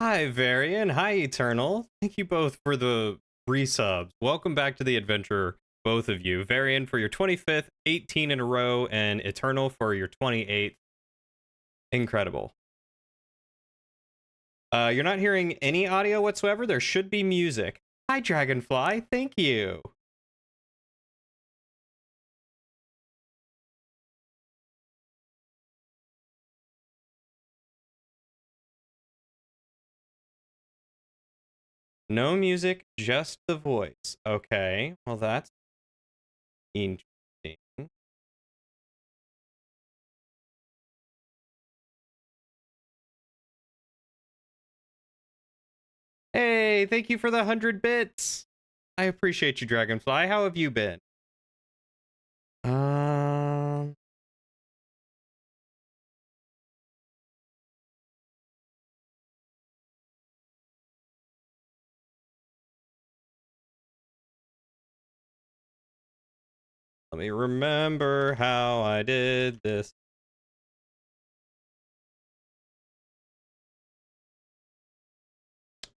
Hi, Varian. Hi, Eternal. Thank you both for the resubs. Welcome back to the adventure, both of you. Varian for your 25th, 18 in a row, and Eternal for your 28th. Incredible. You're not hearing any audio whatsoever. There should be music. Hi, Dragonfly. Thank you. No music, just the voice. Okay, well, that's interesting. Hey, thank you for the 100 bits. I appreciate you, Dragonfly. How have you been? Um, Let me remember how I did this.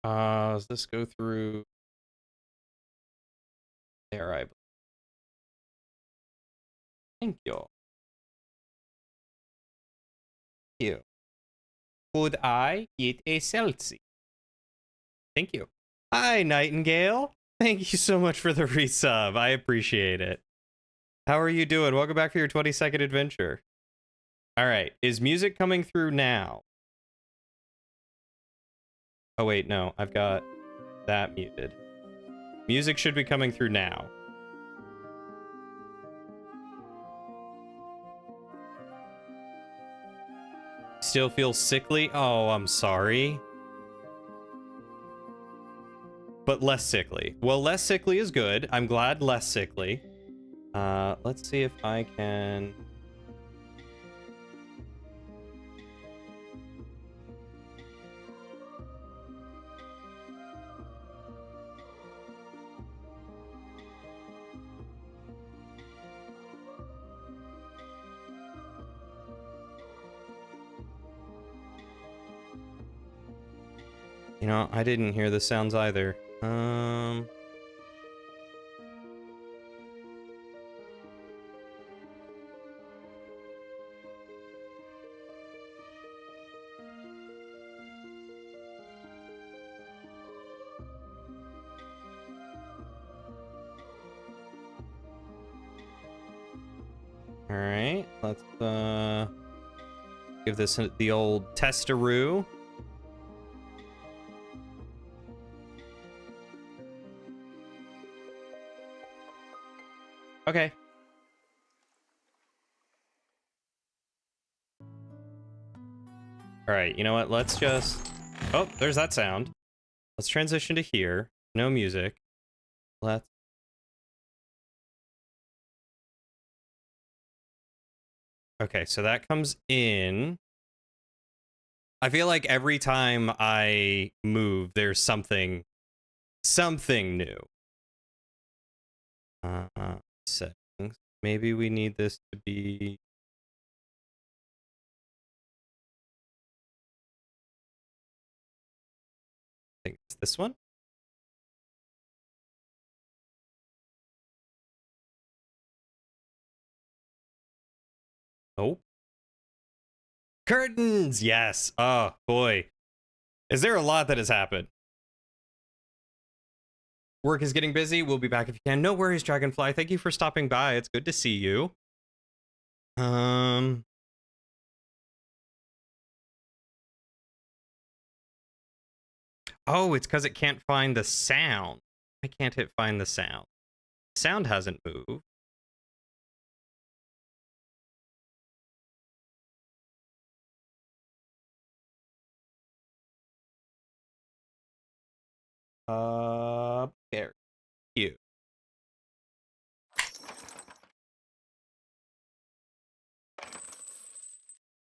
Does this go through there? I thank you. You. Could I get a seltzy? Thank you. Hi, Nightingale. Thank you so much for the resub. I appreciate it. How are you doing? Welcome back for your 22nd adventure. All right. Is music coming through now? Oh, wait, no. I've got that muted. Music should be coming through now. Still feel sickly? Oh, I'm sorry. But less sickly. Well, less sickly is good. I'm glad less sickly. Let's see if I can... You know, I didn't hear the sounds either. All right, let's give this the old testaroo. Okay. All right, you know what? Let's just... Oh, there's that sound. Let's transition to here. No music. Let's... Okay, so that comes in. I feel like every time I move, there's something new. Settings. Maybe we need this to be... I think it's this one. Oh. Curtains! Yes. Oh, boy. Is there a lot that has happened? Work is getting busy. We'll be back if you can. No worries, Dragonfly. Thank you for stopping by. It's good to see you. Oh, it's because it can't find the sound. Why can't it find the sound? Sound hasn't moved. There you.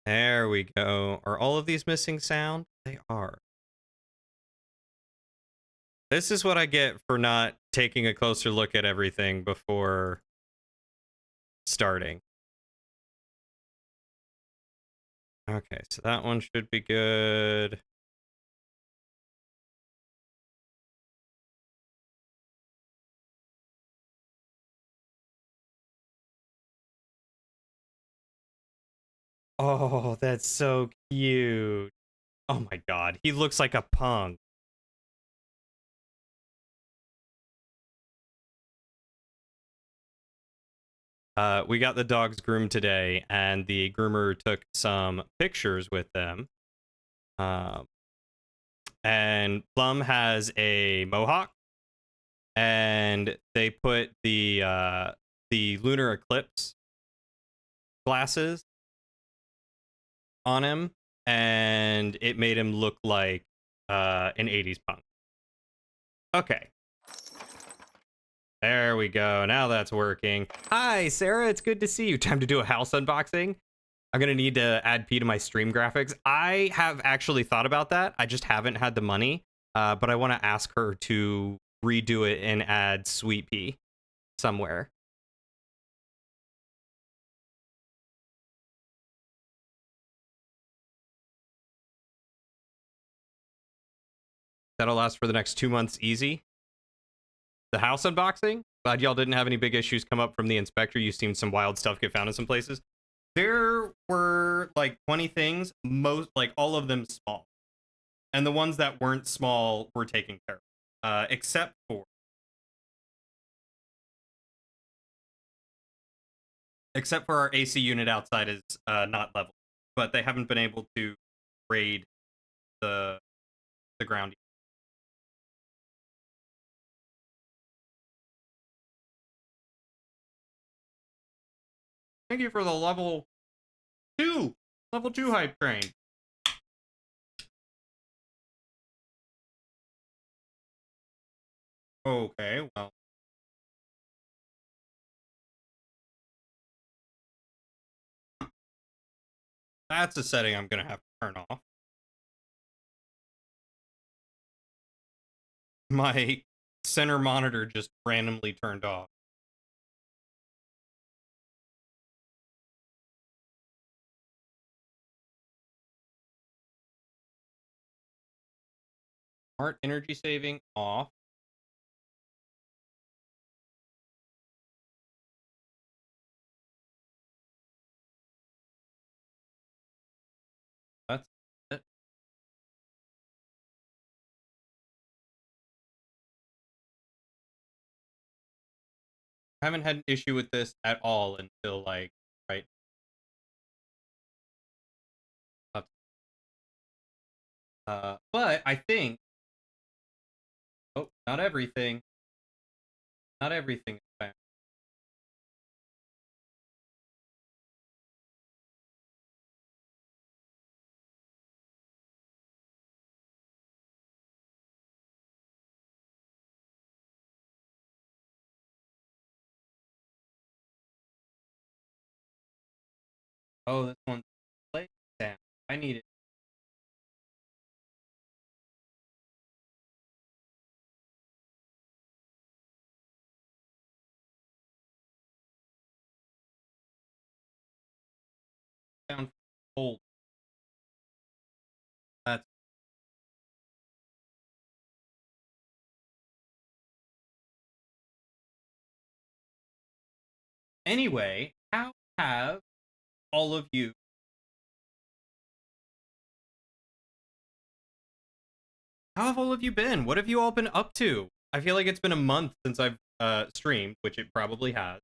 There we go. Are all of these missing sound? They are. This is what I get for not taking a closer look at everything before starting. Okay, so that one should be good. Oh, that's so cute. Oh my god, he looks like a punk. We got the dogs groomed today, and the groomer took some pictures with them. Um, and Plum has a mohawk, and they put the lunar eclipse glasses on him, and it made him look like an 80s punk. Okay. There we go. Now that's working. Hi, Sarah. It's good to see you. Time to do a house unboxing. I'm going to need to add P to my stream graphics. I have actually thought about that. I just haven't had the money, but I want to ask her to redo it and add Sweet Pea somewhere. That'll last for the next 2 months easy. The house unboxing? Glad y'all didn't have any big issues come up from the inspector. You've seen some wild stuff get found in some places. There were like 20 things, most like all of them small. And the ones that weren't small were taken care of. Except for our AC unit outside is not level. But they haven't been able to raid the ground. Thank you for the level 2 hype train. Okay, well. That's a setting I'm going to have to turn off. My center monitor just randomly turned off. Smart energy saving off. That's it. I haven't had an issue with this at all until like right. But I think. Oh, not everything. Not everything is found. Oh, this one's play down. I need it. Down old. That's anyway. Have all of you? How have all of you been? What have you all been up to? I feel like it's been a month since I've streamed, which it probably has.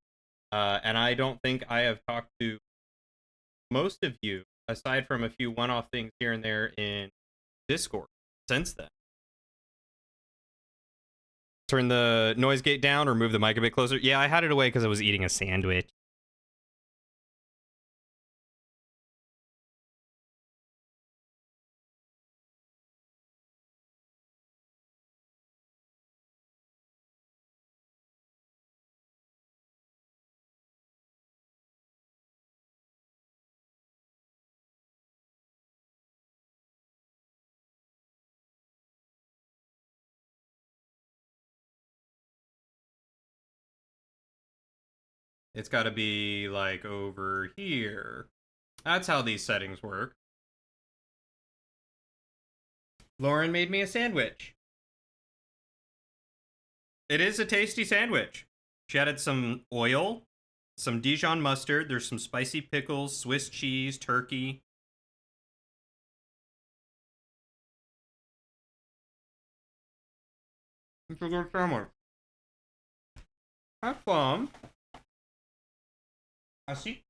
And I don't think I have talked to most of you, aside from a few one-off things here and there in Discord since then. Turn the noise gate down or move the mic a bit closer. Yeah, I had it away because I was eating a sandwich. It's got to be like over here. That's how these settings work. Lauren made me a sandwich. It is a tasty sandwich. She added some oil some Dijon mustard. There's some spicy pickles, Swiss cheese, turkey. It's a good sandwich. Have fun. I see.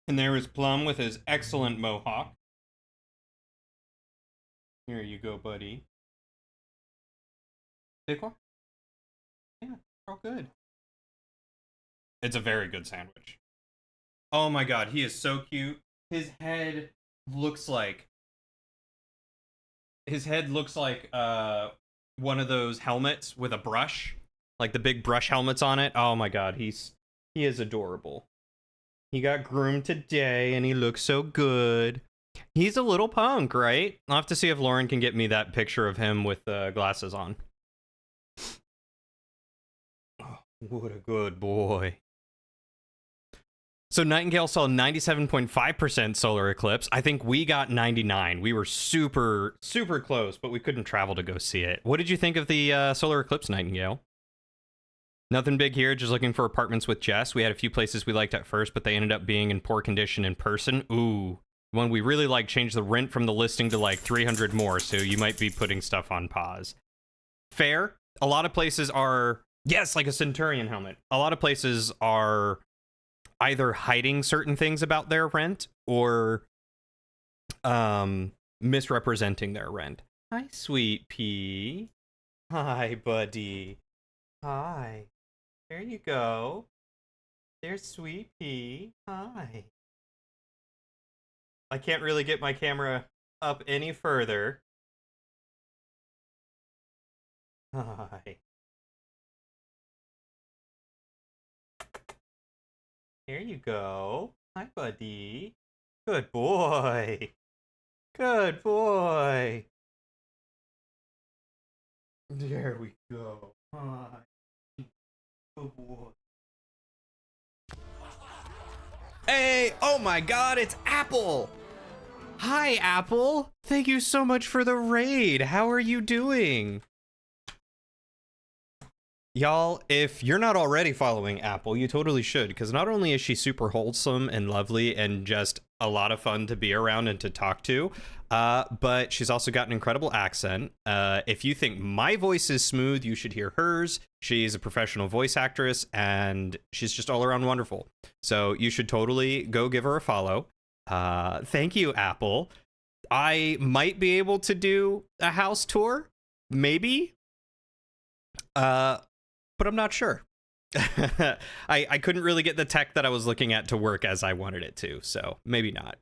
And there is Plum with his excellent mohawk. Here you go, buddy. Pickle? Yeah, all good. It's a very good sandwich. Oh my god, he is so cute. His head looks like one of those helmets with a brush, like the big brush helmets on it. Oh my god, he is adorable. He got groomed today and he looks so good. He's a little punk, right? I'll have to see if Lauren can get me that picture of him with glasses on. Oh, what a good boy. So Nightingale saw 97.5% solar eclipse. I think we got 99. We were super, super close, but we couldn't travel to go see it. What did you think of the solar eclipse, Nightingale? Nothing big here, just looking for apartments with Jess. We had a few places we liked at first, but they ended up being in poor condition in person. Ooh. One we really like changed the rent from the listing to like 300 more, so you might be putting stuff on pause. Fair. A lot of places are, yes, like a Centurion helmet. A lot of places are either hiding certain things about their rent or misrepresenting their rent. Hi, Sweet Pea. Hi, buddy. Hi. There you go. There's Sweet Pea. Hi. I can't really get my camera up any further. Hi. There you go. Hi, buddy. Good boy. Good boy. There we go. Hi. Good boy. Hey, oh my god, it's Apple! Hi, Apple! Thank you so much for the raid. How are you doing? Y'all, if you're not already following Apple, you totally should, because not only is she super wholesome and lovely and just a lot of fun to be around and to talk to, but she's also got an incredible accent. If you think my voice is smooth, you should hear hers. She's a professional voice actress, and she's just all around wonderful. So you should totally go give her a follow. Thank you, Apple. I might be able to do a house tour, maybe. But I'm not sure. I couldn't really get the tech that I was looking at to work as I wanted it to, so maybe not.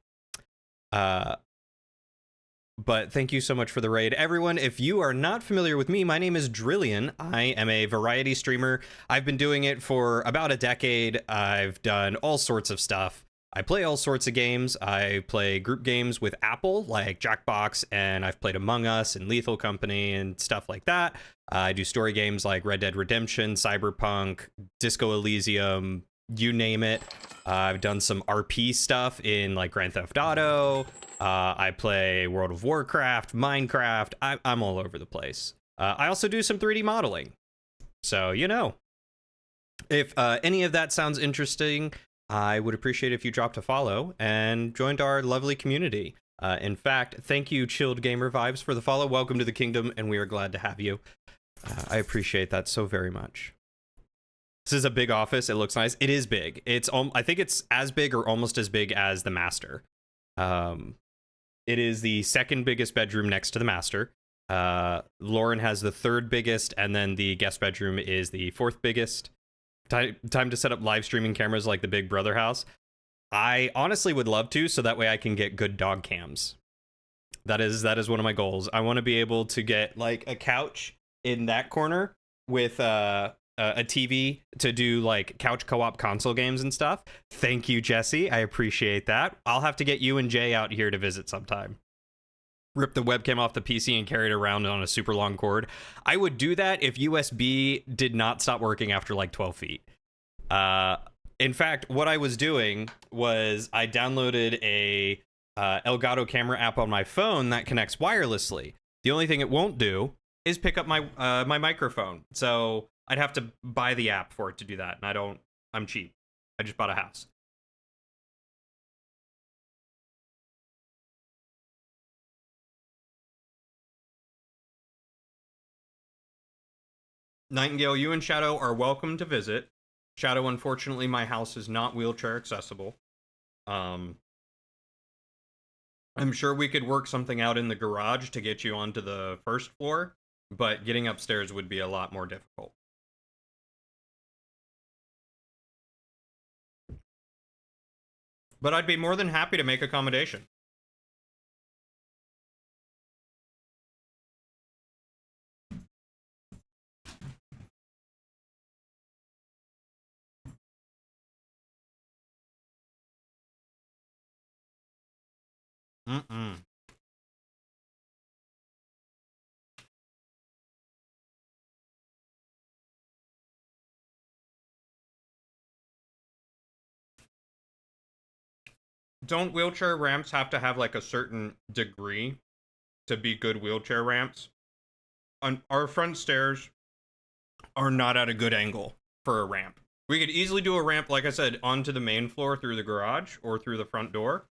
But thank you so much for the raid. Everyone, if you are not familiar with me, my name is Drillian. I am a variety streamer. I've been doing it for about a decade. I've done all sorts of stuff. I play all sorts of games. I play group games with Apple, like Jackbox, and I've played Among Us and Lethal Company and stuff like that. I do story games like Red Dead Redemption, Cyberpunk, Disco Elysium, you name it. I've done some RP stuff in like Grand Theft Auto. I play World of Warcraft, Minecraft. I'm all over the place. I also do some 3D modeling. So, you know, if any of that sounds interesting, I would appreciate if you dropped a follow and joined our lovely community. In fact, thank you, Chilled Gamer Vibes, for the follow. Welcome to the kingdom, and we are glad to have you. I appreciate that so very much. This is a big office. It looks nice. It is big. I think it's as big or almost as big as the master. It is the second biggest bedroom next to the master. Lauren has the third biggest, and then the guest bedroom is the fourth biggest. Time to set up live streaming cameras like the Big Brother house. I honestly would love to, so that way I can get good dog cams. That is one of my goals. I want to be able to get like a couch in that corner with a TV to do like couch co-op console games and stuff. Thank you, Jesse. I appreciate that. I'll have to get you and Jay out here to visit sometime. Rip the webcam off the PC and carry it around on a super long cord. I would do that if USB did not stop working after like 12 feet. In fact, what I was doing was I downloaded a Elgato camera app on my phone that connects wirelessly. The only thing it won't do is pick up my my microphone. So I'd have to buy the app for it to do that, and I'm cheap. I just bought a house. Nightingale, you and Shadow are welcome to visit. Shadow, unfortunately, my house is not wheelchair accessible. I'm sure we could work something out in the garage to get you onto the first floor, but getting upstairs would be a lot more difficult. But I'd be more than happy to make accommodation. Mm-mm. Don't wheelchair ramps have to have like a certain degree to be good wheelchair ramps? Our front stairs are not at a good angle for a ramp. We could easily do a ramp, like I said, onto the main floor through the garage or through the front door,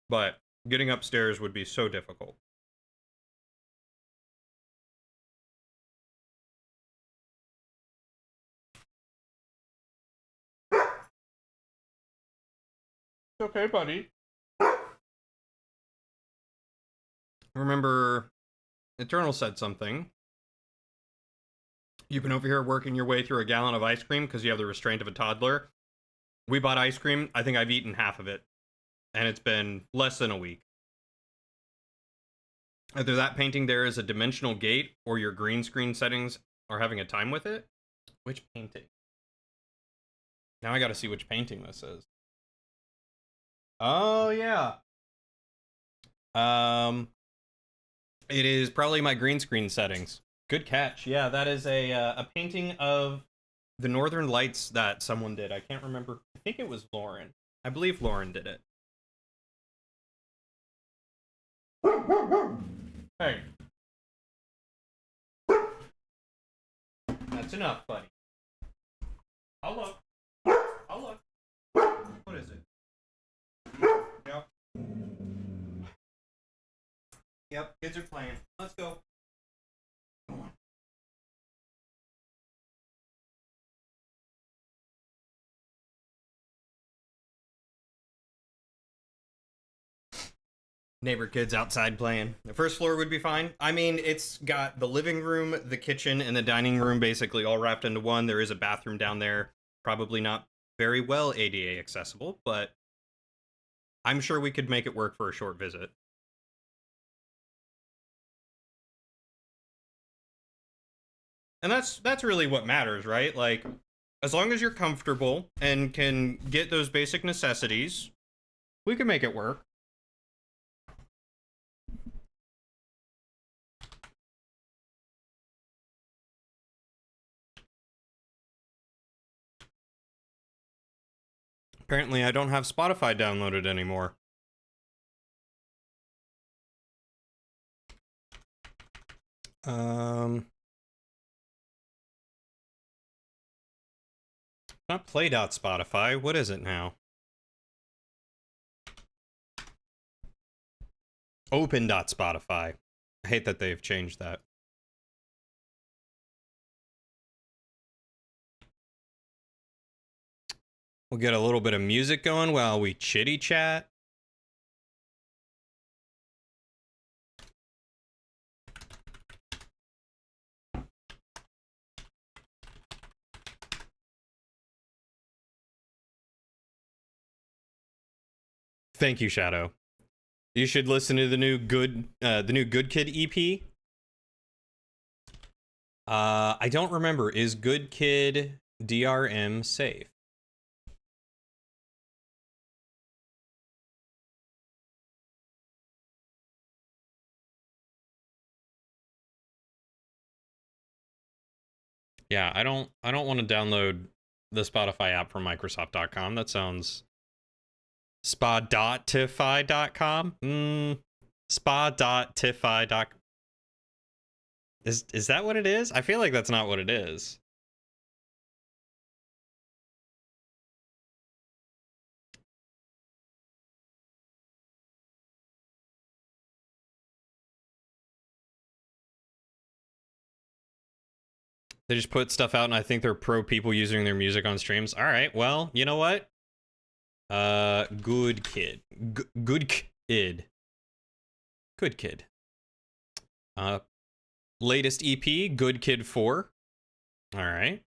but getting upstairs would be so difficult. It's okay, buddy. Remember, Eternal said something. You've been over here working your way through a gallon of ice cream because you have the restraint of a toddler. We bought ice cream. I think I've eaten half of it, and it's been less than a week. Either that painting there is a dimensional gate, or your green screen settings are having a time with it. Which painting? Now I gotta see which painting this is. Oh, yeah. It is probably my green screen settings. Good catch. Yeah, that is a painting of the Northern Lights that someone did. I can't remember. I think it was Lauren. I believe Lauren did it. Hey. That's enough, buddy. I'll look. I'll look. What is it? Yep. Yep, kids are playing. Let's go. Come on. Neighbor kids outside playing. The first floor would be fine. I mean, it's got the living room, the kitchen, and the dining room basically all wrapped into one. There is a bathroom down there. Probably not very well ADA accessible, but I'm sure we could make it work for a short visit. And that's really what matters, right? Like, as long as you're comfortable and can get those basic necessities, we can make it work. Apparently, I don't have Spotify downloaded anymore. Not Play.Spotify. What is it now? Open.Spotify. I hate that they've changed that. We'll get a little bit of music going while we chitty chat. Thank you, Shadow. You should listen to the new Good Kid EP. I don't remember. Is Good Kid DRM safe? Yeah, I don't want to download the Spotify app from Microsoft.com. That sounds spa.tify.com. Spa.tify.com. Is that what it is? I feel like that's not what it is. They just put stuff out and I think they're pro people using their music on streams. All right, well, you know what? Good kid. Good kid. Good kid. Latest EP, Good Kid 4. All right.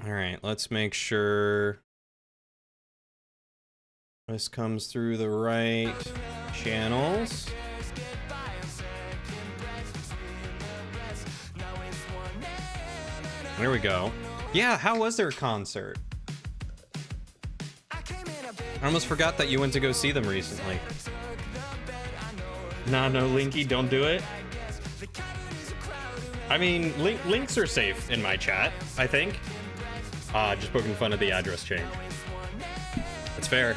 All right, let's make sure this comes through the right channels. There we go. Yeah, how was their concert? I almost forgot that you went to go see them recently. Nah, no, Linky, don't do it. I mean, links are safe in my chat, I think. Just poking fun at the address change. It's fair.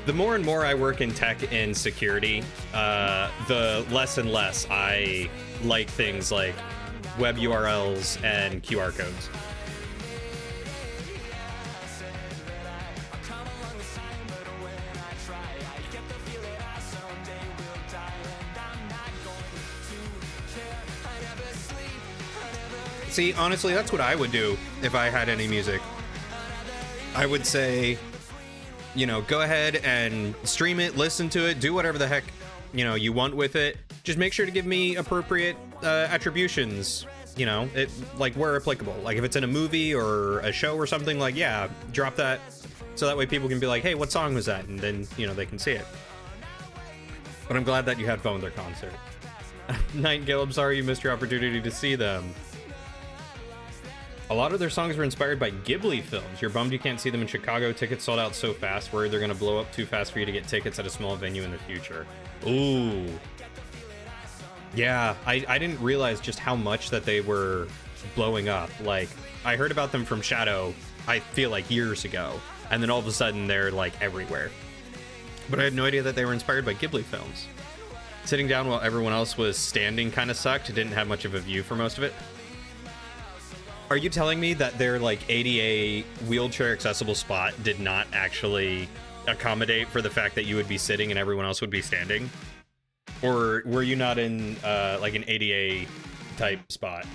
The more and more I work in tech and security, the less and less I like things like web URLs and QR codes. See, honestly, that's what I would do if I had any music. I would say, you know, go ahead and stream it, listen to it, do whatever the heck, you know, you want with it. Just make sure to give me appropriate attributions, you know, like where applicable. Like if it's in a movie or a show or something, like, yeah, drop that so that way people can be like, hey, what song was that? And then, you know, they can see it. But I'm glad that you had fun with their concert. Nightingale, I'm sorry you missed your opportunity to see them. A lot of their songs were inspired by Ghibli films. You're bummed you can't see them in Chicago. Tickets sold out so fast. Worried they're going to blow up too fast for you to get tickets at a small venue in the future. Ooh. Yeah, I didn't realize just how much that they were blowing up. Like, I heard about them from Shadow, I feel like years ago. And then all of a sudden they're like everywhere. But I had no idea that they were inspired by Ghibli films. Sitting down while everyone else was standing kind of sucked. Didn't have much of a view for most of it. Are you telling me that their like ADA wheelchair accessible spot did not actually accommodate for the fact that you would be sitting and everyone else would be standing? Or were you not in like an ADA type spot?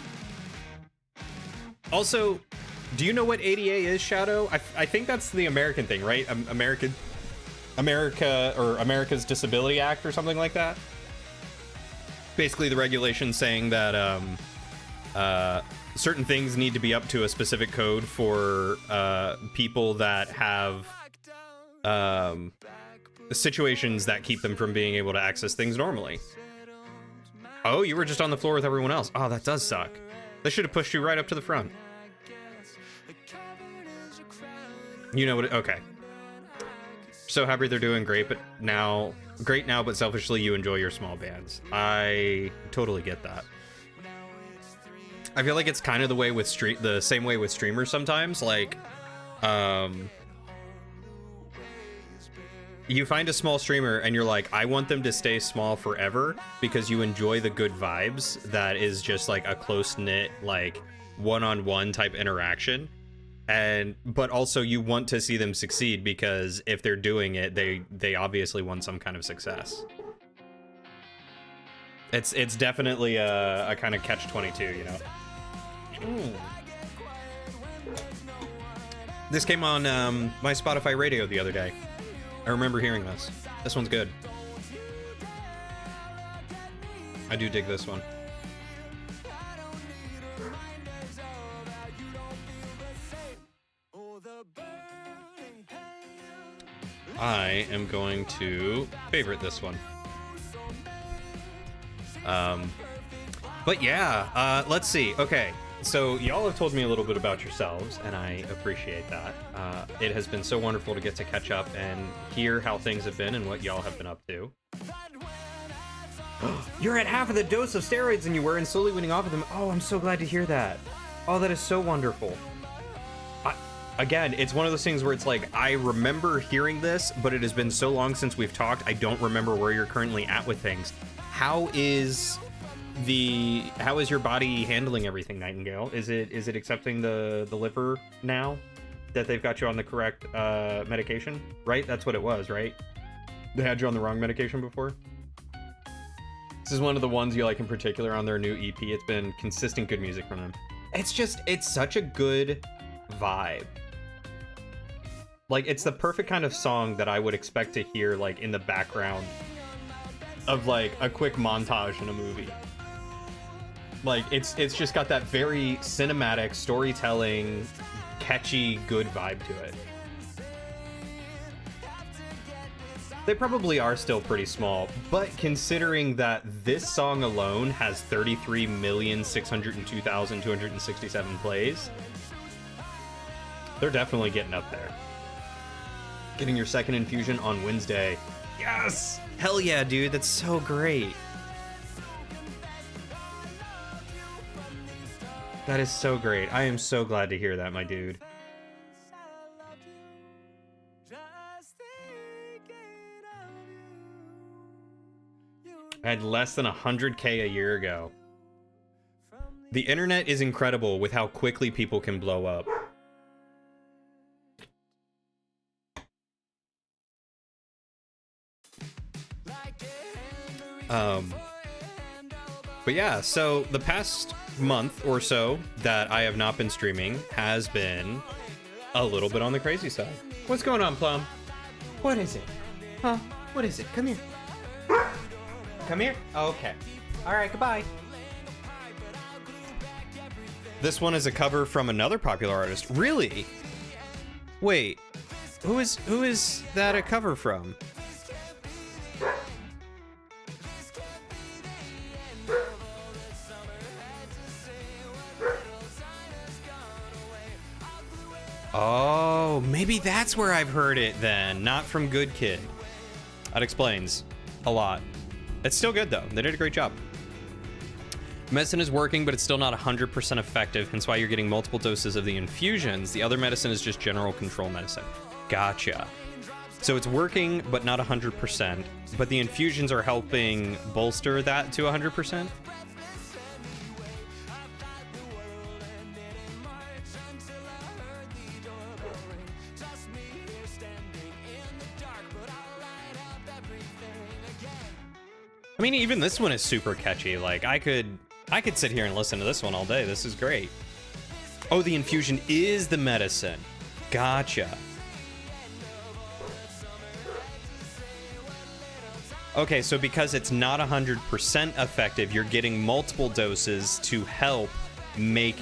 Also, do you know what ADA is, Shadow? I think that's the American thing, right? America or America's Disability Act or something like that. Basically the regulation saying that certain things need to be up to a specific code for people that have situations that keep them from being able to access things normally. Oh, you were just on the floor with everyone else. Oh, that does suck. They should have pushed you right up to the front. You know what? Okay. So happy they're doing great, but now, but selfishly you enjoy your small bands. I totally get that. I feel like it's kind of the way with the same way with streamers sometimes. Like, you find a small streamer and you're like, I want them to stay small forever because you enjoy the good vibes. That is just like a close knit, like one-on-one type interaction. But also you want to see them succeed because if they're doing it, they obviously want some kind of success. It's definitely a kind of catch-22, you know. This came on my Spotify radio the other day. I remember hearing this. This one's good. I do dig this one. I am going to favorite this one. But yeah, let's see. Okay. So y'all have told me a little bit about yourselves, and I appreciate that. It has been so wonderful to get to catch up and hear how things have been and what y'all have been up to. You're at half of the dose of steroids than you were and slowly weaning off of them. Oh, I'm so glad to hear that. Oh, that is so wonderful. again, it's one of those things where it's like, I remember hearing this, but it has been so long since we've talked, I don't remember where you're currently at with things. How is your body handling everything, Nightingale? Is it accepting the liver now that they've got you on the correct medication? Right? That's what it was, right? They had you on the wrong medication before? This is one of the ones you like in particular on their new EP. It's been consistent good music from them. It's such a good vibe. Like, it's the perfect kind of song that I would expect to hear, like, in the background of, like, a quick montage in a movie. Like, it's just got that very cinematic, storytelling, catchy, good vibe to it. They probably are still pretty small, but considering that this song alone has 33,602,267 plays, they're definitely getting up there. Getting your second infusion on Wednesday. Yes! Hell yeah, dude. That's so great. That is so great. I am so glad to hear that, my dude. I had less than 100K a year ago. The internet is incredible with how quickly people can blow up. But yeah, so the past month or so that I have not been streaming has been a little bit on the crazy side. What's going on, Plum? What is it? Huh? What is it? Come here. Come here? Okay. All right, goodbye. This one is a cover from another popular artist. Really? Wait. Who is that a cover from? Oh, maybe that's where I've heard it then, not from Good Kid. That explains a lot. It's still good though. They did a great job. Medicine is working, but it's still not 100% effective, hence why you're getting multiple doses of the infusions. The other medicine is just general control medicine. Gotcha. So it's working, but not 100%, but the infusions are helping bolster that to 100%? I mean, even this one is super catchy. Like, I could sit here and listen to this one all day. This is great. Oh, the infusion is the medicine. Gotcha. Okay, so because it's not 100% effective, you're getting multiple doses to help make,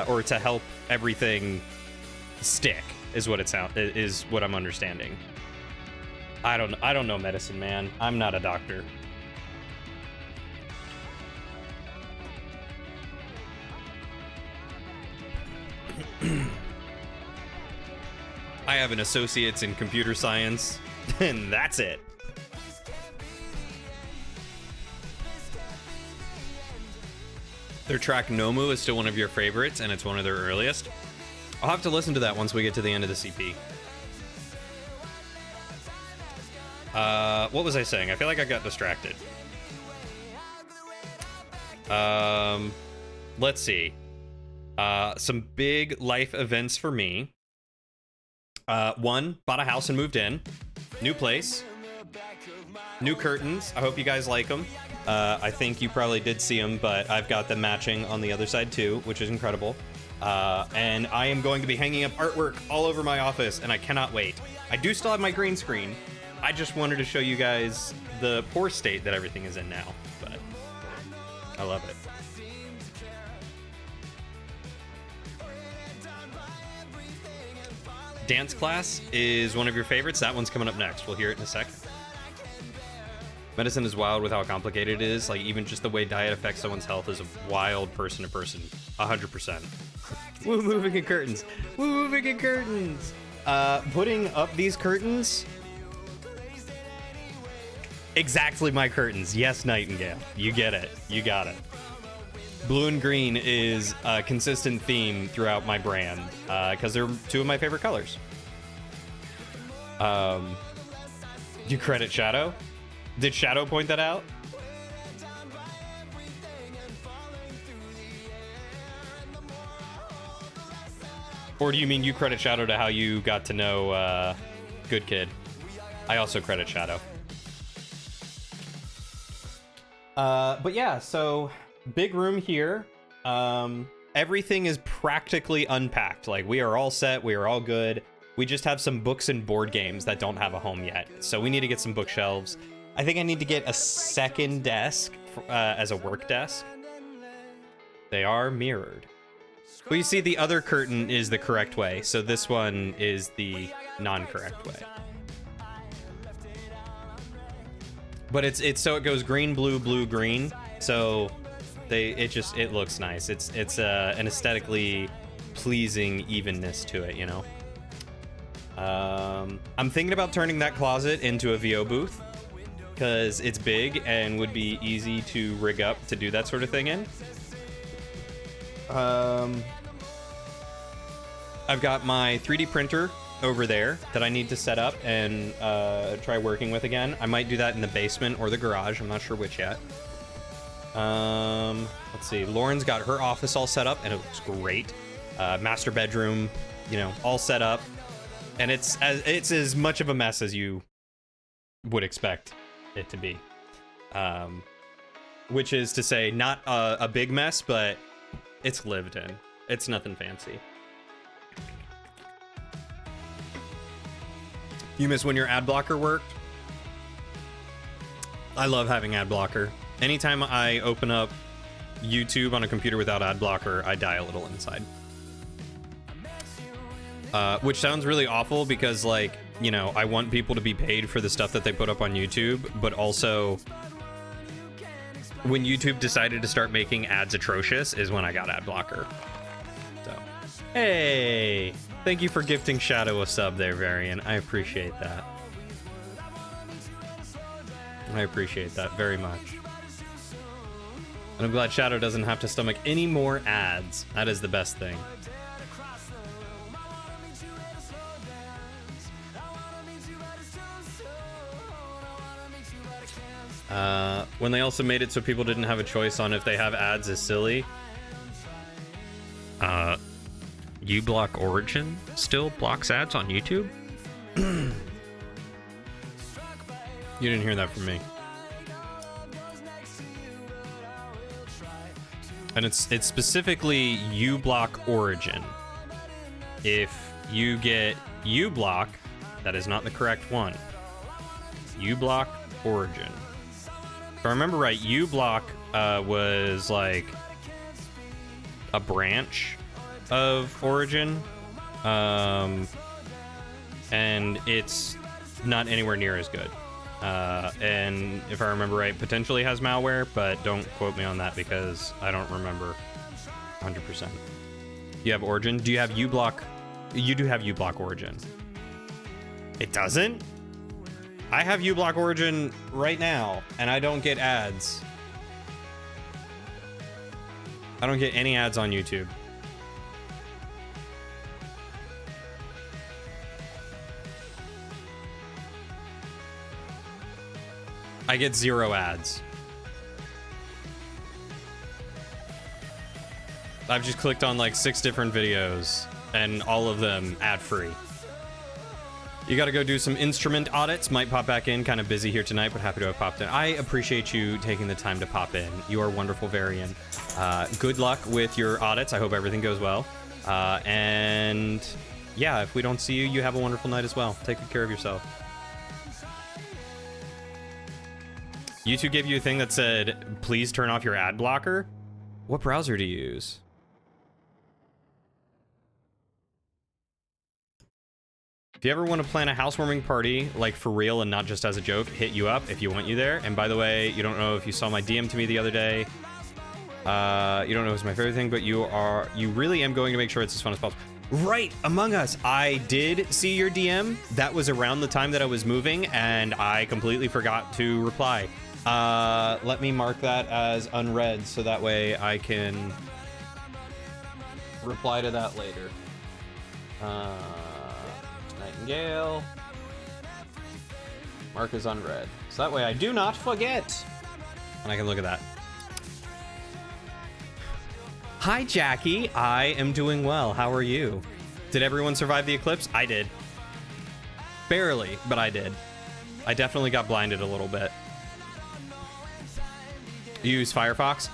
or to help everything stick, is what is what I'm understanding. I don't know medicine, man. I'm not a doctor. I have an associate's in computer science, and that's it. Their track Nomu is still one of your favorites, and it's one of their earliest. I'll have to listen to that once we get to the end of the CP. What was I saying? I feel like I got distracted. Let's see. Some big life events for me. One, bought a house and moved in. New place. New curtains. I hope you guys like them. I think you probably did see them, but I've got them matching on the other side too, which is incredible. And I am going to be hanging up artwork all over my office, and I cannot wait. I do still have my green screen. I just wanted to show you guys the poor state that everything is in now, but I love it. Dance class is one of your favorites. That one's coming up next. We'll hear it in a second. Medicine is wild with how complicated it is. Like, even just the way diet affects someone's health is a wild person to person. 100%. Woo, moving in curtains. Woo, moving in curtains. Putting up these curtains. Exactly my curtains. Yes, Nightingale. You get it. You got it. Blue and green is a consistent theme throughout my brand because they're two of my favorite colors. You credit Shadow? Did Shadow point that out? Or do you mean you credit Shadow to how you got to know Good Kid? I also credit Shadow. But yeah, so big room here. Everything is practically unpacked. Like, we are all set. We are all good. We just have some books and board games that don't have a home yet. So we need to get some bookshelves. I think I need to get a second desk as a work desk. They are mirrored. Well, you see, the other curtain is the correct way. So this one is the non-correct way. But it's so it goes green, blue, blue, green. So it looks nice. It's an aesthetically pleasing evenness to it, you know. I'm thinking about turning that closet into a VO booth because it's big and would be easy to rig up to do that sort of thing in. I've got my 3D printer over there that I need to set up and try working with again. I might do that in the basement or the garage. I'm not sure which yet. Let's see. Lauren's got her office all set up and it looks great. Master bedroom, you know, all set up. And it's as much of a mess as you would expect it to be. Which is to say, not a big mess, but it's lived in. It's nothing fancy. You miss when your ad blocker worked? I love having ad blocker. Anytime I open up YouTube on a computer without ad blocker, I die a little inside. Which sounds really awful because, like, you know, I want people to be paid for the stuff that they put up on YouTube, but also when YouTube decided to start making ads atrocious is when I got ad blocker. So, hey, thank you for gifting Shadow a sub there, Varian. I appreciate that. I appreciate that very much. And I'm glad Shadow doesn't have to stomach any more ads. That is the best thing. When they also made it so people didn't have a choice on if they have ads is silly. uBlock Origin still blocks ads on YouTube? You didn't hear that from me. And it's specifically uBlock Origin. If you get uBlock, that is not the correct one. uBlock Origin. If I remember right, uBlock was like a branch of Origin, and it's not anywhere near as good. And if I remember right, potentially has malware, but don't quote me on that because I don't remember 100%. You have Origin? Do you have uBlock? You do have uBlock Origin. It doesn't? I have uBlock Origin right now, and I don't get ads. I don't get any ads on YouTube. I get 0 ads. I've just clicked on like 6 different videos, and all of them ad-free. You gotta go do some instrument audits. Might pop back in. Kind of busy here tonight, but happy to have popped in. I appreciate you taking the time to pop in. You are wonderful, Varian. Good luck with your audits. I hope everything goes well. And yeah, if we don't see you, you have a wonderful night as well. Take good care of yourself. YouTube gave you a thing that said, please turn off your ad blocker. What browser do you use? If you ever want to plan a housewarming party, like for real and not just as a joke, hit you up if you want you there. And by the way, you don't know if you saw my DM to me the other day. You don't know who's my favorite thing, but you really am going to make sure it's as fun as possible. Right, Among Us. I did see your DM. That was around the time that I was moving, and I completely forgot to reply. Let me mark that as unread so that way I can reply to that later. Nightingale. Mark as unread. So that way I do not forget. And I can look at that. Hi, Jackie. I am doing well. How are you? Did everyone survive the eclipse? I did. Barely, but I did. I definitely got blinded a little bit. You use Firefox?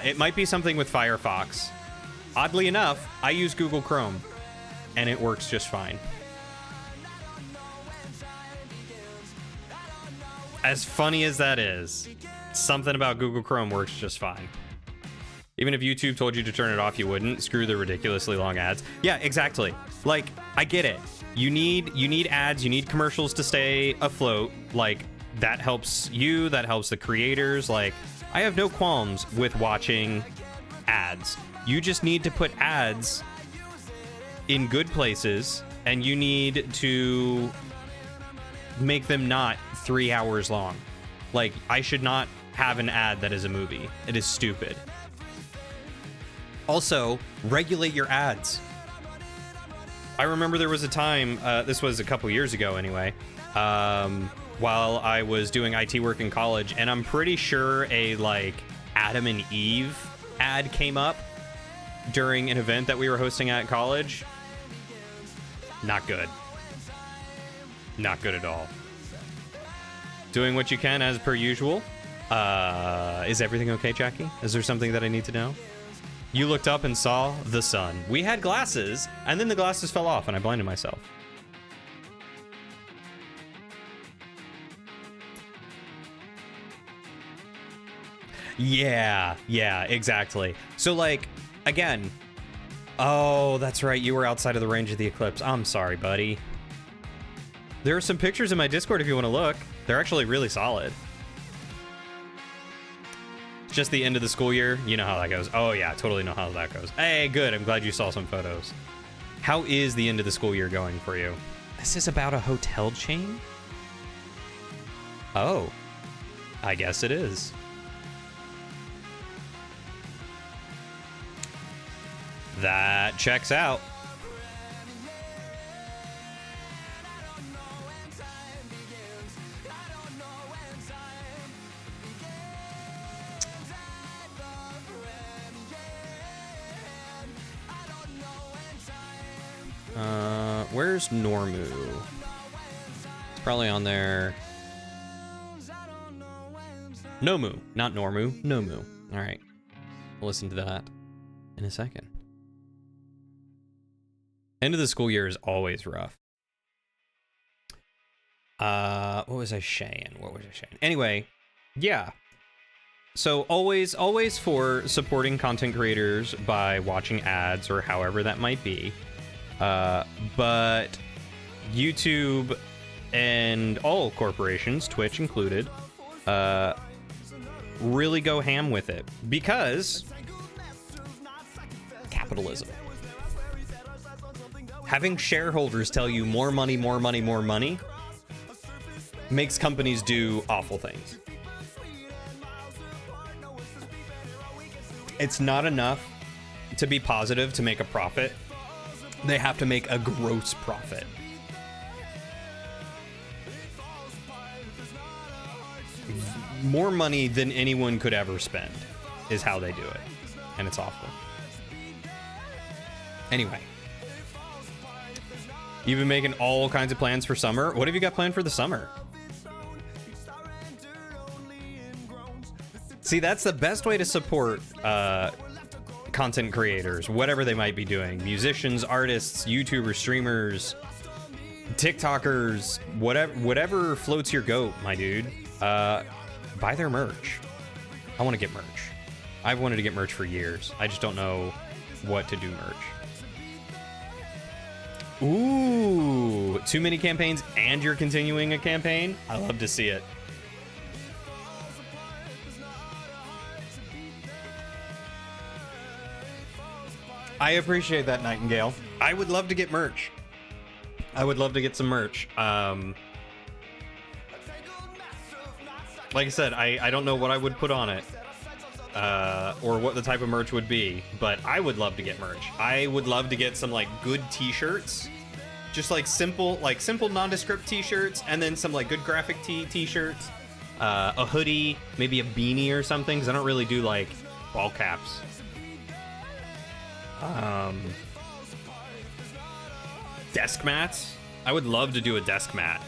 It might be something with Firefox. Oddly enough, I use Google Chrome, and it works just fine. As funny as that is, something about Google Chrome works just fine. Even if YouTube told you to turn it off, you wouldn't. Screw the ridiculously long ads. Yeah, exactly. Like, I get it. You need ads, you need commercials to stay afloat. Like, that helps you, that helps the creators. Like, I have no qualms with watching ads. You just need to put ads in good places, and you need to make them not 3 hours long. Like, I should not have an ad that is a movie. It is stupid. Also, regulate your ads. I remember there was a time, this was a couple years ago anyway, while I was doing IT work in college, and I'm pretty sure a, like, Adam and Eve ad came up during an event that we were hosting at college. Not good. Not good at all. Doing what you can as per usual. Is everything okay, Jackie? Is there something that I need to know? You looked up and saw the sun. We had glasses, and then the glasses fell off, and I blinded myself. Yeah, exactly. So, like, again... Oh, that's right. You were outside of the range of the eclipse. I'm sorry, buddy. There are some pictures in my Discord if you want to look. They're actually really solid. Just the end of the school year. You know how that goes. Oh, yeah, totally know how that goes. Hey, good. I'm glad you saw some photos. How is the end of the school year going for you? This is about a hotel chain? Oh, I guess it is. That checks out. Where's Normu? It's probably on there. Nomu, not Normu. Nomu. All right. We'll listen to that in a second. End of the school year is always rough. What was I saying? Anyway, yeah. So always for supporting content creators by watching ads or however that might be. But YouTube and all corporations, Twitch included, really go ham with it because capitalism. Having shareholders tell you more money makes companies do awful things. It's not enough to be positive to make a profit. They have to make a gross profit. More money than anyone could ever spend is how they do it. And it's awful. Anyway. You've been making all kinds of plans for summer. What have you got planned for the summer? See, that's the best way to support content creators, whatever they might be doing. Musicians, artists, YouTubers, streamers, TikTokers, whatever floats your goat, my dude. Buy their merch. I want to get merch. I've wanted to get merch for years. I just don't know what to do merch. Ooh, 2 mini campaigns and you're continuing a campaign? I love to see it. I appreciate that, Nightingale. I would love to get merch. I would love to get some merch. Like I said, I don't know what I would put on it, or what the type of merch would be, but I would love to get merch. I would love to get some like good t-shirts, just like simple nondescript t-shirts, and then some like good graphic t-shirts, a hoodie, maybe a beanie or something, because I don't really do like ball caps. Desk mats. I would love to do a desk mat.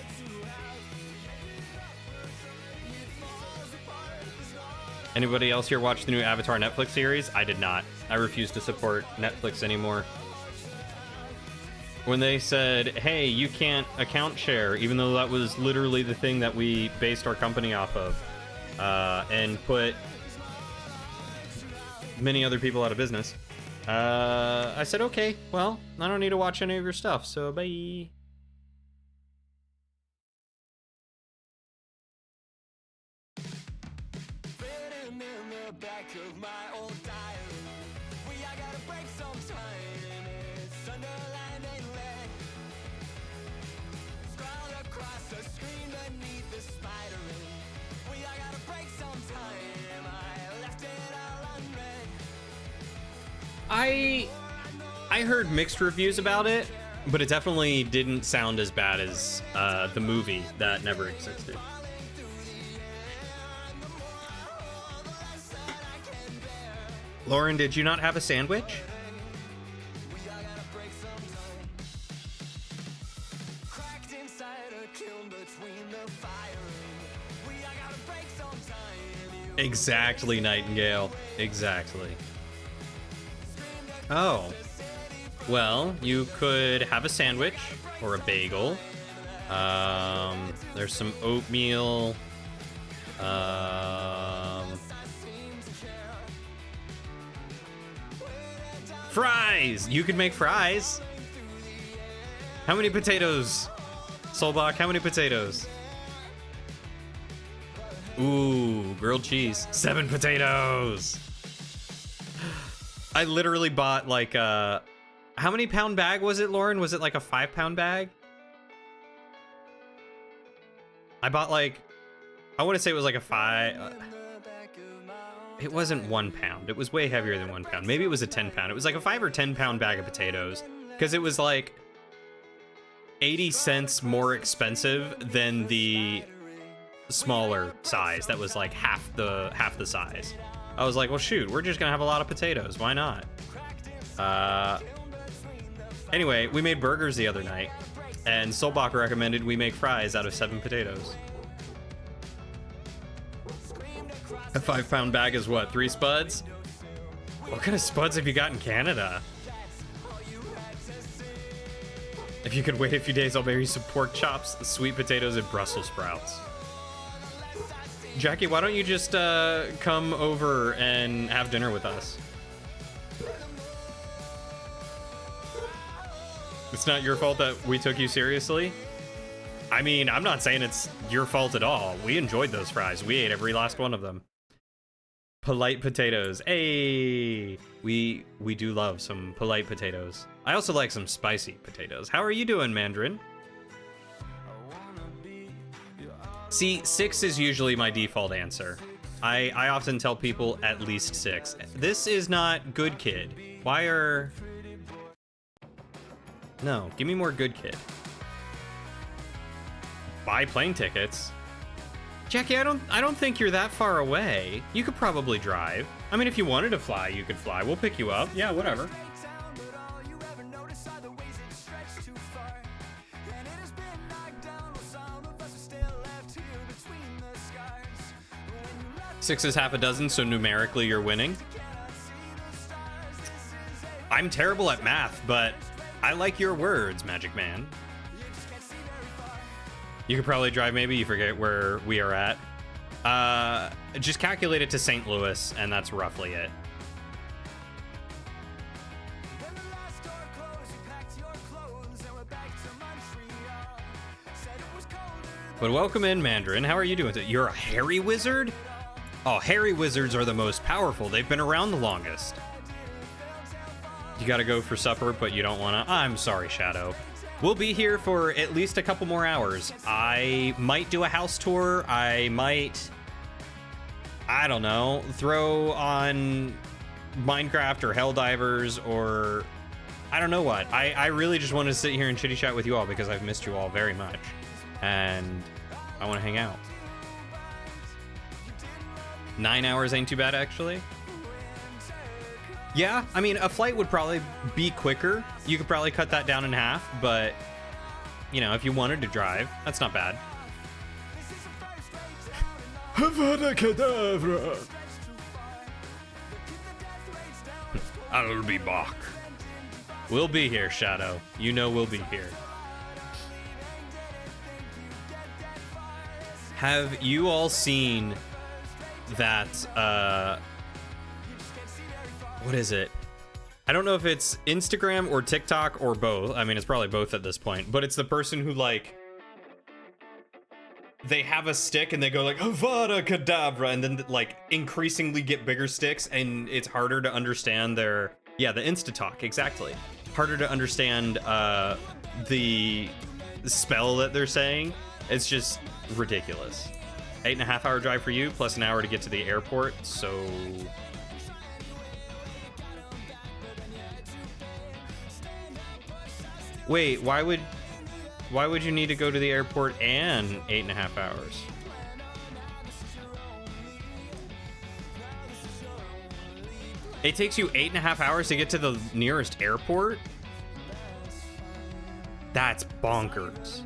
Anybody else here watch the new Avatar Netflix series? I did not. I refuse to support Netflix anymore. When they said, hey, you can't account share, even though that was literally the thing that we based our company off of, and put many other people out of business, I said, okay, well, I don't need to watch any of your stuff, so bye. I heard mixed reviews about it, but it definitely didn't sound as bad as the movie that never existed. Lauren, did you not have a sandwich? Exactly, Nightingale. Exactly. Oh. Well, you could have a sandwich or a bagel. There's some oatmeal. Fries! You could make fries. How many potatoes? Solbach, how many potatoes? Ooh, grilled cheese. 7 potatoes. I literally bought like how many pound bag was it, Lauren? Was it like a 5-pound bag? I bought like, I want to say it was like a 5. It wasn't 1 pound. It was way heavier than 1 pound. Maybe it was a 10 pound. It was like a 5 or 10 pound bag of potatoes, because it was like 80 cents more expensive than the smaller size that was like half the size. I was like, well, shoot, we're just gonna have a lot of potatoes. Why not? Anyway, we made burgers the other night, and Solbach recommended we make fries out of 7 potatoes. A 5-pound bag is what, 3 spuds? What kind of spuds have you got in Canada? If you could wait a few days, I'll maybe some pork chops, sweet potatoes, and Brussels sprouts. Jackie, why don't you just come over and have dinner with us? It's not your fault that we took you seriously. I mean, I'm not saying it's your fault at all. We enjoyed those fries. We ate every last one of them. Polite potatoes. Hey, we do love some polite potatoes. I also like some spicy potatoes. How are you doing, Mandarin? See, 6 is usually my default answer. I often tell people at least 6. This is not good kid. Why are... No, give me more good kid. Buy plane tickets. Jackie, I don't think you're that far away. You could probably drive. I mean, if you wanted to fly, you could fly. We'll pick you up. Yeah, whatever. Six is half a dozen, so numerically you're winning. I'm terrible at math, but I like your words, Magic Man. You could probably drive, maybe. You forget where we are at. Just calculate it to St. Louis, and that's roughly it. But welcome in, Mandarin. How are you doing? You're a hairy wizard? Oh, hairy wizards are the most powerful. They've been around the longest. You gotta go for supper, but you don't wanna. I'm sorry, Shadow. We'll be here for at least a couple more hours. I might do a house tour. I might I don't know, throw on Minecraft or Helldivers or I don't know what. I really just want to sit here and chitty chat with you all because I've missed you all very much. And I want to hang out. 9 hours ain't too bad, actually. Yeah, I mean, a flight would probably be quicker. You could probably cut that down in half, but, you know, if you wanted to drive, that's not bad. Avada Kedavra! I'll be back. We'll be here, Shadow. You know we'll be here. Have you all seen that, what is it? I don't know if it's Instagram or TikTok or both. I mean, it's probably both at this point, but it's the person who, like, they have a stick and they go like, Avada Kedavra, and then, like, increasingly get bigger sticks, and it's harder to understand their, yeah, the Insta-talk, exactly. Harder to understand, the spell that they're saying. It's just ridiculous. 8.5 hour drive for you, plus an hour to get to the airport, so... Wait, why would you need to go to the airport and 8.5 hours? It takes you 8.5 hours to get to the nearest airport? That's bonkers.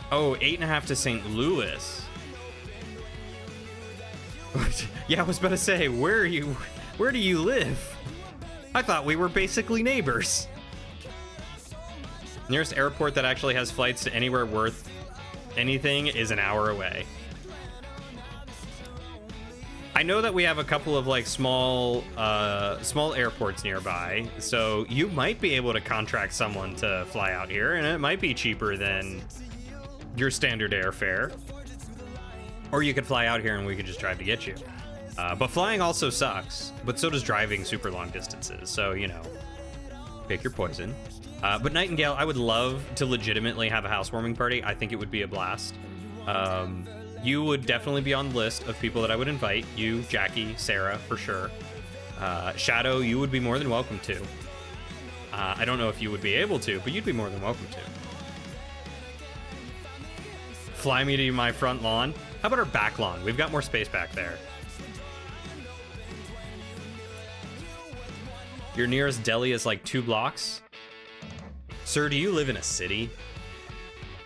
Oh, 8.5 to St. Louis. Yeah, I was about to say, where do you live? I thought we were basically neighbors. Nearest airport that actually has flights to anywhere worth anything is an hour away. I know that we have a couple of like small airports nearby, so you might be able to contract someone to fly out here, and it might be cheaper than your standard airfare. Or you could fly out here and we could just drive to get you. But flying also sucks, but so does driving super long distances. So, you know, pick your poison. But Nightingale, I would love to legitimately have a housewarming party. I think it would be a blast. You would definitely be on the list of people that I would invite. You, Jackie, Sarah, for sure. Shadow, you would be more than welcome to. I don't know if you would be able to, but you'd be more than welcome to. Fly me to my front lawn. How about our back lawn? We've got more space back there. Your nearest deli is like 2 blocks. Sir, do you live in a city?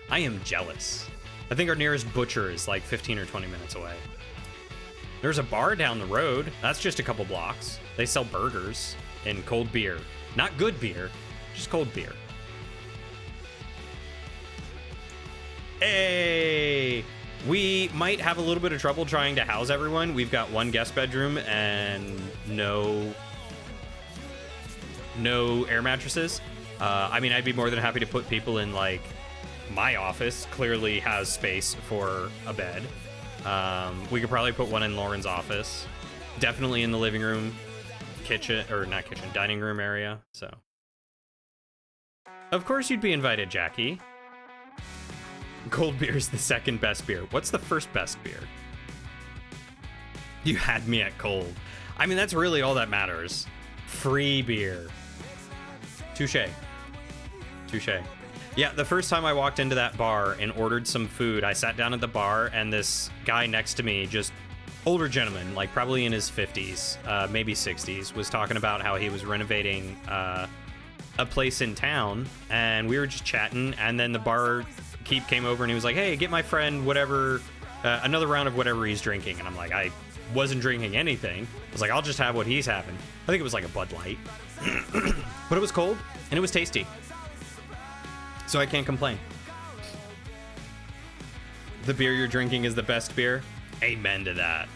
I am jealous. I think our nearest butcher is like 15 or 20 minutes away. There's a bar down the road. That's just a couple blocks. They sell burgers and cold beer. Not good beer, just cold beer. Hey, we might have a little bit of trouble trying to house everyone. We've got 1 guest bedroom and no air mattresses. I mean, I'd be more than happy to put people in, like, my office clearly has space for a bed. We could probably put one in Lauren's office. Definitely in the living room, kitchen, or not kitchen, dining room area, so. Of course you'd be invited, Jackie. Cold beer is the second best beer. What's the first best beer? You had me at cold. I mean, that's really all that matters. Free beer. Touché. Touché. Yeah, the first time I walked into that bar and ordered some food, I sat down at the bar and this guy next to me, just older gentleman, like probably in his 50s, maybe 60s, was talking about how he was renovating a place in town, and we were just chatting, and then the barkeep came over and he was like, hey, get my friend whatever, another round of whatever he's drinking. And I'm like, I wasn't drinking anything. I was like, I'll just have what he's having. I think it was like a Bud Light. But it was cold and it was tasty, so I can't complain. The beer you're drinking is the best beer. Amen to that.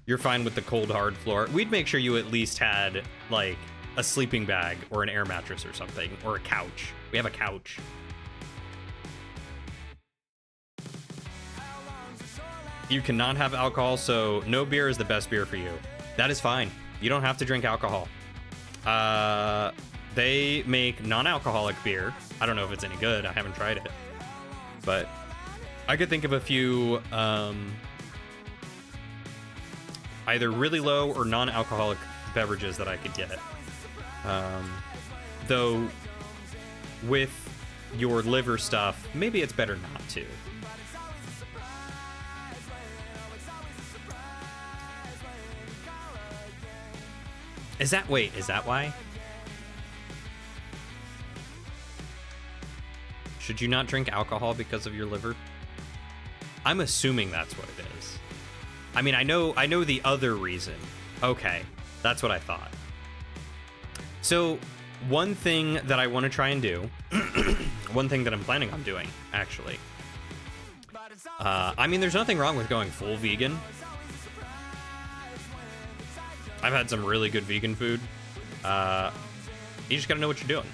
You're fine with the cold hard floor. We'd make sure you at least had like a sleeping bag or an air mattress or something, or a couch. We have a couch. You cannot have alcohol, so no beer is the best beer for you. That is fine. You don't have to drink alcohol. They make non-alcoholic beer. I don't know if it's any good. I haven't tried it. But I could think of a few either really low or non-alcoholic beverages that I could get. Though with your liver stuff, maybe it's better not to. Is that why? Should you not drink alcohol because of your liver? I'm assuming that's what it is. I mean, I know the other reason. Okay, that's what I thought. So, one thing that I want to try and do, one thing that I'm planning on doing, actually. I mean, there's nothing wrong with going full vegan. I've had some really good vegan food. You just gotta know what you're doing.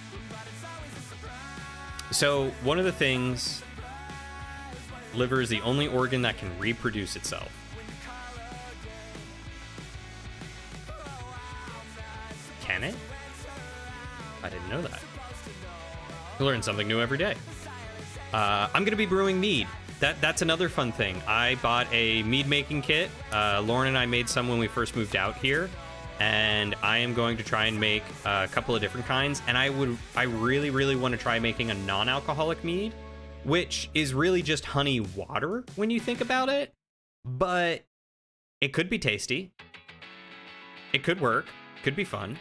So, one of the things, liver is the only organ that can reproduce itself. Can it? I didn't know that. You learn something new every day. I'm gonna be brewing mead. That's another fun thing. I bought a mead making kit. Lauren and I made some when we first moved out here, and I am going to try and make a couple of different kinds. And I really, really want to try making a non-alcoholic mead, which is really just honey water when you think about it. But it could be tasty. It could work. Could be fun.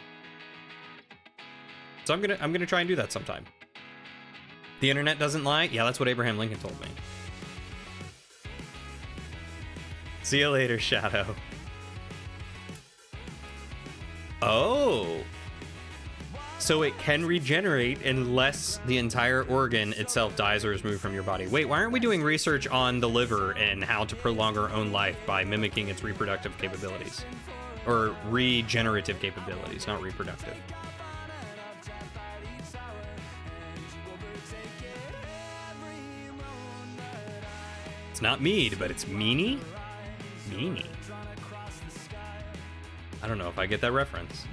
So I'm gonna try and do that sometime. The internet doesn't lie. Yeah, that's what Abraham Lincoln told me. See you later, Shadow. Oh. So it can regenerate unless the entire organ itself dies or is removed from your body. Wait, why aren't we doing research on the liver and how to prolong our own life by mimicking its reproductive capabilities? Or regenerative capabilities, not reproductive. It's not mead, but it's meanie? Meanie. I don't know if I get that reference.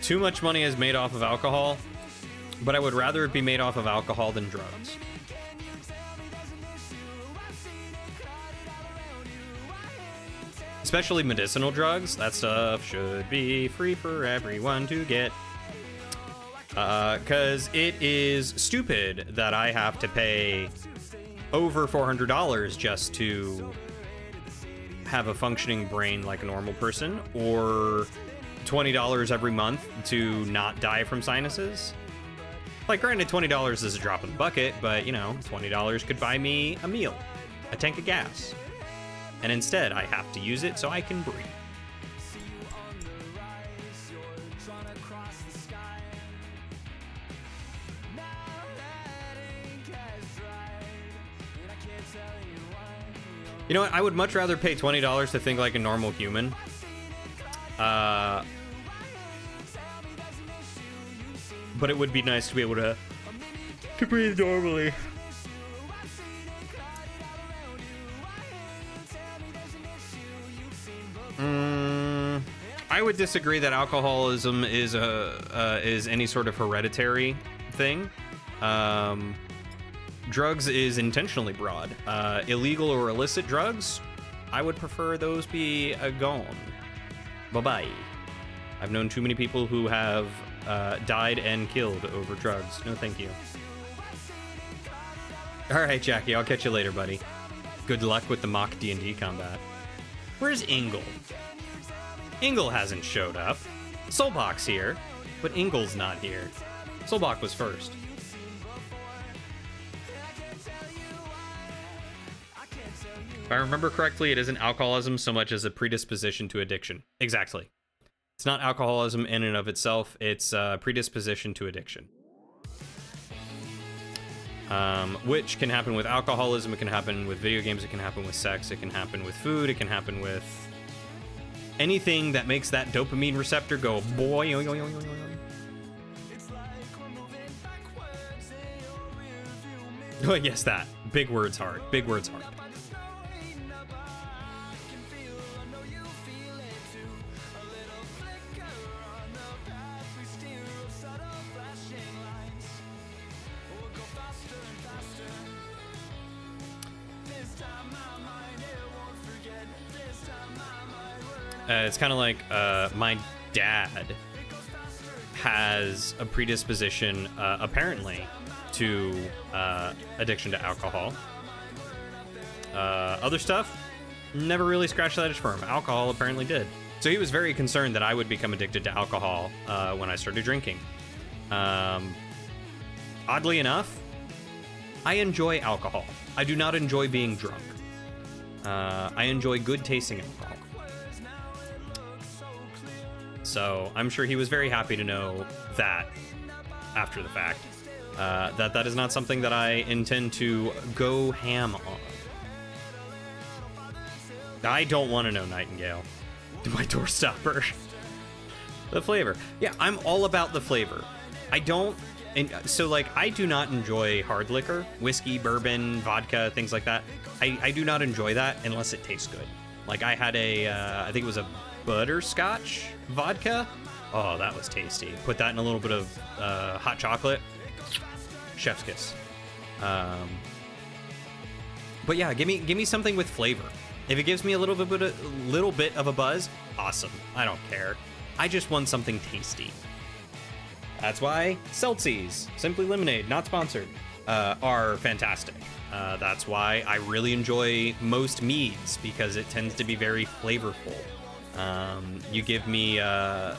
Too much money is made off of alcohol, but I would rather it be made off of alcohol than drugs. Especially medicinal drugs. That stuff should be free for everyone to get. Because it is stupid that I have to pay over $400 just to have a functioning brain like a normal person, or $20 every month to not die from sinuses. Like, granted, $20 is a drop in the bucket, but, you know, $20 could buy me a meal, a tank of gas. And instead, I have to use it so I can breathe. You know what? I would much rather pay $20 to think like a normal human. But it would be nice to be able to breathe normally. I would disagree that alcoholism is any sort of hereditary thing. Drugs is intentionally broad. Illegal or illicit drugs, I would prefer those be gone. Bye-bye. I've known too many people who have died and killed over drugs. No, thank you. All right, Jackie, I'll catch you later, buddy. Good luck with the mock D&D combat. Where's Ingle? Ingle hasn't showed up. Solbach's here, but Ingle's not here. Solbach was first. If I remember correctly, it isn't alcoholism so much as a predisposition to addiction. Exactly. It's not alcoholism in and of itself. It's a predisposition to addiction. Which can happen with alcoholism. It can happen with video games. It can happen with sex. It can happen with food. It can happen with anything that makes that dopamine receptor go boy. Oh, yes, that. Big words hard. Big words hard. It's kind of like my dad has a predisposition, apparently, to addiction to alcohol. Other stuff, never really scratched that itch for him. Alcohol apparently did. So he was very concerned that I would become addicted to alcohol when I started drinking. Oddly enough, I enjoy alcohol. I do not enjoy being drunk. I enjoy good tasting alcohol. So I'm sure he was very happy to know that after the fact, that is not something that I intend to go ham on. I don't want to know, Nightingale. My door stopper. The flavor. Yeah, I'm all about the flavor. I don't, and so like I do not enjoy hard liquor, whiskey, bourbon, vodka, things like that. I do not enjoy that unless it tastes good. Like I had I think it was a butterscotch vodka. Oh, that was tasty. Put that in a little bit of hot chocolate. Chef's kiss. But yeah, give me something with flavor. If it gives me a little bit of a buzz, awesome. I don't care. I just want something tasty. That's why Seltzies, Simply Lemonade, not sponsored, are fantastic. That's why I really enjoy most meads, because it tends to be very flavorful. You give me a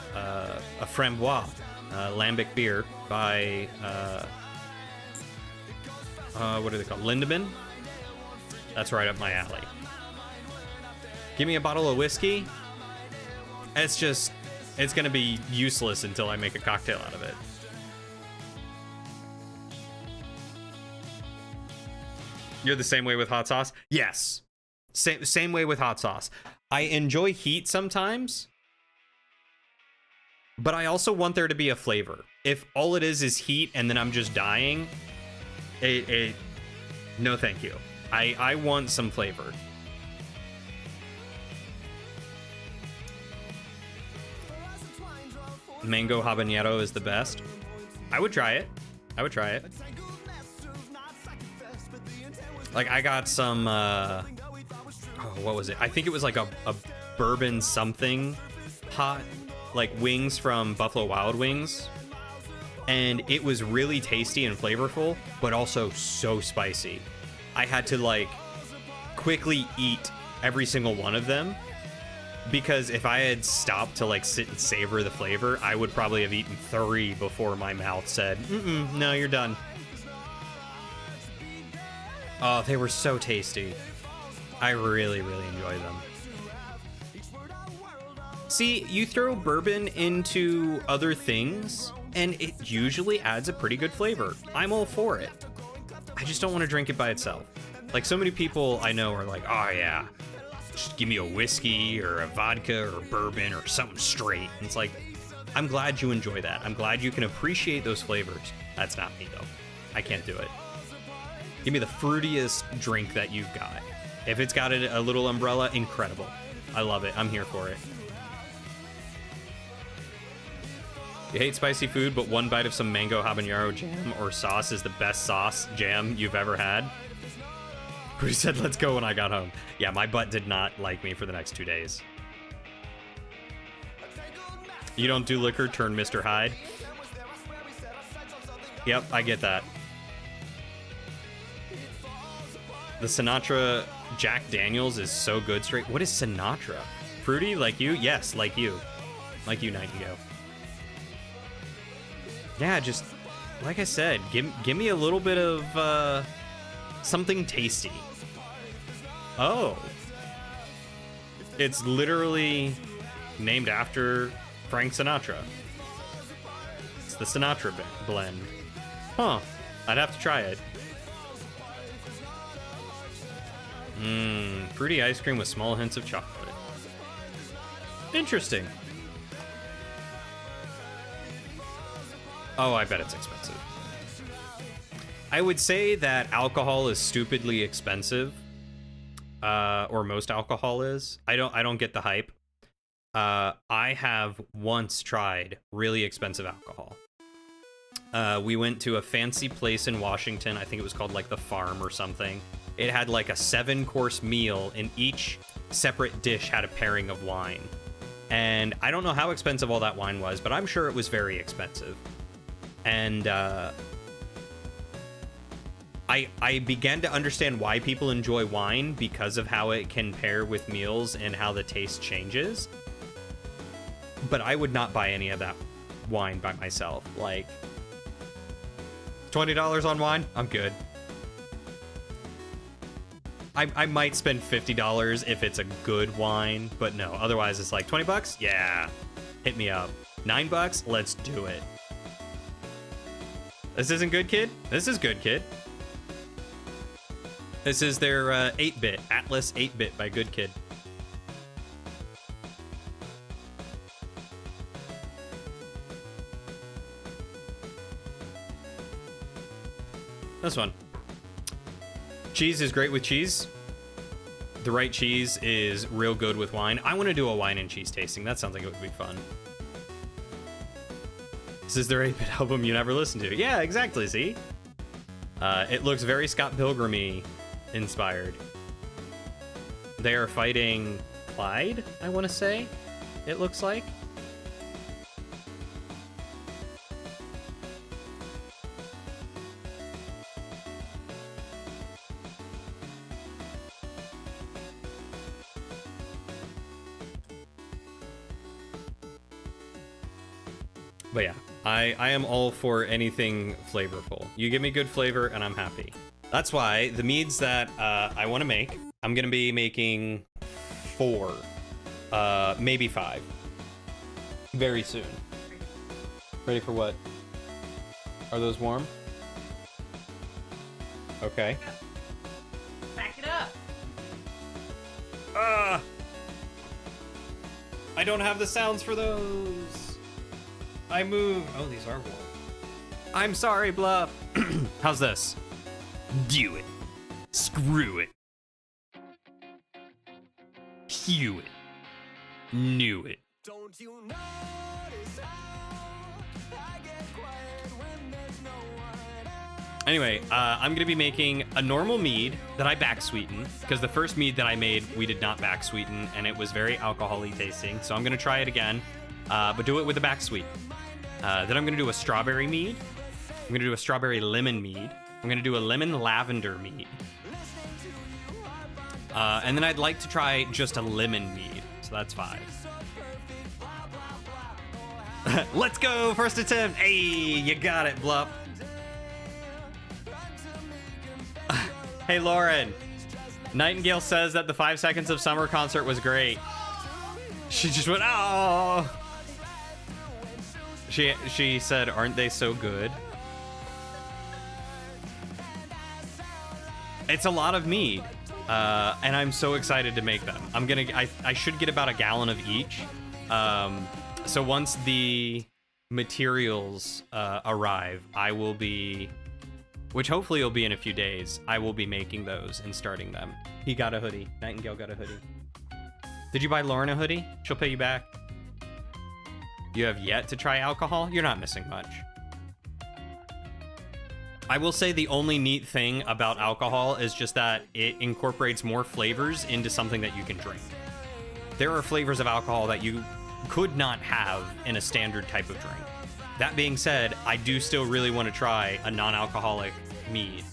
Framboise, lambic beer by what are they called? Lindemann. That's right up my alley. Give me a bottle of whiskey. It's gonna be useless until I make a cocktail out of it. You're the same way with hot sauce? Yes. Same way with hot sauce. I enjoy heat sometimes, but I also want there to be a flavor. If all it is heat and then I'm just dying, no thank you. I want some flavor. Mango habanero is the best. I would try it. Like I got some what was it? I think it was like a bourbon something hot, like wings from Buffalo Wild Wings. And it was really tasty and flavorful, but also so spicy. I had to like quickly eat every single one of them, because if I had stopped to like sit and savor the flavor, I would probably have eaten 3 before my mouth said, no, you're done. Oh, they were so tasty. I really, really enjoy them. See, you throw bourbon into other things, and it usually adds a pretty good flavor. I'm all for it. I just don't want to drink it by itself. Like, so many people I know are like, oh yeah, just give me a whiskey or a vodka or a bourbon or something straight. And it's like, I'm glad you enjoy that. I'm glad you can appreciate those flavors. That's not me, though. I can't do it. Give me the fruitiest drink that you've got. If it's got a little umbrella, incredible. I love it. I'm here for it. You hate spicy food, but one bite of some mango habanero jam or sauce is the best sauce jam you've ever had. Who said let's go when I got home? Yeah, my butt did not like me for the next 2 days. You don't do liquor, turn Mr. Hyde. Yep, I get that. The Sinatra Jack Daniels is so good straight. What is Sinatra? Fruity, like you? Yes, like you. Like you, Nightingale. Yeah, just, like I said, give me a little bit of something tasty. Oh. It's literally named after Frank Sinatra. It's the Sinatra blend. Huh. I'd have to try it. Fruity ice cream with small hints of chocolate. Interesting. Oh, I bet it's expensive. I would say that alcohol is stupidly expensive, or most alcohol is. I don't get the hype. I have once tried really expensive alcohol. We went to a fancy place in Washington. I think it was called like the Farm or something. It had like a 7-course meal, and each separate dish had a pairing of wine. And I don't know how expensive all that wine was, but I'm sure it was very expensive. And I began to understand why people enjoy wine because of how it can pair with meals and how the taste changes. But I would not buy any of that wine by myself. Like, $20 on wine? I'm good. I might spend $50 if it's a good wine, but no, otherwise it's like 20 bucks? Yeah, hit me up. $9? Let's do it. This isn't Good Kid? This is Good Kid. This is their 8-bit, Atlas 8-bit by Good Kid. This one. Cheese is great with cheese. The right cheese is real good with wine. I want to do a wine and cheese tasting. That sounds like it would be fun. This is their 8-bit album you never listened to. Yeah, exactly, see? It looks very Scott Pilgrim-y inspired. They are fighting Clyde, I want to say, it looks like. But yeah, I am all for anything flavorful. You give me good flavor and I'm happy. That's why the meads that I want to make, I'm going to be making 4, maybe 5 very soon. Ready for what? Are those warm? Okay. Back it up. I don't have the sounds for those. I moved. Oh, these are warm. I'm sorry, Bluff. How's this? Do it. Screw it. Hew it. Knew it. Don't you notice how I get quiet when there's no one else? Anyway, I'm gonna be making a normal mead that I back sweeten, because the first mead that I made, we did not back sweeten, and it was very alcohol-y tasting. So I'm gonna try it again, but do it with a back sweet. Then I'm gonna do a strawberry mead. I'm gonna do a strawberry lemon mead. I'm gonna do a lemon lavender mead. And then I'd like to try just a lemon mead. So that's 5. Let's go, first attempt. Hey, you got it, Blup. Hey, Lauren. Nightingale says that the 5 Seconds of Summer concert was great. She just went, oh. She said, aren't they so good? It's a lot of mead, and I'm so excited to make them. I should get about a gallon of each. So once the materials arrive, I will be, which hopefully will be in a few days, I will be making those and starting them. He got a hoodie. Nightingale got a hoodie. Did you buy Lauren a hoodie? She'll pay you back. You have yet to try alcohol? You're not missing much. I will say the only neat thing about alcohol is just that it incorporates more flavors into something that you can drink. There are flavors of alcohol that you could not have in a standard type of drink. That being said, I do still really want to try a non-alcoholic mead,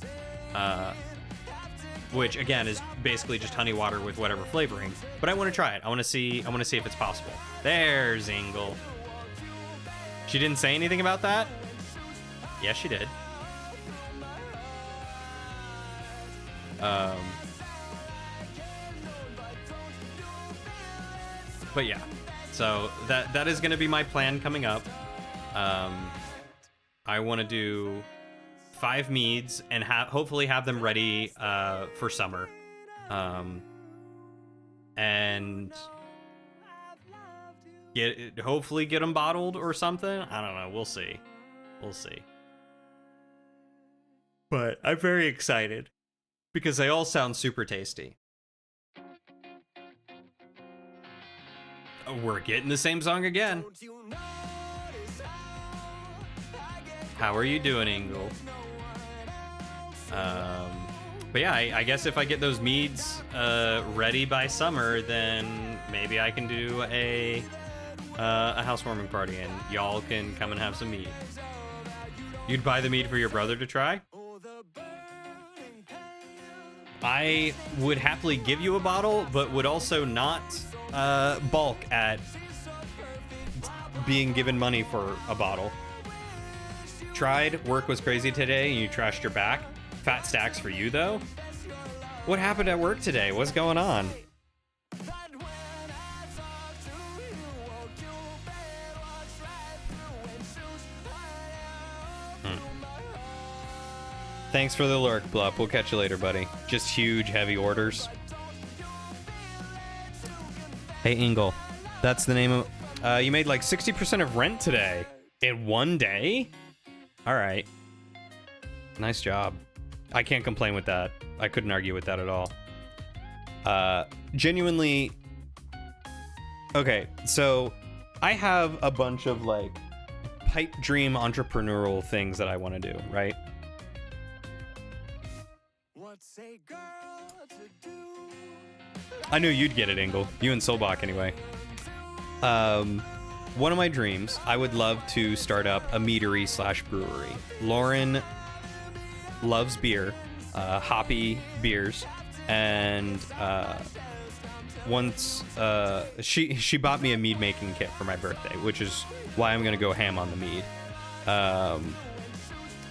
which again is basically just honey water with whatever flavoring. But I want to try it. I want to see if it's possible. There's Ingle. She didn't say anything about that? Yes, she did. But yeah, so that is going to be my plan coming up. I want to do 5 meads and hopefully have them ready for summer, and hopefully get them bottled or something. I don't know. We'll see. But I'm very excited because they all sound super tasty. Oh, we're getting the same song again. How are you doing, Ingle? But yeah, I guess if I get those meads ready by summer, then maybe I can do a housewarming party and y'all can come and have some mead. You'd buy the mead for your brother to try? I would happily give you a bottle, but would also not balk at being given money for a bottle. Tried, work was crazy today, and you trashed your back. Fat stacks for you, though. What happened at work today? What's going on? Thanks for the lurk, Blup. We'll catch you later, buddy. Just huge, heavy orders. Hey, Ingle. That's the name of... you made like 60% of rent today. In one day? Alright. Nice job. I can't complain with that. I couldn't argue with that at all. Genuinely... Okay, so... I have a bunch of, like, pipe dream entrepreneurial things that I want to do, right? I knew you'd get it, Ingle. You and Solbach, anyway. One of my dreams, I would love to start up a meadery / brewery. Lauren loves beer, hoppy beers, and once she bought me a mead making kit for my birthday, which is why I'm gonna go ham on the mead.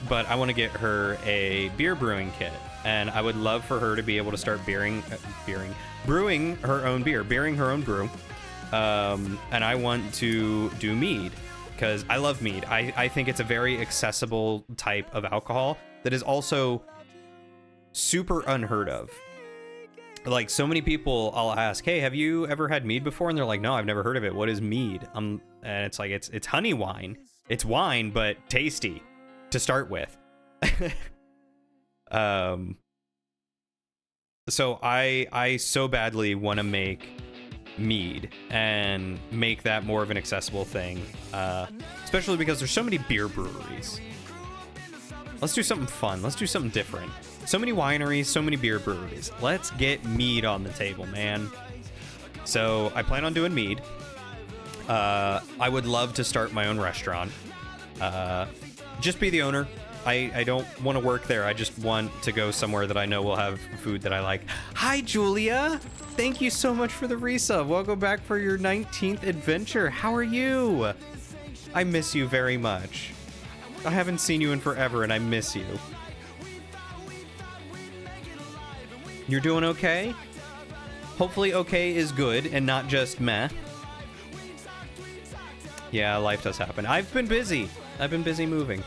But I want to get her a beer brewing kit, and I would love for her to be able to start brewing her own beer, beering her own brew. And I want to do mead because I love mead. I think it's a very accessible type of alcohol that is also super unheard of. Like, so many people I'll ask, hey, have you ever had mead before? And they're like, no, I've never heard of it. What is mead? And it's like, it's honey wine. It's wine, but tasty to start with. So I so badly want to make mead and make that more of an accessible thing, especially because there's so many beer breweries. Let's do something fun. Let's do something different. So many wineries, so many beer breweries. Let's get mead on the table, man. So I plan on doing mead. I would love to start my own restaurant. Just be the owner. I don't want to work there. I just want to go somewhere that I know will have food that I like. Hi, Julia. Thank you so much for the resub. Welcome back for your 19th adventure. How are you? I miss you very much. I haven't seen you in forever, and I miss you. You're doing okay? Hopefully okay is good and not just meh. Yeah, life does happen. I've been busy. I've been busy moving.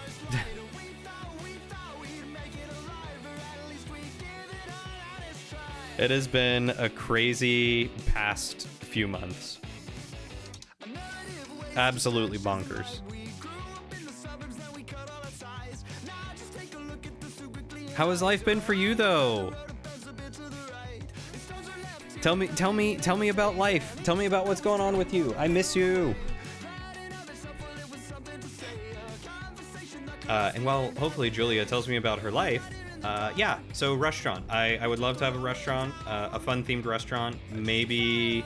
It has been a crazy past few months. Absolutely bonkers. How has life been for you, though? Tell me about life. Tell me about what's going on with you. I miss you. And while hopefully Julia tells me about her life, yeah, so restaurant. I would love to have a restaurant, a fun themed restaurant, maybe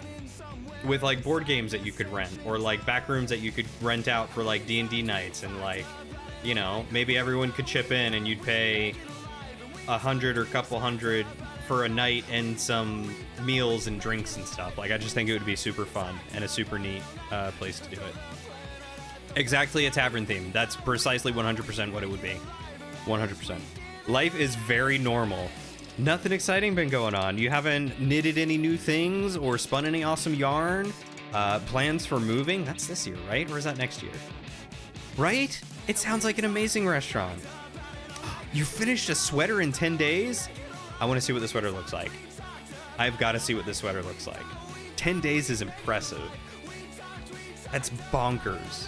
with like board games that you could rent, or like back rooms that you could rent out for like D&D nights, and like, you know, maybe everyone could chip in and you'd pay 100 or a couple hundred for a night and some meals and drinks and stuff. Like, I just think it would be super fun and a super neat place to do it. Exactly, a tavern theme. That's precisely 100% what it would be. 100%. Life is very normal. Nothing exciting been going on. You haven't knitted any new things or spun any awesome yarn? Plans for moving? That's this year, right? Or is that next year? Right? It sounds like an amazing restaurant. You finished a sweater in 10 days? I want to see what the sweater looks like. I've got to see what this sweater looks like. 10 days is impressive. That's bonkers.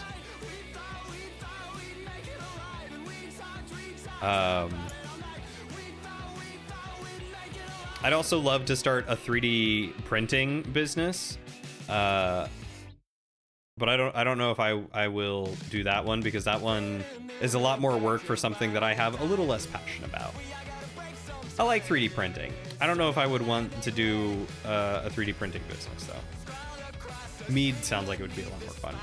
I'd also love to start a 3D printing business. But I don't know if I will do that one, because that one is a lot more work for something that I have a little less passion about. I like 3D printing. I don't know if I would want to do a 3D printing business, though. Mead sounds like it would be a lot more fun.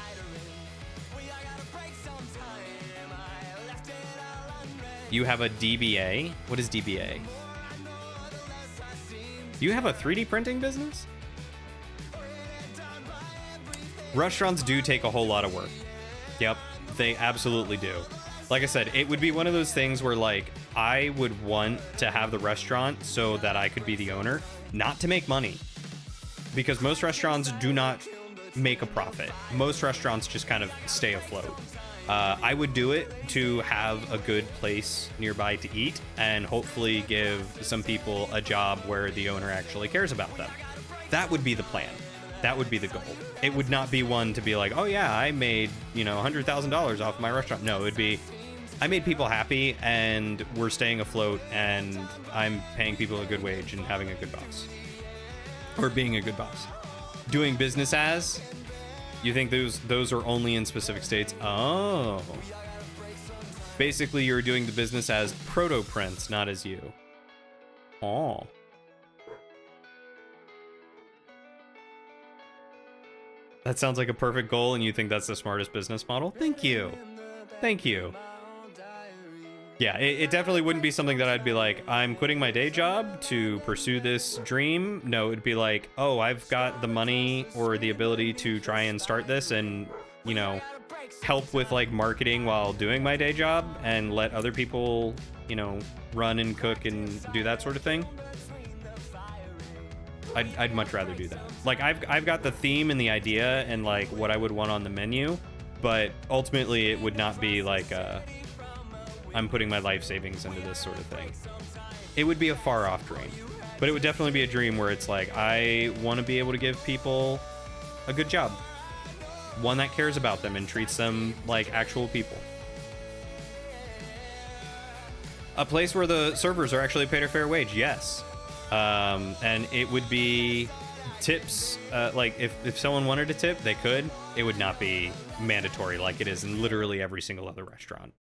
You have a DBA? What is DBA? You have a 3D printing business? Restaurants do take a whole lot of work. Yep, they absolutely do. Like I said, it would be one of those things where, like, I would want to have the restaurant so that I could be the owner, not to make money. Because most restaurants do not make a profit. Most restaurants just kind of stay afloat. I would do it to have a good place nearby to eat and hopefully give some people a job where the owner actually cares about them. That would be the plan. That would be the goal. It would not be one to be like, oh yeah, I made, $100,000 off my restaurant. No, it would be, I made people happy and we're staying afloat and I'm paying people a good wage and having a good boss. Or being a good boss. Doing business as, you think those are only in specific states? Oh. Basically, you're doing the business as Proto Prince, not as you. Oh. That sounds like a perfect goal, and you think that's the smartest business model? Thank you. Thank you. Yeah, it definitely wouldn't be something that I'd be like, I'm quitting my day job to pursue this dream. No, it'd be like, oh, I've got the money or the ability to try and start this and, help with like marketing while doing my day job and let other people, run and cook and do that sort of thing. I'd much rather do that. Like, I've got the theme and the idea and like what I would want on the menu, but ultimately it would not be like I'm putting my life savings into this sort of thing. It would be a far off dream, but it would definitely be a dream where it's like, I want to be able to give people a good job. One that cares about them and treats them like actual people. A place where the servers are actually paid a fair wage, yes. And it would be tips, like if someone wanted to tip, they could. It would not be mandatory like it is in literally every single other restaurant.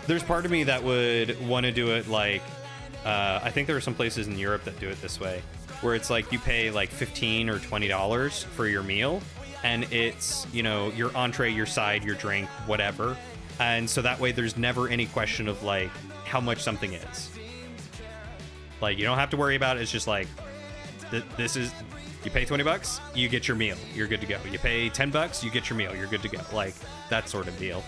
There's part of me that would want to do it like, I think there are some places in Europe that do it this way, where it's like you pay like $15 or $20 for your meal, and it's, your entree, your side, your drink, whatever. And so that way there's never any question of like how much something is. Like, you don't have to worry about it. It's just like, this is, you pay $20, you get your meal, you're good to go. You pay $10, you get your meal, you're good to go. Like, that sort of deal.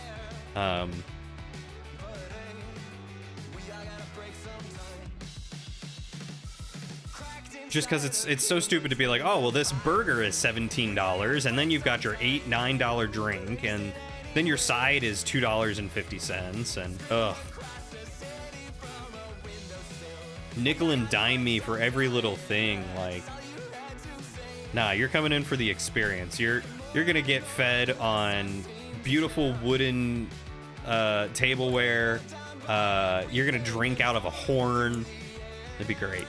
Just because it's so stupid to be like, oh, well, this burger is $17, and then you've got your $8, $9 drink, and then your side is $2.50, and ugh. Nickel and dime me for every little thing, like, nah, you're coming in for the experience. You're gonna get fed on beautiful wooden tableware. You're gonna drink out of a horn. That'd be great.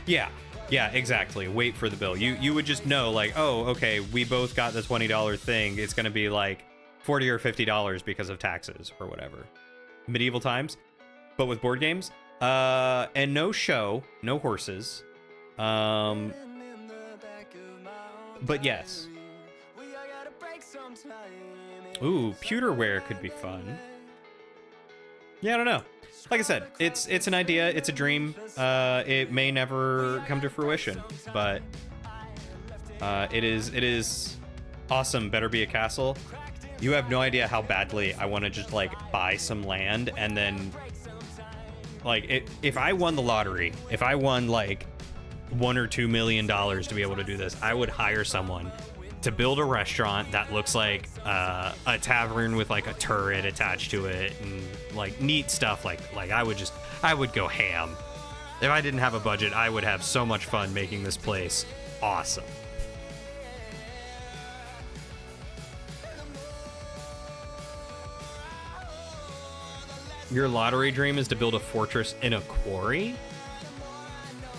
Yeah, exactly. Wait for the bill. You would just know, like, oh, okay, we both got the $20 thing. It's gonna be like $40 or $50 because of taxes or whatever. Medieval times, but with board games. And no show, no horses. But yes. Ooh, pewterware could be fun. Yeah, I don't know. Like I said, it's an idea, it's a dream. It may never come to fruition, but it is awesome. Better be a castle. You have no idea how badly I want to just like buy some land and then like if I won the lottery, if I won like $1 or $2 million to be able to do this, I would hire someone to build a restaurant that looks like a tavern with like a turret attached to it and like neat stuff. Like I would go ham. If I didn't have a budget, I would have so much fun making this place awesome. Your lottery dream is to build a fortress in a quarry?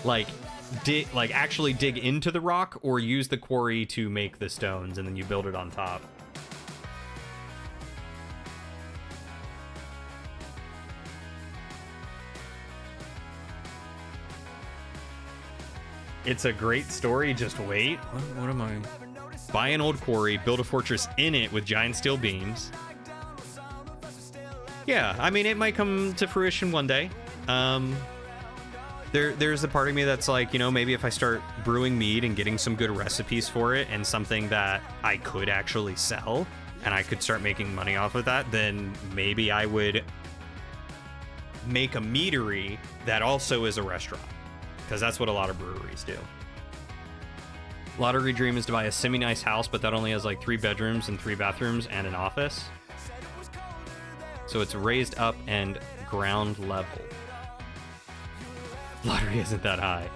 Like, actually dig into the rock, or use the quarry to make the stones and then you build it on top? It's a great story, just wait. What am I? Buy an old quarry, build a fortress in it with giant steel beams. Yeah, I mean, it might come to fruition one day. There's a part of me that's like, you know, maybe if I start brewing mead and getting some good recipes for it and something that I could actually sell and I could start making money off of that, then maybe I would make a meadery that also is a restaurant, because that's what a lot of breweries do. Lottery dream is to buy a semi-nice house, but that only has like 3 bedrooms and 3 bathrooms and an office. So it's raised up and ground level. Lottery isn't that high.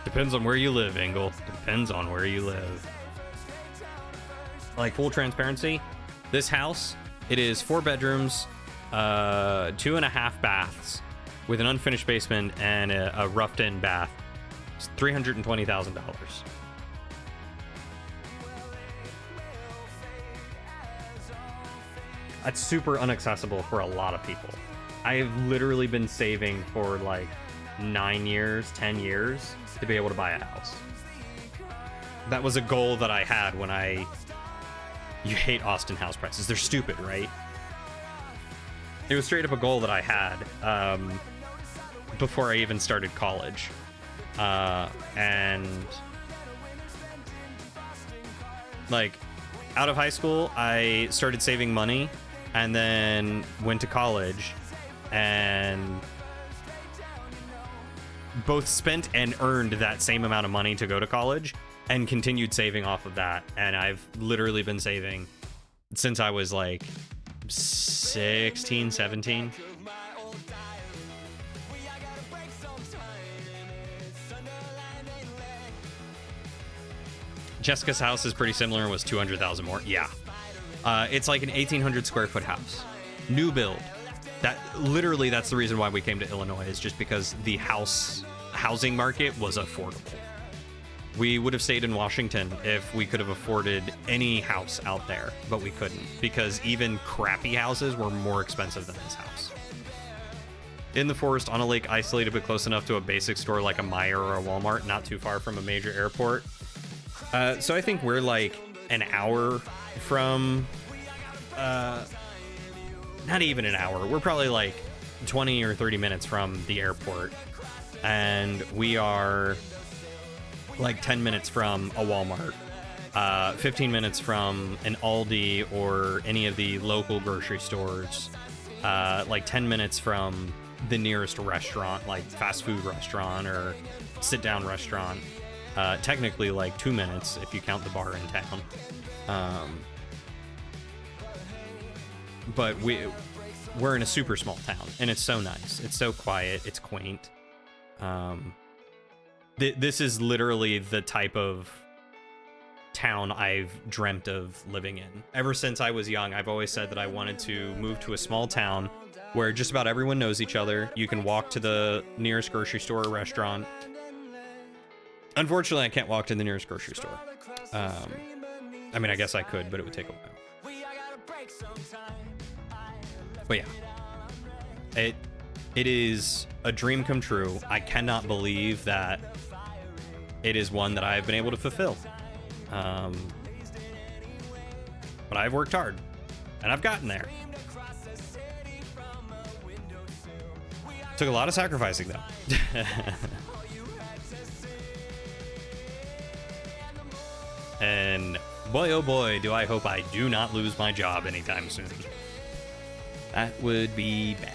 Depends on where you live, Engel. Depends on where you live. Like, full transparency, this house, it is 4 bedrooms, 2.5 baths, with an unfinished basement and a roughed-in bath. It's $320,000. That's super inaccessible for a lot of people. I've literally been saving for like 9 years, 10 years to be able to buy a house. That was a goal that I had when you hate Austin house prices. They're stupid, right? It was straight up a goal that I had before I even started college. And like, out of high school, I started saving money and then went to college and both spent and earned that same amount of money to go to college and continued saving off of that. And I've literally been saving since I was like 16, 17. Jessica's house is pretty similar and was 200,000 more. Yeah. It's like an 1,800 square foot house. New build. That's the reason why we came to Illinois, is just because the housing market was affordable. We would have stayed in Washington if we could have afforded any house out there, but we couldn't, because even crappy houses were more expensive than this house. In the forest, on a lake, isolated but close enough to a basic store like a Meijer or a Walmart, not too far from a major airport. So I think we're like an hour from, not even an hour. We're probably like 20 or 30 minutes from the airport. And we are like 10 minutes from a Walmart, 15 minutes from an Aldi or any of the local grocery stores, like 10 minutes from the nearest restaurant, like fast food restaurant or sit-down restaurant. Technically like 2 minutes if you count the bar in town. But we're in a super small town, and it's so nice. It's so quiet. It's quaint. This is literally the type of town I've dreamt of living in. Ever since I was young, I've always said that I wanted to move to a small town where just about everyone knows each other. You can walk to the nearest grocery store or restaurant. Unfortunately, I can't walk to the nearest grocery store. I mean, I guess I could, but it would take a while. But yeah, it is a dream come true. I cannot believe that it is one that I've been able to fulfill. But I've worked hard, and I've gotten there. Took a lot of sacrificing, though. And boy, oh boy, do I hope I do not lose my job anytime soon. That would be bad.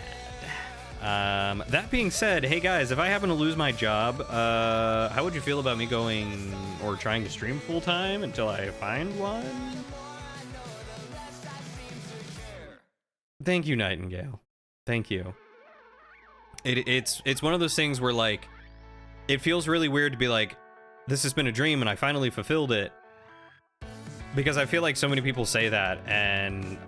That being said, hey guys, if I happen to lose my job, how would you feel about me going or trying to stream full time until I find one? Thank you, Nightingale. Thank you. It's one of those things where, like, it feels really weird to be like, this has been a dream and I finally fulfilled it. Because I feel like so many people say that, and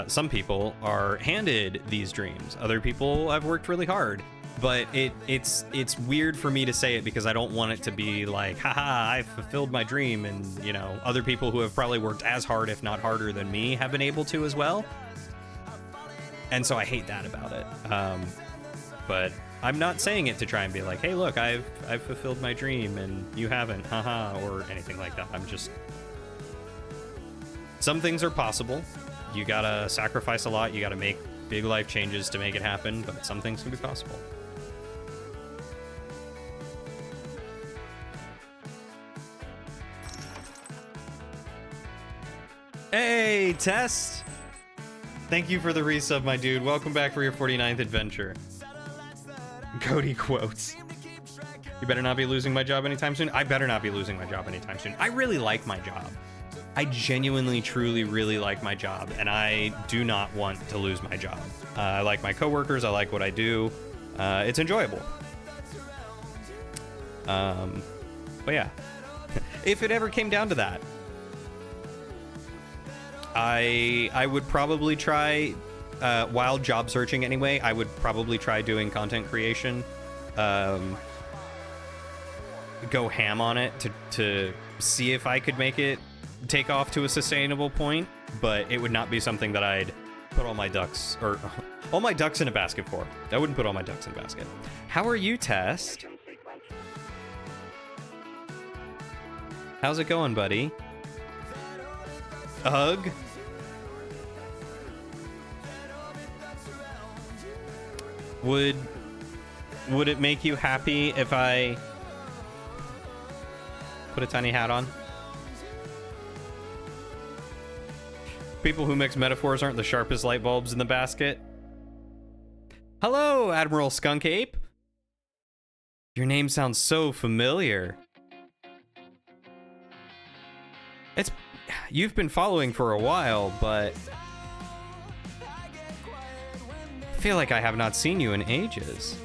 some people are handed these dreams. Other people have worked really hard, but it's weird for me to say it because I don't want it to be like, haha, I fulfilled my dream, and you know, other people who have probably worked as hard, if not harder than me, have been able to as well. And so I hate that about it. But I'm not saying it to try and be like, hey, look, I've fulfilled my dream and you haven't, haha, or anything like that. I'm just, some things are possible. You gotta sacrifice a lot. You gotta make big life changes to make it happen, but some things can be possible. Hey, Test! Thank you for the resub, my dude. Welcome back for your 49th adventure. Cody quotes. You better not be losing my job anytime soon. I better not be losing my job anytime soon. I really like my job. I genuinely, truly, really like my job, and I do not want to lose my job. I like my coworkers. I like what I do. It's enjoyable. But yeah, if it ever came down to that, I would probably try, while job searching anyway, I would probably try doing content creation. Go ham on it to see if I could make it take off to a sustainable point, but it would not be something that I'd put all my ducks in a basket for. I wouldn't put all my ducks in a basket. How are you, Test? How's it going, buddy? Ugh. Would it make you happy if I put a tiny hat on? People who mix metaphors aren't the sharpest light bulbs in the basket. Hello, Admiral Skunk Ape. Your name sounds so familiar. You've been following for a while, but I feel like I have not seen you in ages.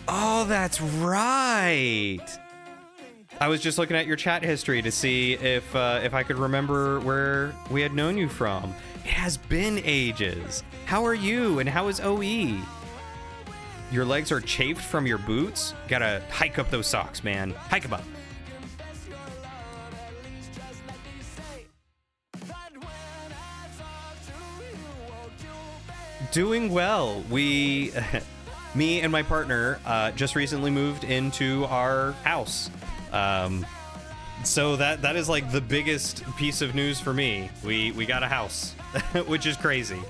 Oh, that's right. I was just looking at your chat history to see if I could remember where we had known you from. It has been ages. How are you, and how is OE? Your legs are chafed from your boots? Gotta hike up those socks, man. Hike them up. Doing well. We, me and my partner, just recently moved into our house. So that is like the biggest piece of news for me. We got a house, which is crazy.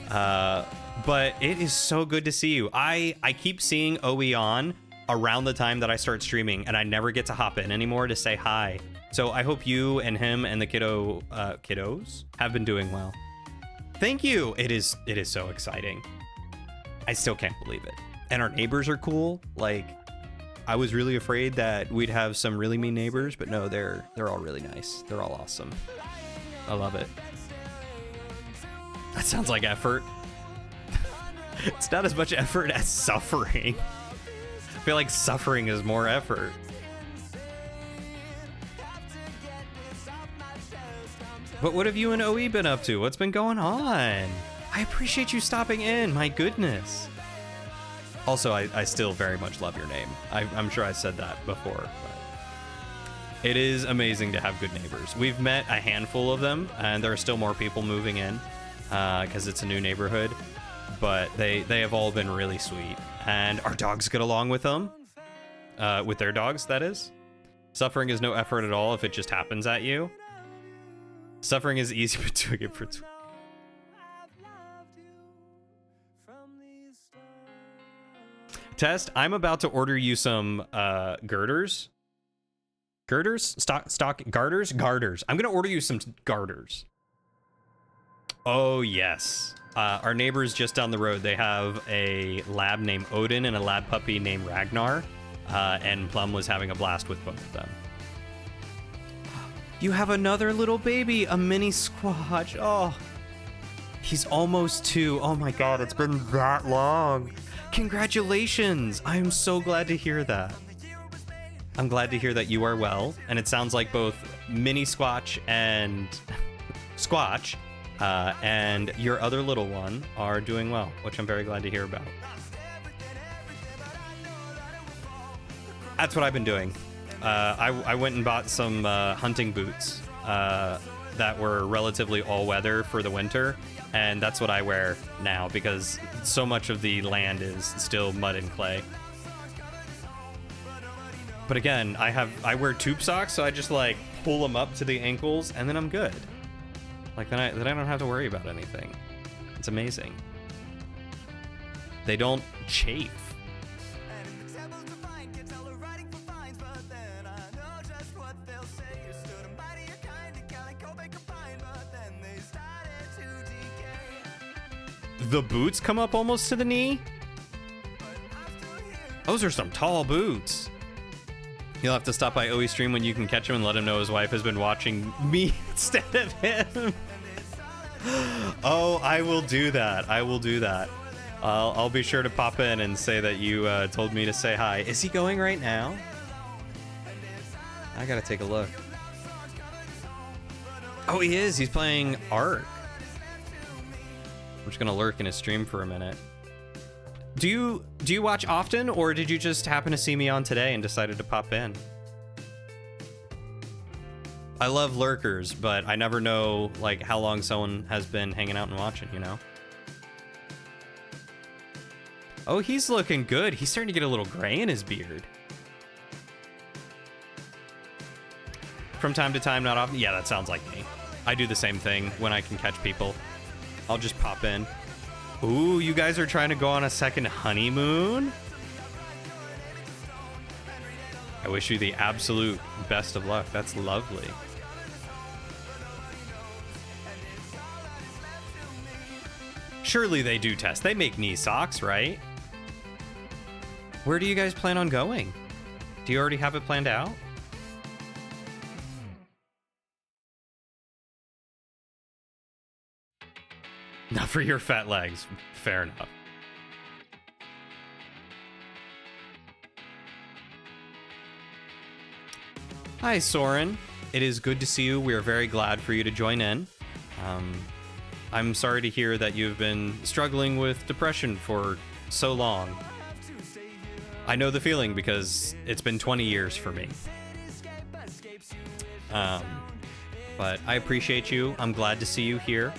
But it is so good to see you. I keep seeing OE on around the time that I start streaming, and I never get to hop in anymore to say hi. So I hope you and him and the kiddos have been doing well. Thank you. It is so exciting. I still can't believe it. And our neighbors are cool. Like, I was really afraid that we'd have some really mean neighbors, but no, they're all really nice. They're all awesome. I love it. That sounds like effort. It's not as much effort as suffering. I feel like suffering is more effort. But what have you and OE been up to? What's been going on? I appreciate you stopping in. My goodness. Also, I still very much love your name. I'm sure I said that before. But it is amazing to have good neighbors. We've met a handful of them, and there are still more people moving in because it's a new neighborhood. But they have all been really sweet. And our dogs get along with them. With their dogs, that is. Suffering is no effort at all if it just happens at you. Suffering is easy, but doing it for... Test, I'm about to order you some girders. Girders? Stock garters? Garters. I'm going to order you some garters. Oh, yes. Our neighbors just down the road, they have a lab named Odin and a lab puppy named Ragnar. And Plum was having a blast with both of them. You have another little baby, a mini Squatch. Oh, He's almost 2. Oh my god, it's been that long. Congratulations. I'm so glad to hear that. I'm glad to hear that you are well, and it sounds like both Mini Squatch and Squatch and your other little one are doing well, which I'm very glad to hear about. That's what I've been doing. I went and bought some hunting boots that were relatively all-weather for the winter, and that's what I wear now because so much of the land is still mud and clay. But again, I wear tube socks, so I just like pull them up to the ankles, and then I'm good. Like then I don't have to worry about anything. It's amazing. They don't chafe. The boots come up almost to the knee? Those are some tall boots. You'll have to stop by OE Stream when you can catch him and let him know his wife has been watching me instead of him. Oh, I will do that. I will do that. I'll be sure to pop in and say that you told me to say hi. Is he going right now? I gotta take a look. Oh, he is. He's playing Ark. I'm just gonna lurk in his stream for a minute. Do you watch often, or did you just happen to see me on today and decided to pop in? I love lurkers, but I never know like how long someone has been hanging out and watching, you know? Oh, he's looking good. He's starting to get a little gray in his beard. From time to time, not often. Yeah, that sounds like me. I do the same thing when I can catch people. I'll just pop in. Ooh, you guys are trying to go on a second honeymoon? I wish you the absolute best of luck. That's lovely. Surely they do test. They make knee socks, right? Where do you guys plan on going? Do you already have it planned out? Not for your fat legs. Fair enough. Hi, Soren. It is good to see you. We are very glad for you to join in. I'm sorry to hear that you've been struggling with depression for so long. I know the feeling because it's been 20 years for me. But I appreciate you. I'm glad to see you here.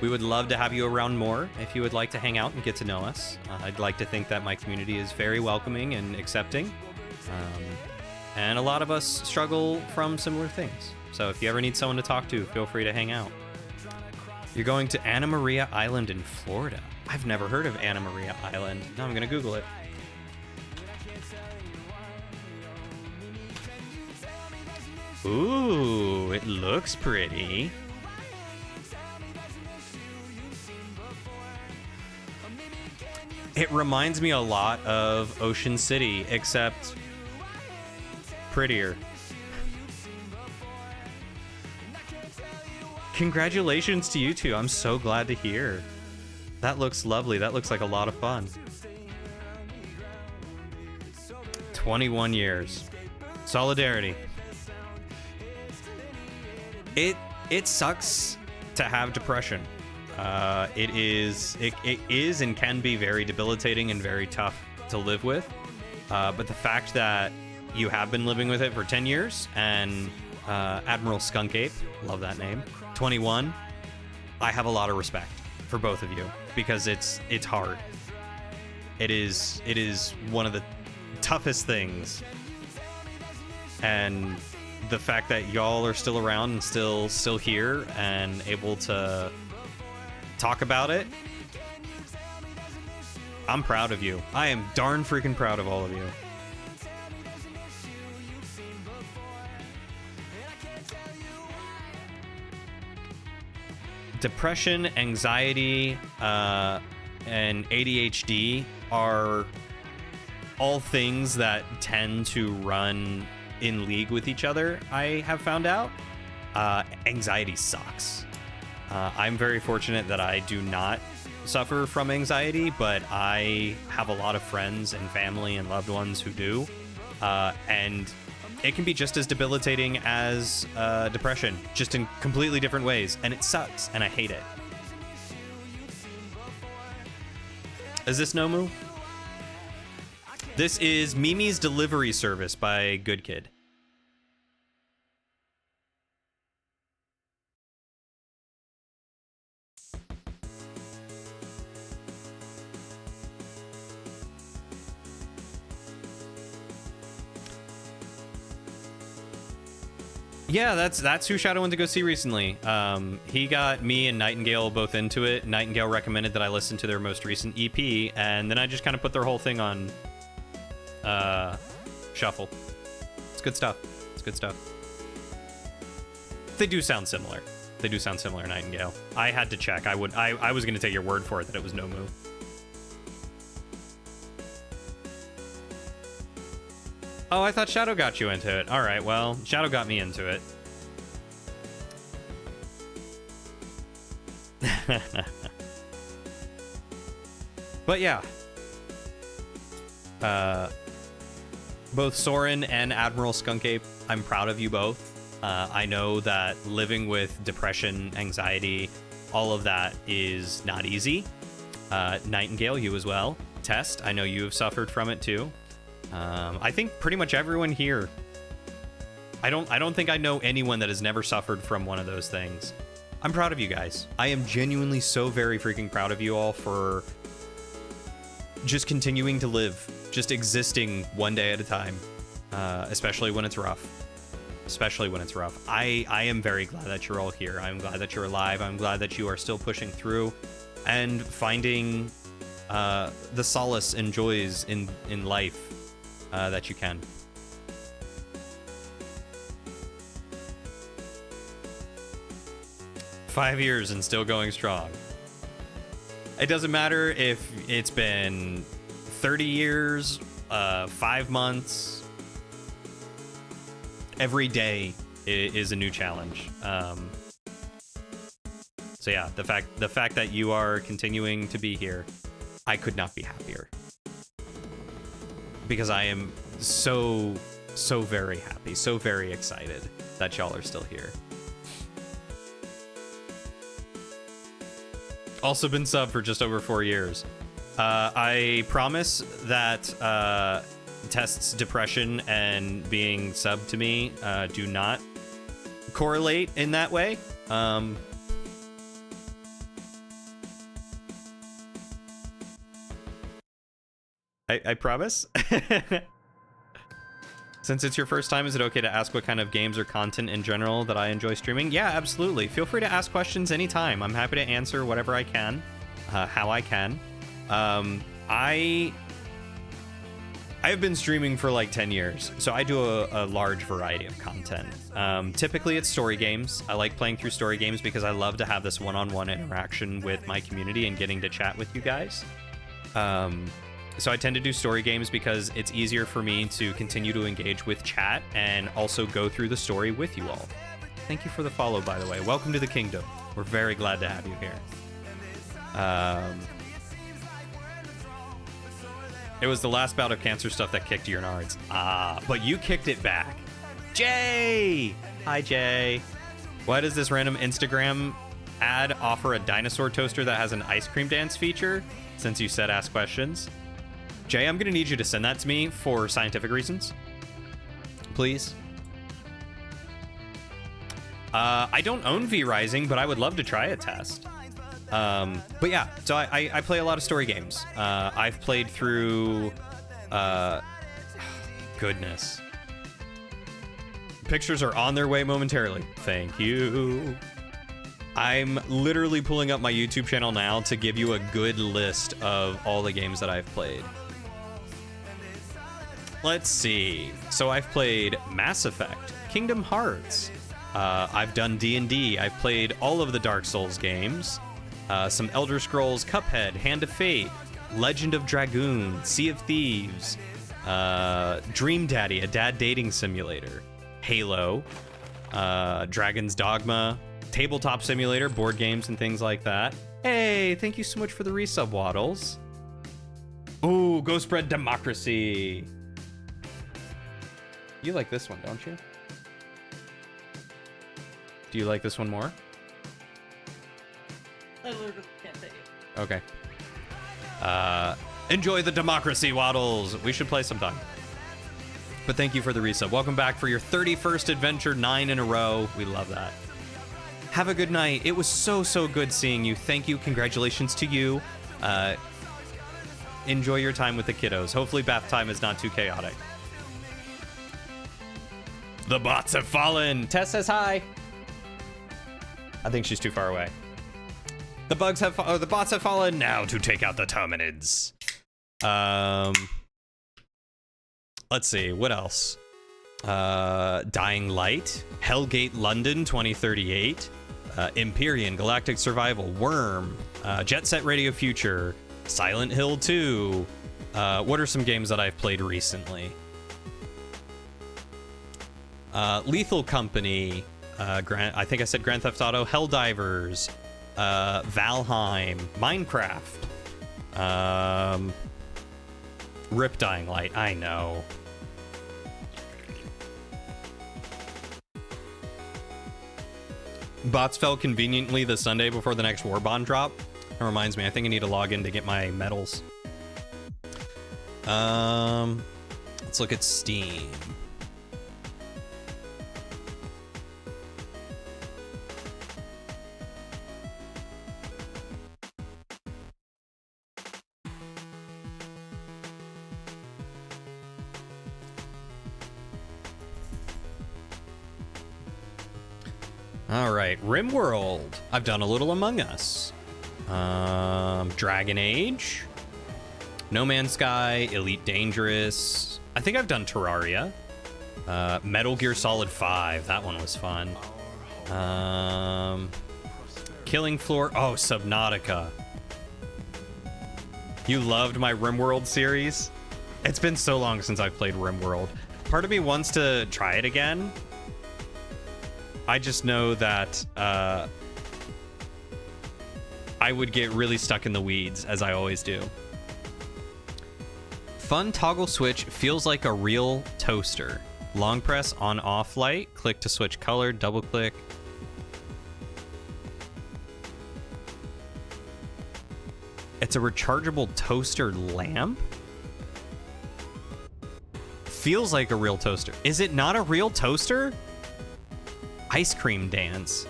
We would love to have you around more if you would like to hang out and get to know us. I'd like to think that my community is very welcoming and accepting. And a lot of us struggle from similar things. So if you ever need someone to talk to, feel free to hang out. You're going to Anna Maria Island in Florida. I've never heard of Anna Maria Island. Now I'm going to Google it. Ooh, it looks pretty. It reminds me a lot of Ocean City, except prettier. Congratulations to you two. I'm so glad to hear. That looks lovely. That looks like a lot of fun. 21 years. Solidarity. It sucks to have depression. It is and can be very debilitating and very tough to live with. But the fact that you have been living with it for 10 years and Admiral Skunk Ape, love that name, 21, I have a lot of respect for both of you because it's hard. It is one of the toughest things. And the fact that y'all are still around and still here and able to talk about it, I'm proud of you. I am darn freaking proud of all of you. Depression, anxiety, and ADHD are all things that tend to run in league with each other, I have found out. Anxiety sucks. I'm very fortunate that I do not suffer from anxiety, but I have a lot of friends and family and loved ones who do. And it can be just as debilitating as depression, just in completely different ways. And it sucks, and I hate it. Is this Nomu? This is Mimi's Delivery Service by Good Kid. Yeah, that's who Shadow went to go see recently. He got me and Nightingale both into it. Nightingale recommended that I listen to their most recent EP, and then I just kind of put their whole thing on shuffle. It's good stuff. It's good stuff. They do sound similar. They do sound similar, Nightingale. I had to check. I was going to take your word for it that it was Nomu. Oh, I thought Shadow got you into it. All right, well, Shadow got me into it. But yeah. Both Soren and Admiral Skunkape, I'm proud of you both. I know that living with depression, anxiety, all of that is not easy. Nightingale, you as well. Test, I know you have suffered from it too. I think pretty much everyone here. I don't think I know anyone that has never suffered from one of those things. I'm proud of you guys. I am genuinely so very freaking proud of you all for just continuing to live, just existing one day at a time, especially when it's rough. Especially when it's rough. I am very glad that you're all here. I'm glad that you're alive. I'm glad that you are still pushing through and finding the solace and joys in life that you can. "5 years and still going strong." It doesn't matter if it's been 30 years, 5 months. Every day is a new challenge. So yeah, the fact that you are continuing to be here, I could not be happier. Because I am so very happy, so very excited that y'all are still here. Also been sub for just over 4 years. I promise that Test's depression and being sub to me do not correlate in that way. I promise. Since it's your first time, is it okay to ask what kind of games or content in general that I enjoy streaming? Yeah, absolutely. Feel free to ask questions anytime. I'm happy to answer whatever I can, how I can. I have been streaming for like 10 years, so I do a large variety of content. Typically, it's story games. I like playing through story games because I love to have this one-on-one interaction with my community and getting to chat with you guys. So I tend to do story games because it's easier for me to continue to engage with chat and also go through the story with you all. Thank you for the follow, by the way. Welcome to the kingdom. We're very glad to have you here. It was the last bout of cancer stuff that kicked your nards. But you kicked it back. Jay! Hi, Jay. Why does this random Instagram ad offer a dinosaur toaster that has an ice cream dance feature? Since you said ask questions. Jay, I'm going to need you to send that to me for scientific reasons. Please. I don't own V-Rising, but I would love to try a test. But yeah, so I play a lot of story games. I've played through... goodness. Pictures are on their way momentarily. Thank you. I'm literally pulling up my YouTube channel now to give you a good list of all the games that I've played. Let's see. So I've played Mass Effect, Kingdom Hearts. I've done D&D. I've played all of the Dark Souls games. Some Elder Scrolls, Cuphead, Hand of Fate, Legend of Dragoon, Sea of Thieves, Dream Daddy, a dad dating simulator, Halo, Dragon's Dogma, Tabletop Simulator, board games, and things like that. Hey, thank you so much for the resub, Waddles. Ooh, go spread democracy. You like this one, don't you? Do you like this one more? I literally can't say it. Okay. Enjoy the democracy, Waddles. We should play sometime. But thank you for the resub. Welcome back for your 31st adventure, 9 in a row. We love that. Have a good night. It was so good seeing you. Thank you. Congratulations to you. Enjoy your time with the kiddos. Hopefully bath time is not too chaotic. The bots have fallen. Tess says hi. I think she's too far away. The bots have fallen. Now to take out the Terminids. Let's see, what else? Dying Light, Hellgate London 2038, Empyrean, Galactic Survival, Worm, Jet Set Radio Future, Silent Hill 2. What are some games that I've played recently? Lethal Company, I think I said Grand Theft Auto, Helldivers, Valheim, Minecraft, Rip Dying Light, I know. Bots fell conveniently the Sunday before the next War Bond drop. That reminds me, I think I need to log in to get my medals. Let's look at Steam. All right, RimWorld. I've done a little Among Us. Dragon Age. No Man's Sky, Elite Dangerous. I think I've done Terraria. Metal Gear Solid 5. That one was fun. Killing Floor. Oh, Subnautica. You loved my RimWorld series? It's been so long since I've played RimWorld. Part of me wants to try it again. I just know that I would get really stuck in the weeds, as I always do. Fun toggle switch feels like a real toaster. Long press on off light, click to switch color, double click. It's a rechargeable toaster lamp? Feels like a real toaster. Is it not a real toaster? Ice cream dance.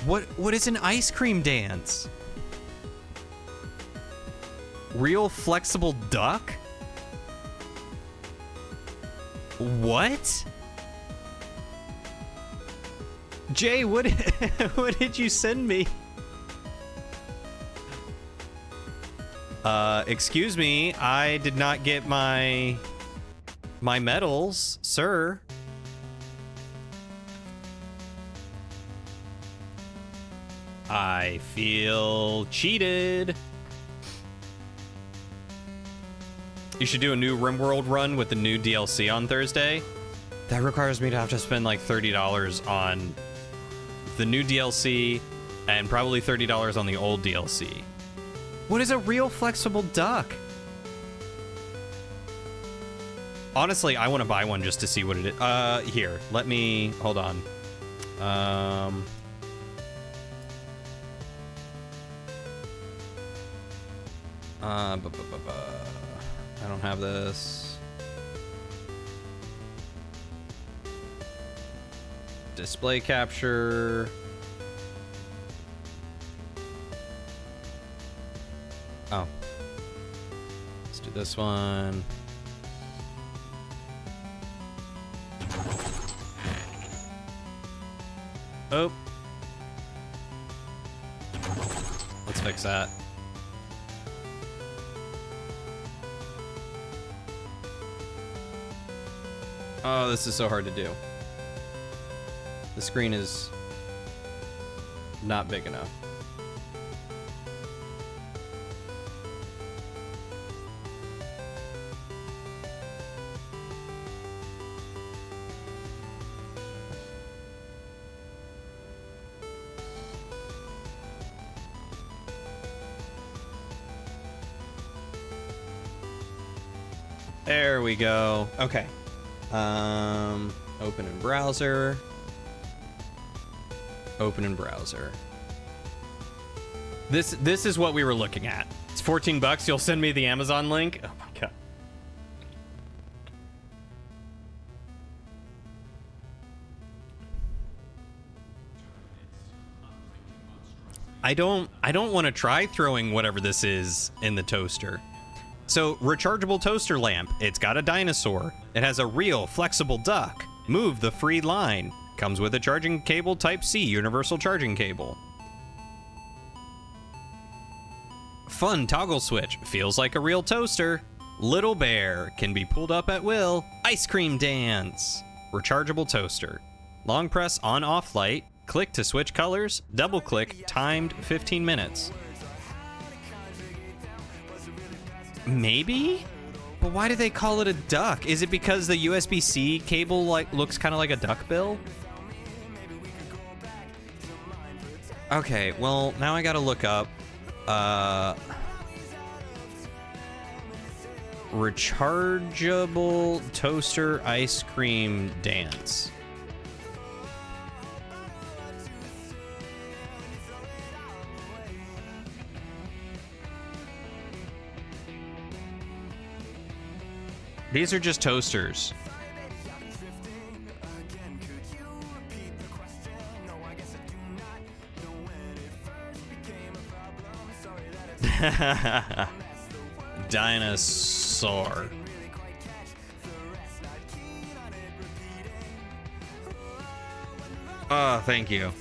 What is an ice cream dance? Real flexible duck? What? Jay, what what did you send me? Excuse me, I did not get my medals, sir. I feel cheated. You should do a new RimWorld run with the new DLC on Thursday. That requires me to have to spend like $30 on the new DLC and probably $30 on the old DLC. What is a real flexible duck? Honestly, I want to buy one just to see what it is. Here, let me, hold on. I don't have this. Display capture. Oh. Let's do this one. Oh. Let's fix that. Oh, this is so hard to do. The screen is not big enough. There we go. Okay. Open in browser. Open in browser. This is what we were looking at. It's 14 bucks. You'll send me the Amazon link. Oh my god. I don't want to try throwing whatever this is in the toaster. So, rechargeable toaster lamp. It's got a dinosaur. It has a real flexible duck. Move the free line. Comes with a charging cable Type-C, universal charging cable. Fun toggle switch. Feels like a real toaster. Little bear. Can be pulled up at will. Ice cream dance. Rechargeable toaster. Long press on-off light. Click to switch colors. Double click. Timed 15 minutes. Maybe? But why do they call it a duck? Is it because the USB-C cable looks kind of like a duck bill? Okay, well, now I gotta look up rechargeable toaster ice cream dance. These are just toasters. Dinosaur. Oh, thank you.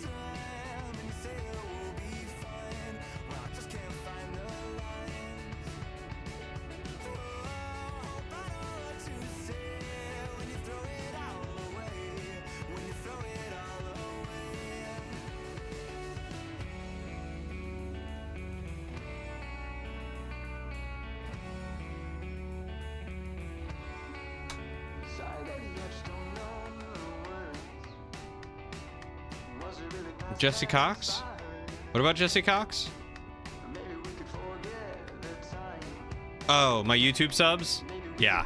Jesse Cox? What about Jesse Cox? Oh, my YouTube subs? Yeah.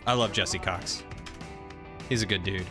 I love Jesse Cox. He's a good dude.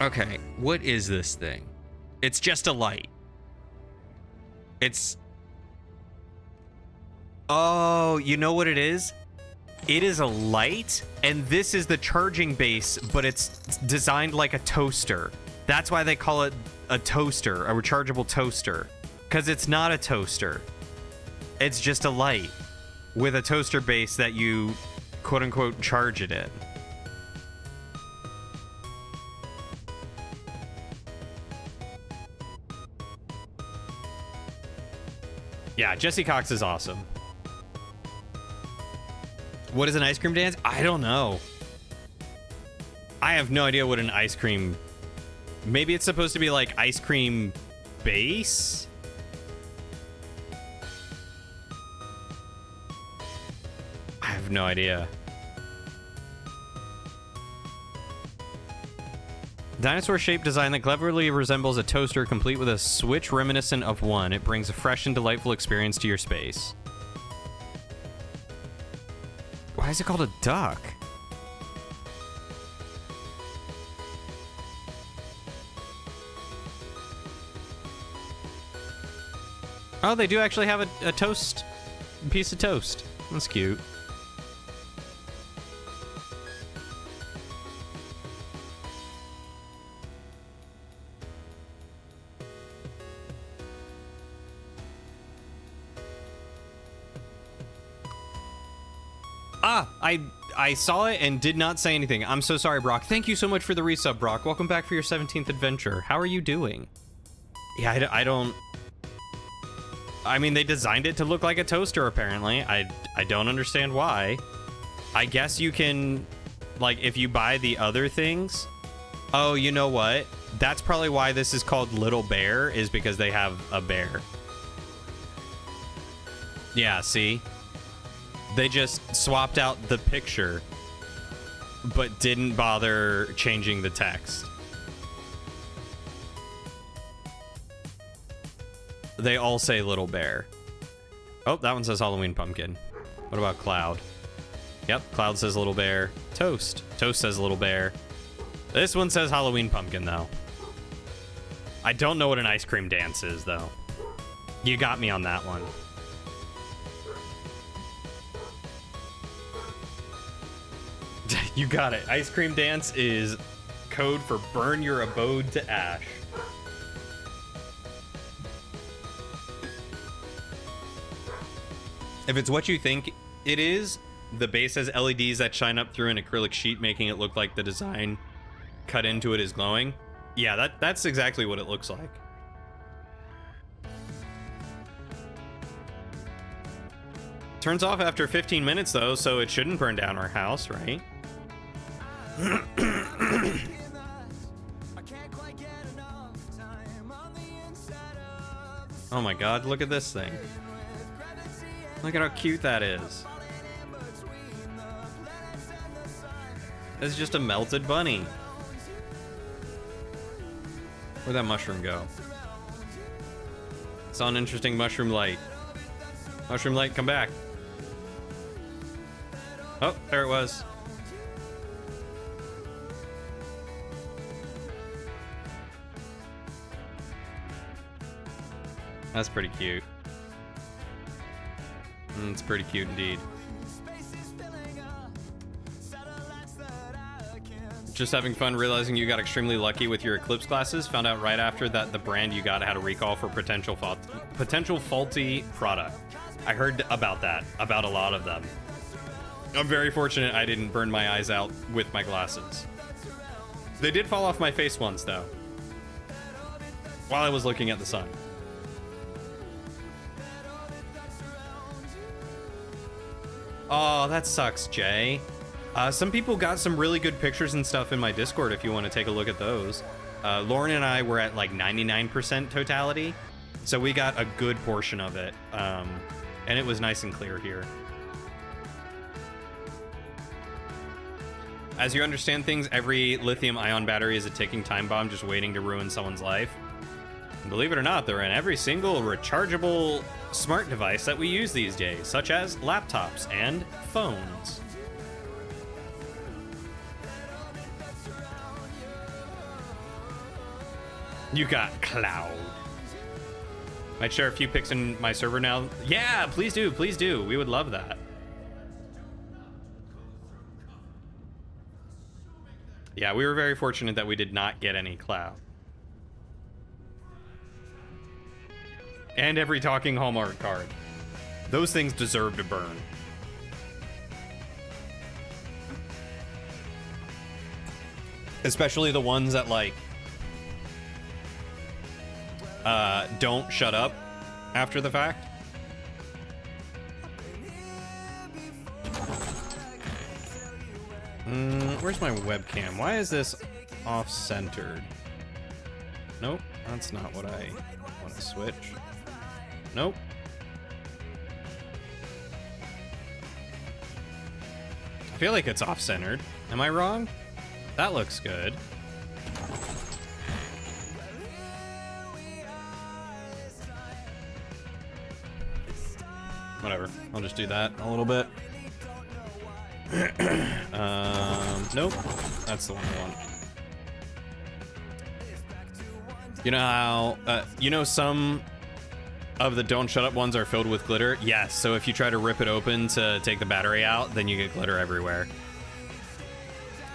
Okay, what is this thing? It's just a light. It's... Oh, you know what it is? It is a light, and this is the charging base, but it's designed like a toaster. That's why they call it a toaster, a rechargeable toaster. Because it's not a toaster. It's just a light with a toaster base that you, quote-unquote, charge it in. Yeah, Jesse Cox is awesome. What is an ice cream dance? I don't know. I have no idea what an ice cream... Maybe it's supposed to be like ice cream base? I have no idea. Dinosaur-shaped design that cleverly resembles a toaster, complete with a switch reminiscent of one. It brings a fresh and delightful experience to your space. Why is it called a duck? Oh, they do actually have a toast, piece of toast. That's cute. Ah, I saw it and did not say anything. I'm so sorry, Brock. Thank you so much for the resub, Brock. Welcome back for your 17th adventure. How are you doing? Yeah, I don't... I mean, they designed it to look like a toaster, apparently. I don't understand why. I guess you can, like, if you buy the other things... Oh, you know what? That's probably why this is called Little Bear, is because they have a bear. Yeah, see? They just swapped out the picture, but didn't bother changing the text. They all say Little Bear. Oh, that one says Halloween Pumpkin. What about Cloud? Yep, Cloud says Little Bear. Toast. Toast says Little Bear. This one says Halloween Pumpkin, though. I don't know what an ice cream dance is, though. You got me on that one. You got it. Ice cream dance is code for burn your abode to ash. If it's what you think it is, the base has LEDs that shine up through an acrylic sheet, making it look like the design cut into it is glowing. Yeah, that's exactly what it looks like. Turns off after 15 minutes, though, so it shouldn't burn down our house, right? Oh my god, look at this thing. Look at how cute that is. It's just a melted bunny. Where'd that mushroom go? Saw an interesting mushroom light. Mushroom light, come back. Oh, there it was. That's pretty cute. It's pretty cute indeed. Just having fun realizing you got extremely lucky with your Eclipse glasses. Found out right after that the brand you got had a recall for potential faulty product. I heard about that, about a lot of them. I'm very fortunate I didn't burn my eyes out with my glasses. They did fall off my face once, though, while I was looking at the sun. Oh, that sucks, Jay. Some people got some really good pictures and stuff in my Discord if you want to take a look at those. Lauren and I were at like 99% totality, so we got a good portion of it. And it was nice and clear here. As you understand things, every lithium-ion battery is a ticking time bomb just waiting to ruin someone's life. And believe it or not, they're in every single rechargeable smart device that we use these days, such as laptops and phones. You got Cloud. Might share a few pics in my server now. Yeah, please do, please do. We would love that. Yeah, we were very fortunate that we did not get any Cloud. And every talking Hallmark card. Those things deserve to burn. Especially the ones that, like, don't shut up after the fact. Where's my webcam? Why is this off-centered? Nope, that's not what I want to switch. Nope. I feel like it's off-centered. Am I wrong? That looks good. Whatever. I'll just do that a little bit. Nope. That's the one I want. You know how, you know some of the don't shut up ones are filled with glitter? Yes, so if you try to rip it open to take the battery out, then you get glitter everywhere.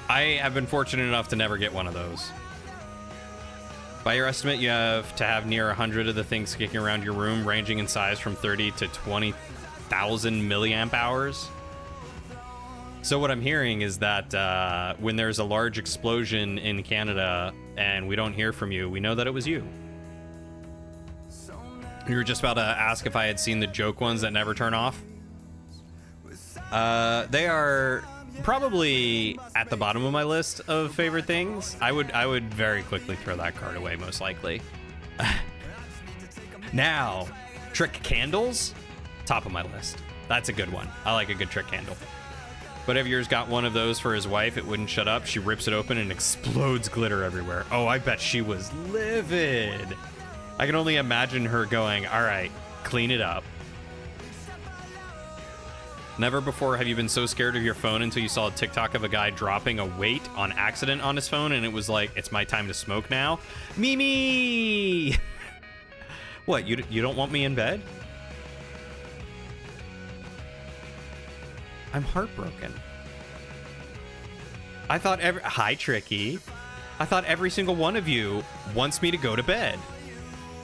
I have been fortunate enough to never get one of those. By your estimate, you have to have near 100 of the things kicking around your room, ranging in size from 30 to 20,000 milliamp hours. So what I'm hearing is that when there's a large explosion in Canada and we don't hear from you, we know that it was you. You were just about to ask if I had seen the joke ones that never turn off. They are probably at the bottom of my list of favorite things. I would very quickly throw that card away, most likely. Now, trick candles, top of my list. That's a good one. I like a good trick candle. But if yours got one of those for his wife, it wouldn't shut up. She rips it open and explodes glitter everywhere. Oh, I bet she was livid. I can only imagine her going, all right, clean it up. Never before have you been so scared of your phone until you saw a TikTok of a guy dropping a weight on accident on his phone, and it was like, it's my time to smoke now. Mimi! What, you don't want me in bed? I'm heartbroken. I thought Hi, Tricky. I thought every single one of you wants me to go to bed.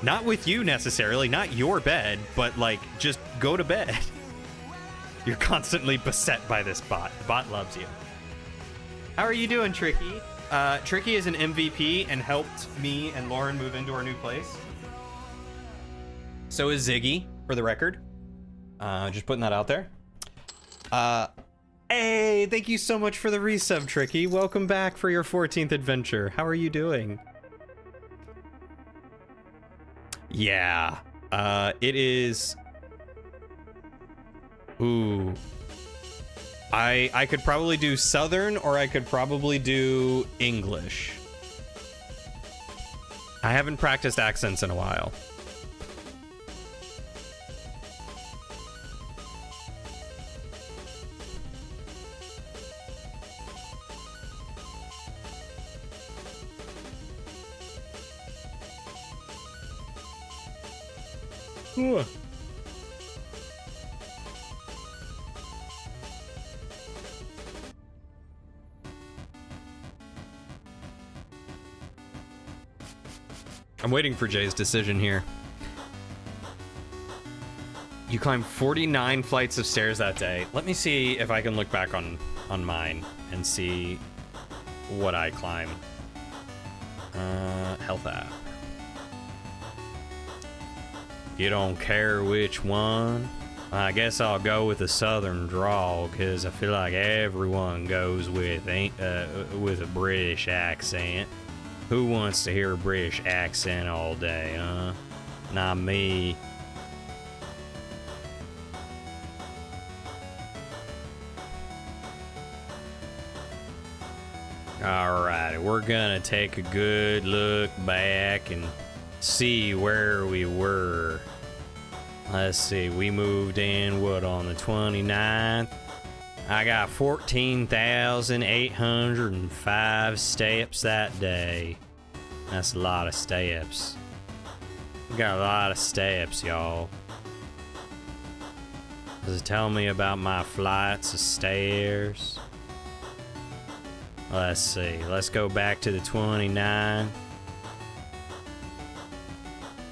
Not with you necessarily, not your bed, but like, just go to bed. You're constantly beset by this bot. The bot loves you. How are you doing, Tricky? Tricky is an MVP and helped me and Lauren move into our new place. So is Ziggy, for the record. Just putting that out there. Hey, thank you so much for the resub, Tricky. Welcome back for your 14th adventure. How are you doing? Yeah, it is... Ooh. I could probably do Southern, or I could probably do English. I haven't practiced accents in a while. Ooh. I'm waiting for Jay's decision here. You climbed 49 flights of stairs that day. Let me see if I can look back on mine and see what I climb. Health app. You don't care which one? I guess I'll go with the Southern drawl, because I feel like everyone goes with a British accent. Who wants to hear a British accent all day, huh? Not me. Alright, we're gonna take a good look back and see where we were. Let's see, we moved in, what, on the 29th? I got 14,805 steps that day. That's a lot of steps. We got a lot of steps, y'all. Does it tell me about my flights of stairs? Let's see. Let's go back to the 29.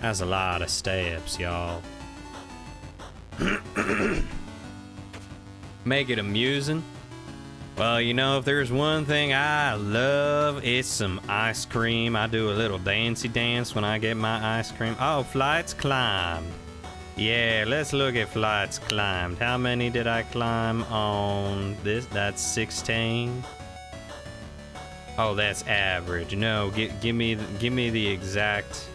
That's a lot of steps, y'all. Make it amusing. Well, you know, if there's one thing I love, it's some ice cream. I do a little dancey dance when I get my ice cream. Oh, flights climbed. Yeah, let's look at flights climbed. How many did I climb on this? That's 16. Oh, that's average. No, give me the exact.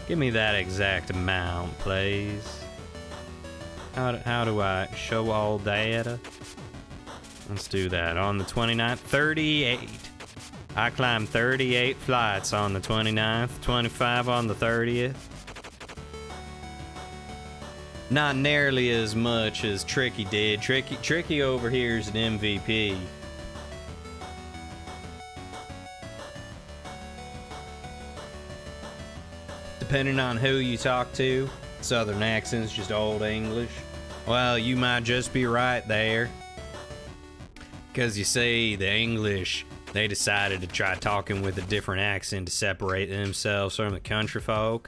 Give me that exact amount, please. How do I show all data? Let's do that. On the 29th, 38. I climbed 38 flights on the 29th, 25 on the 30th. Not nearly as much as Tricky did. Tricky over here is an MVP. Depending on who you talk to, Southern accents, just old English. Well, you might just be right there. Because you see, the English, they decided to try talking with a different accent to separate themselves from the country folk.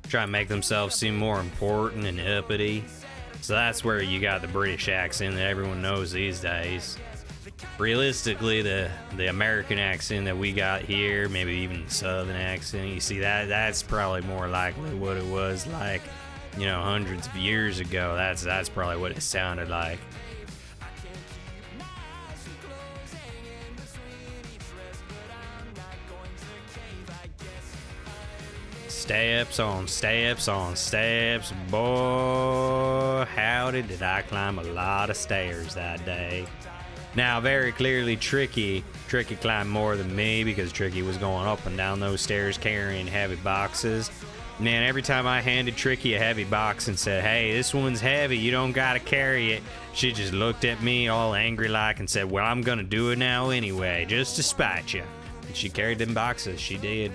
Try to make themselves seem more important and uppity. So that's where you got the British accent that everyone knows these days. Realistically, the American accent that we got here, maybe even the Southern accent, you see that's probably more likely what it was like you know, hundreds of years ago, that's probably what it sounded like. Steps on steps on steps, boy, howdy did I climb a lot of stairs that day. Now, very clearly, Tricky climbed more than me because Tricky was going up and down those stairs carrying heavy boxes. Man, every time I handed Tricky a heavy box and said, hey, this one's heavy, you don't gotta carry it, she just looked at me all angry like and said, well, I'm gonna do it now anyway, just to spite you. And she carried them boxes, she did.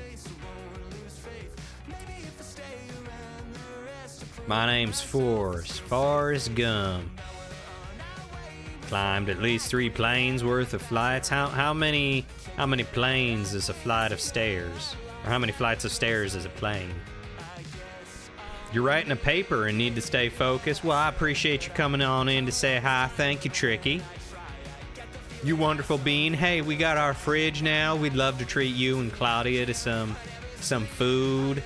My name's Forrest Gump. Climbed at least 3 planes worth of flights. How many planes is a flight of stairs? Or how many flights of stairs is a plane? You're writing a paper and need to stay focused. Well, I appreciate you coming on in to say hi. Thank you, Tricky. You wonderful bean. Hey, we got our fridge now. We'd love to treat you and Claudia to some food.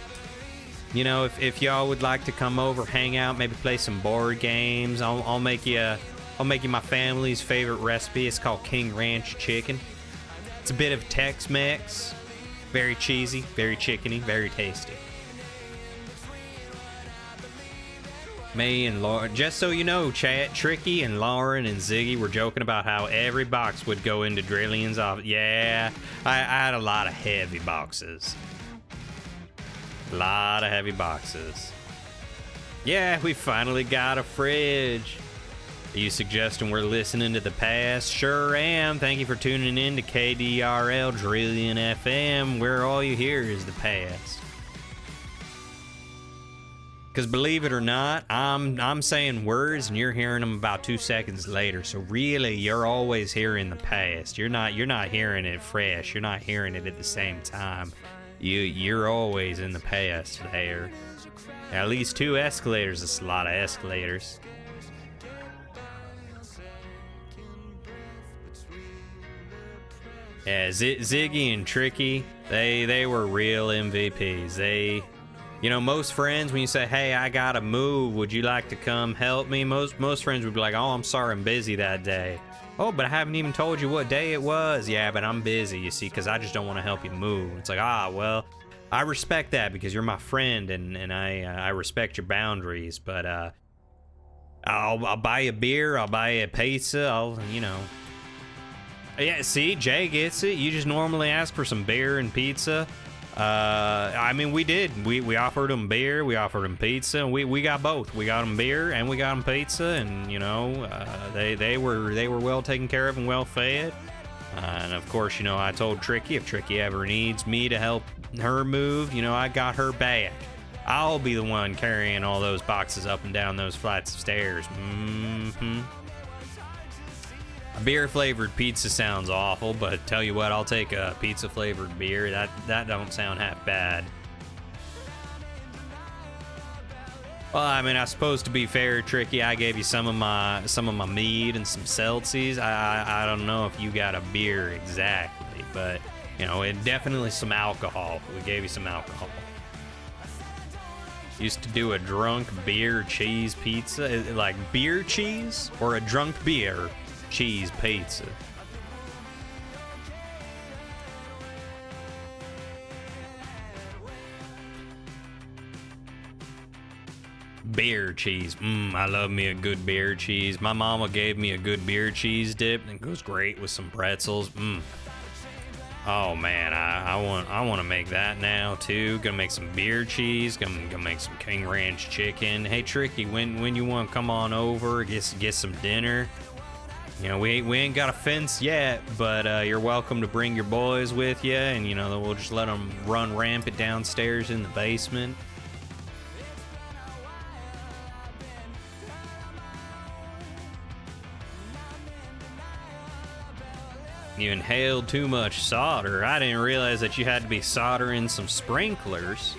You know, if y'all would like to come over, hang out, maybe play some board games, I'll make you my family's favorite recipe. It's called King Ranch Chicken. It's a bit of Tex-Mex, very cheesy, very chickeny, very tasty. Me and Lauren, just so you know, chat, Tricky and Lauren and Ziggy were joking about how every box would go into Drillion's office. Yeah, I had a lot of heavy boxes. Lot of heavy boxes. Yeah, we finally got a fridge. Are you suggesting we're listening to the past? Sure am. Thank you for tuning in to KDRL Drillion FM, where all you hear is the past. Because believe it or not, I'm saying words and you're hearing them about 2 seconds later. So really, you're always hearing the past. You're not hearing it fresh. You're not hearing it at the same time. You're always in the past there. At least 2 escalators. That's a lot of escalators. Yeah, Ziggy and Tricky, they were real MVPs. You know, most friends, when you say, hey, I gotta move, would you like to come help me? Most friends would be like, oh, I'm sorry, I'm busy that day. Oh, but I haven't even told you what day it was. Yeah, but I'm busy, you see, because I just don't want to help you move. It's like, well, I respect that because you're my friend and I respect your boundaries, but I'll buy you a beer, I'll buy you a pizza, Yeah, see, Jay gets it. You just normally ask for some beer and pizza. I mean, we did. We offered them beer, we offered them pizza, and we got both. We got them beer and we got them pizza, and they were well taken care of and well fed. And of course, I told Tricky if Tricky ever needs me to help her move, I got her back. I'll be the one carrying all those boxes up and down those flights of stairs. A beer-flavored pizza sounds awful, but tell you what, I'll take a pizza-flavored beer. That don't sound half bad. Well, I mean, I suppose to be fair, Tricky, I gave you some of my mead and some seltzies. I don't know if you got a beer exactly, but it definitely some alcohol. We gave you some alcohol. Used to do a drunk beer cheese pizza, like beer cheese or a drunk beer cheese pizza. Beer cheese. I love me a good beer cheese. My mama gave me a good beer cheese dip and it goes great with some pretzels. Oh man, I want to make that now too. Gonna make some beer cheese. Gonna make some King Ranch chicken. Hey Tricky, when you want to come on over, get some dinner. We ain't got a fence yet, but you're welcome to bring your boys with you, and we'll just let them run rampant downstairs in the basement. You inhaled too much solder. I didn't realize that you had to be soldering some sprinklers.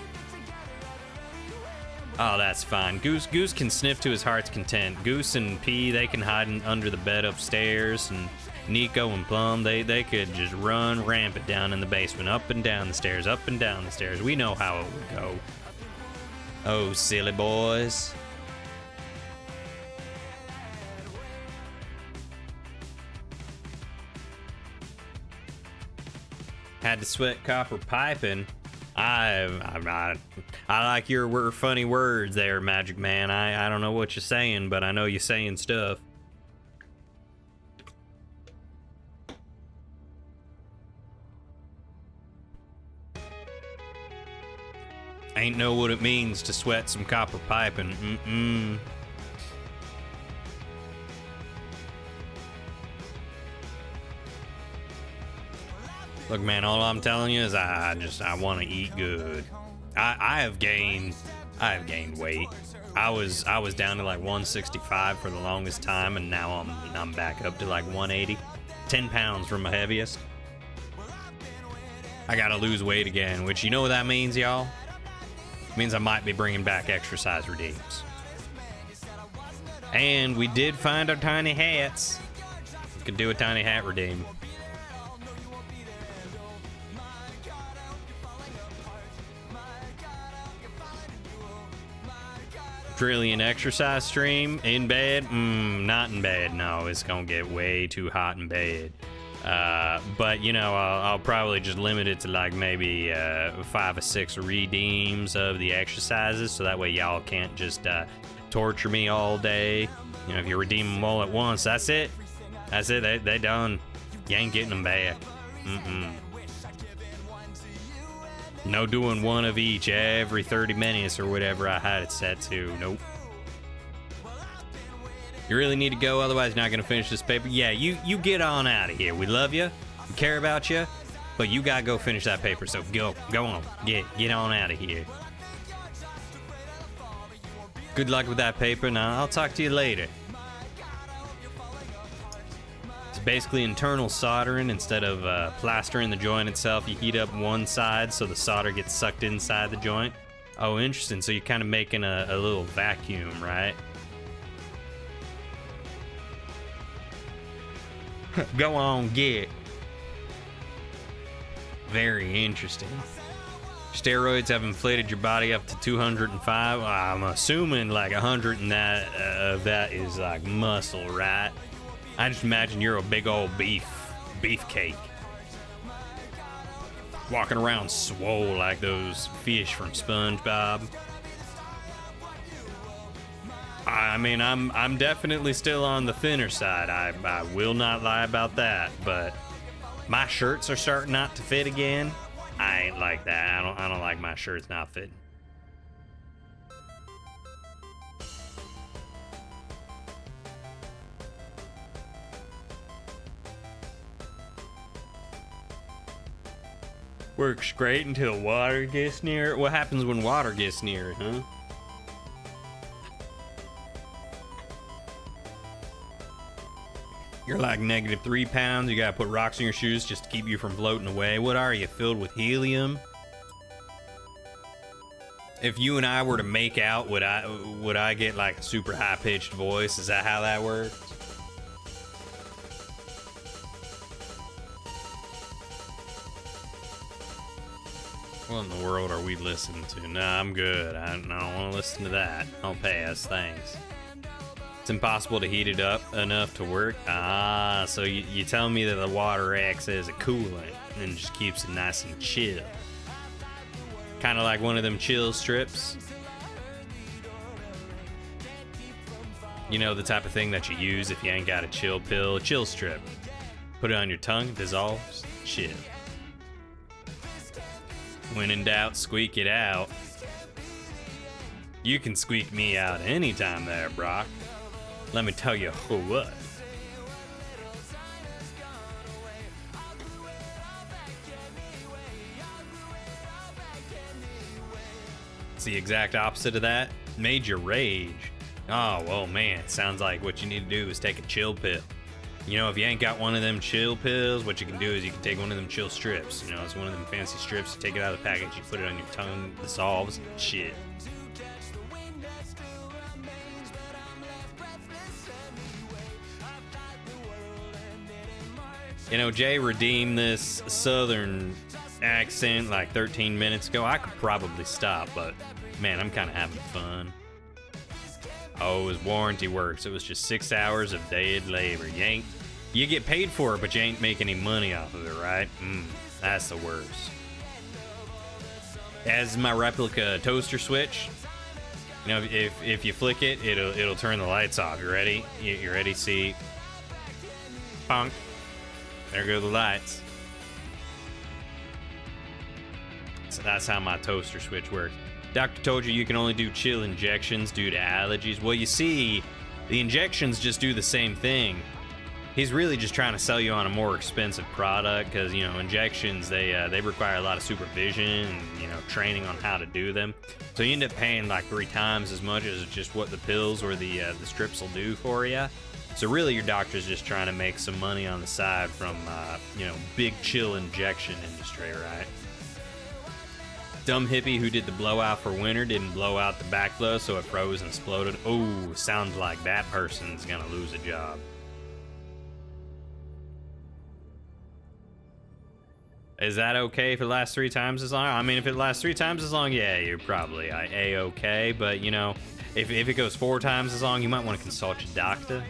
Oh, that's fine. Goose can sniff to his heart's content. Goose and P, they can hide under the bed upstairs, and Nico and Plum, they could just run rampant down in the basement, up and down the stairs, up and down the stairs. We know how it would go. Oh, silly boys. Had to sweat copper piping. I like your funny words there, Magic Man. I don't know what you're saying, but I know you're saying stuff. Ain't know what it means to sweat some copper piping. Look, man, all I'm telling you is I want to eat good. I have gained weight. I was down to like 165 for the longest time, and now I'm back up to like 180. 10 pounds from my heaviest. I gotta lose weight again, which you know what that means, y'all? It means I might be bringing back exercise redeems. And we did find our tiny hats. We could do a tiny hat redeem. Trillion exercise stream in bed? Not in bed. No, it's gonna get way too hot in bed. But you know, I'll probably just limit it to like maybe 5 or 6 redeems of the exercises, so that way y'all can't just torture me all day. You know, if you redeem them all at once, that's it. That's it. They done. You ain't getting them back. No doing one of each every 30 minutes or whatever I had it set to. Nope. You really need to go, otherwise you're not gonna finish this paper. Yeah, you get on out of here. We love you, we care about you, but you gotta go finish that paper. So go on, get on out of here. Good luck with that paper. Now I'll talk to you later. It's basically internal soldering. Instead of plastering the joint itself, you heat up one side so the solder gets sucked inside the joint. Oh, interesting. So you're kind of making a little vacuum, right? Go on, get. Very interesting. Steroids have inflated your body up to 205. I'm assuming like 100 and of that is like muscle, right? I just imagine you're a big old beefcake. Walking around swole like those fish from SpongeBob. I mean, I'm definitely still on the thinner side. I will not lie about that, but my shirts are starting not to fit again. I ain't like that. I don't like my shirts not fitting. Works great until water gets near it. What happens when water gets near it, huh? You're like -3 pounds. You gotta put rocks in your shoes just to keep you from floating away. What are you, filled with helium? If you and I were to make out, would I get like a super high-pitched voice? Is that how that works? What in the world are we listening to? Nah, I'm good. I don't want to listen to that. I'll pass, thanks. It's impossible to heat it up enough to work. Ah, so you tell me that the water acts as a coolant and just keeps it nice and chill. Kind of like one of them chill strips. You know, the type of thing that you use if you ain't got a chill pill. A chill strip. Put it on your tongue, dissolves, chill. When in doubt, squeak it out. You can squeak me out anytime there, Brock. Let me tell you what. It's the exact opposite of that. Made you rage. Oh, well, man. Sounds like what you need to do is take a chill pill. You know, if you ain't got one of them chill pills, what you can do is you can take one of them chill strips. You know, it's one of them fancy strips. You take it out of the package, you put it on your tongue, dissolves, shit. You know, Jay redeemed this southern accent like 13 minutes ago. I could probably stop, but Man, I'm kind of having fun. Oh, it was warranty work, so it was just 6 hours of dead labor. You get paid for it, but you ain't making any money off of it, right? That's the worst. As my replica toaster switch, you know, if you flick it, it'll turn the lights off. You ready? You ready? See? Bonk. There go the lights. So that's how my toaster switch works. Doctor told you can only do chill injections due to allergies. Well, you see, the injections just do the same thing. He's really just trying to sell you on a more expensive product because, you know, injections, they require a lot of supervision and, you know, training on how to do them. So you end up paying like 3 times as much as just what the pills or the strips will do for you. So really your doctor's just trying to make some money on the side from, you know, big chill injection industry, right? Dumb hippie who did the blowout for winter didn't blow out the backflow, so it froze and exploded. Oh, sounds like that person's gonna lose a job. Is that okay if it lasts 3 times as long? I mean, if it lasts 3 times as long, yeah, you're probably A-okay. But, you know, if it goes 4 times as long, you might want to consult your doctor.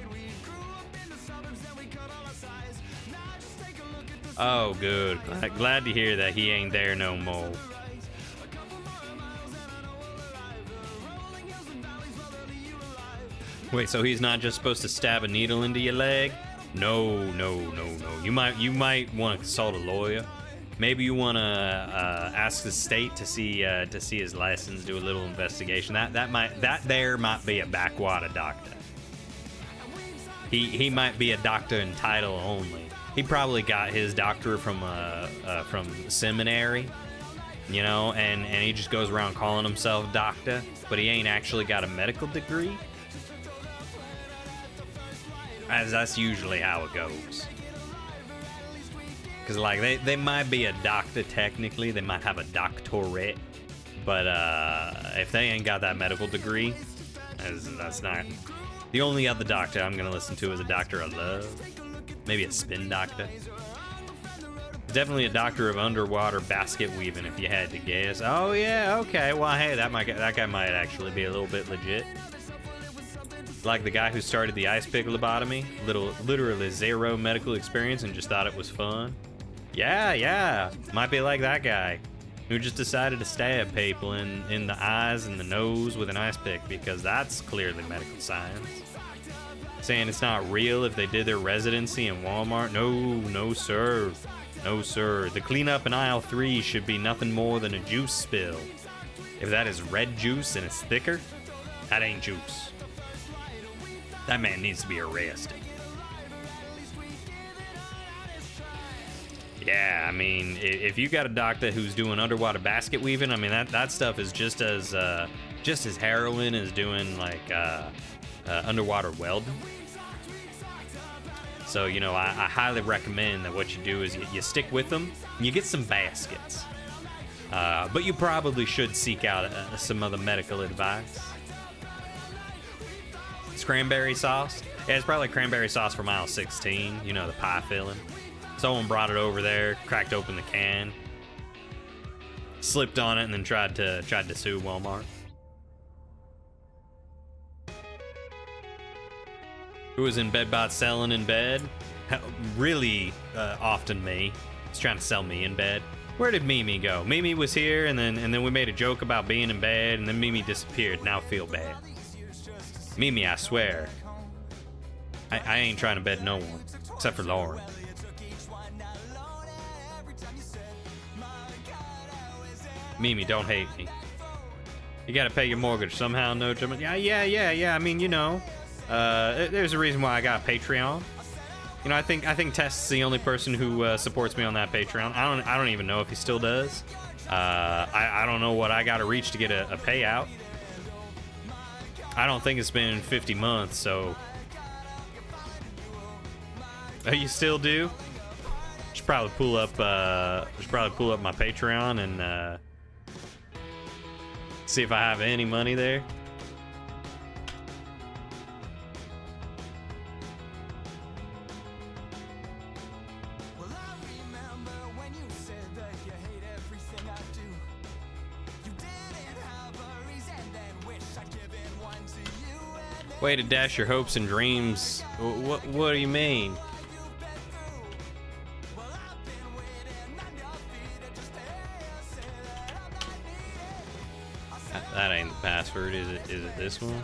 Oh, good. Glad to hear that he ain't there no more. Wait, so he's not just supposed to stab a needle into your leg? No. You might want to consult a lawyer. Maybe you want to ask the state to see his license, do a little investigation. That might be a backwater doctor. He might be a doctor in title only. He probably got his doctorate from seminary, you know, and he just goes around calling himself doctor, but he ain't actually got a medical degree. As that's usually how it goes. Because, like, they might be a doctor technically, they might have a doctorate, but if they ain't got that medical degree, that's not. The only other doctor I'm gonna listen to is a doctor of love, maybe a spin doctor. Definitely a doctor of underwater basket weaving, if you had to guess. Oh yeah, okay. Well, hey, that guy might actually be a little bit legit. Like the guy who started the ice pick lobotomy, literally 0 medical experience and just thought it was fun. Yeah, might be like that guy who just decided to stab people in the eyes and the nose with an ice pick because that's clearly medical science. Saying it's not real if they did their residency in Walmart. No sir. The cleanup in aisle 3 should be nothing more than a juice spill. If that is red juice and it's thicker, that ain't juice. That man needs to be arrested. Yeah, I mean, if you got a doctor who's doing underwater basket weaving, I mean, that stuff is just as harrowing as doing like underwater welding. So, you know, I highly recommend that what you do is you stick with them and you get some baskets. But you probably should seek out some other medical advice. It's cranberry sauce. Yeah, it's probably cranberry sauce from aisle 16. You know, the pie filling. Someone brought it over there, cracked open the can, slipped on it, and then tried to sue Walmart. Who was in Bedbot selling in bed? Really often me. He's trying to sell me in bed. Where did Mimi go? Mimi was here, and then we made a joke about being in bed, and then Mimi disappeared. Now I feel bad. Mimi, I swear, I ain't trying to bed no one except for Lauren. Mimi, don't hate me. You gotta pay your mortgage somehow, no judgment. Yeah. I mean, you know, there's a reason why I got Patreon. You know, I think Test's the only person who supports me on that Patreon. I don't even know if he still does. I don't know what I gotta reach to get a payout. I don't think it's been 50 months, so. Oh, you still do? Should probably pull up my Patreon and see if I have any money there. Way to dash your hopes and dreams. What do you mean? That ain't the password, is it? Is it this one?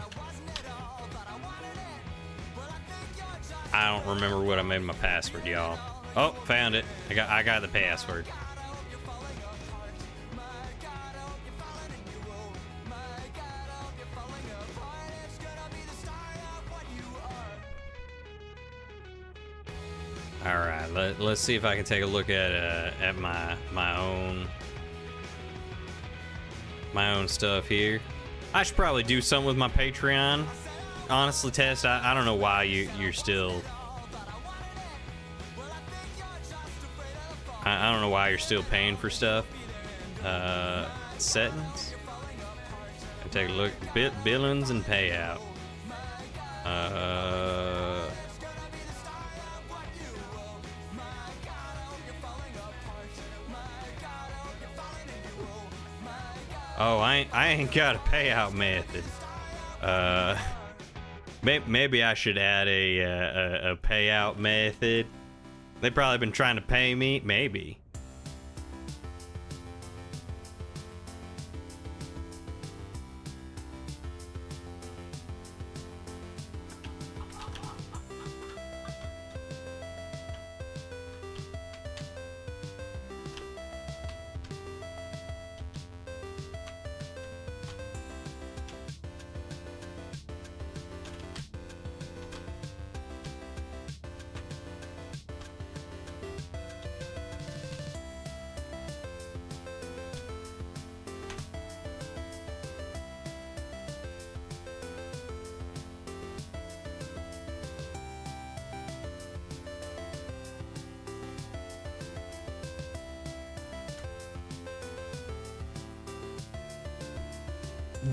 I don't remember what I made my password, y'all. Oh, found it. I got the password. All right, let's see if I can take a look at my own stuff here. I should probably do something with my Patreon. Honestly, Tess, I don't know why you're still. I don't know why you're still paying for stuff. Settings. Take a look. Billings and payout. Oh, I ain't got a payout method. Maybe I should add a payout method. They've probably been trying to pay me. Maybe.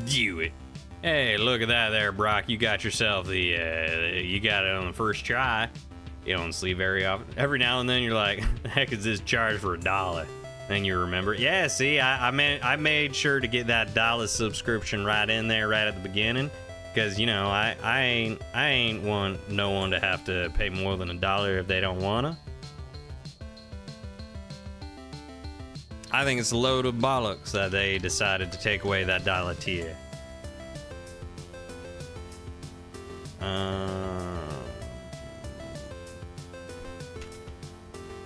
Do it. Hey, look at that there, Brock. You got yourself you got it on the first try. You don't sleep very often. Every now and then you're like, the heck is this charge for $1? Then you remember. Yeah, see, I made sure to get that $1 subscription right in there right at the beginning. Because, you know, I ain't want no one to have to pay more than $1 if they don't wanna. I think it's a load of bollocks that they decided to take away that $1 tier.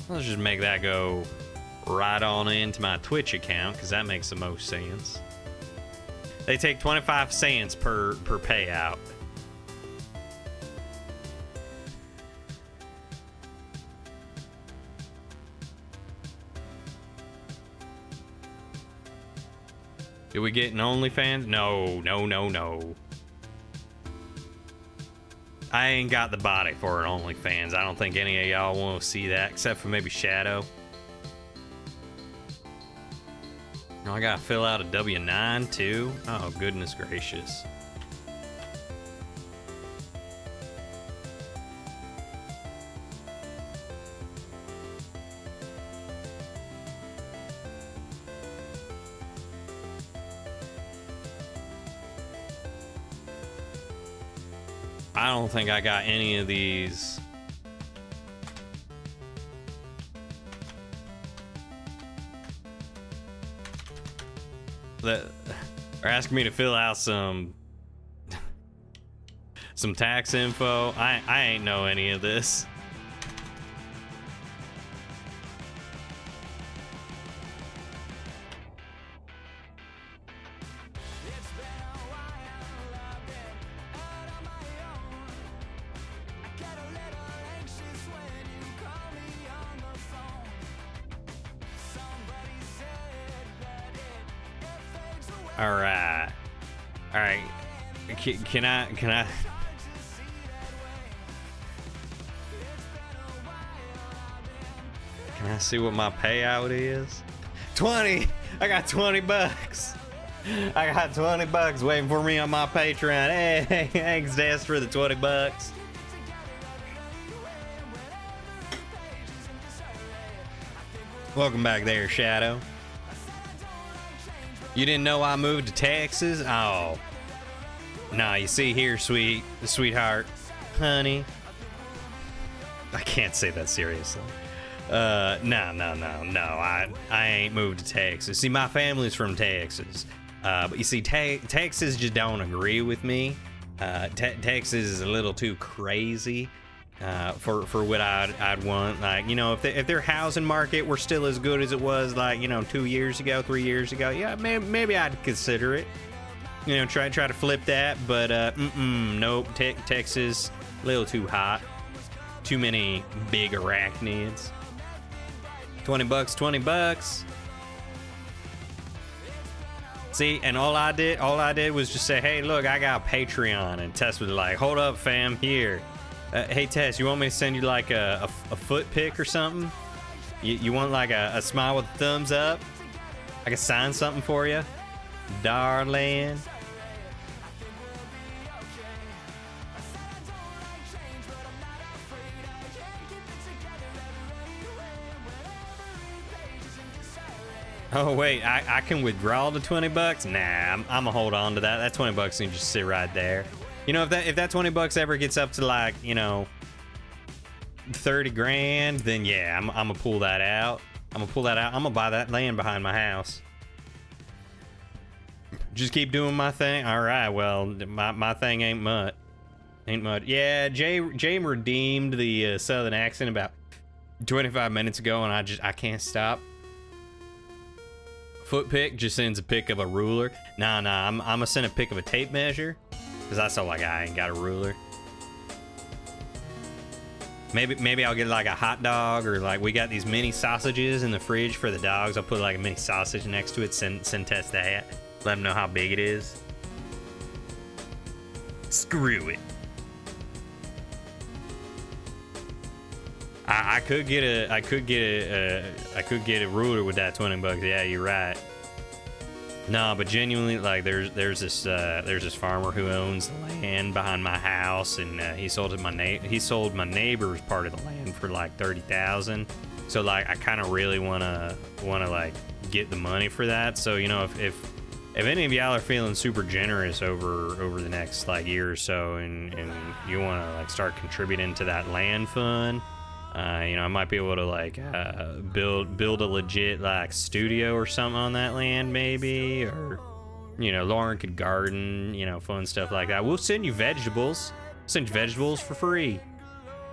Let's just make that go right on into my Twitch account, because that makes the most sense. They take 25 cents per payout. Do we get an OnlyFans? No. I ain't got the body for an OnlyFans. I don't think any of y'all want to see that, except for maybe Shadow. No, I gotta fill out a W-9 too? Oh, goodness gracious. I don't think I got any of these. They're asking me to fill out some tax info. I ain't know any of this. All right. Can I? Can I see what my payout is? 20. I got 20 bucks. I got 20 bucks waiting for me on my Patreon. Hey, thanks, Des, for the 20 bucks. Welcome back there, Shadow. You didn't know I moved to Texas? Oh. Nah, you see here, sweetheart, honey. I can't say that seriously. No. I ain't moved to Texas. See, my family's from Texas. But you see, Texas just don't agree with me. Texas is a little too crazy for what I'd want. Like, you know, if their housing market were still as good as it was, like, you know, 2 years ago, 3 years ago, yeah, maybe I'd consider it. You know, try to flip that. But nope, Texas, a little too hot. Too many big arachnids. $20. See, and all I did was just say, hey, look, I got a Patreon, and Tess was like, hold up, fam, here. Hey, Tess, you want me to send you like a foot pic or something? You want like a smile with a thumbs up? I can sign something for you, darling. Oh wait, I can withdraw the $20? Nah, I'm gonna hold on to that. That $20 can just sit right there. You know, if that $20 ever gets up to, like, you know, 30 grand, then yeah, I'm gonna pull that out. I'm gonna buy that land behind my house. Just keep doing my thing. All right, well, my thing ain't much. Yeah, Jay redeemed the southern accent about 25 minutes ago, and I can't stop. Foot pick just sends a pic of a ruler. Nah, I'm gonna send a pic of a tape measure, because I saw like I ain't got a ruler. Maybe I'll get like a hot dog, or like we got these mini sausages in the fridge for the dogs. I'll put like a mini sausage next to it, send Tess that. Let them know how big it is. Screw it. I could get a ruler with that $20. Yeah, you're right. No, but genuinely, like, there's this farmer who owns the land behind my house, and he sold my neighbor's part of the land for like $30,000. So like, I kind of really wanna like get the money for that. So, you know, if any of y'all are feeling super generous over the next like year or so, and you want to like start contributing to that land fund. You know, I might be able to like build a legit like studio or something on that land, maybe, or, you know, Lauren could garden, you know, fun stuff like that. We'll send you vegetables. Send you vegetables for free.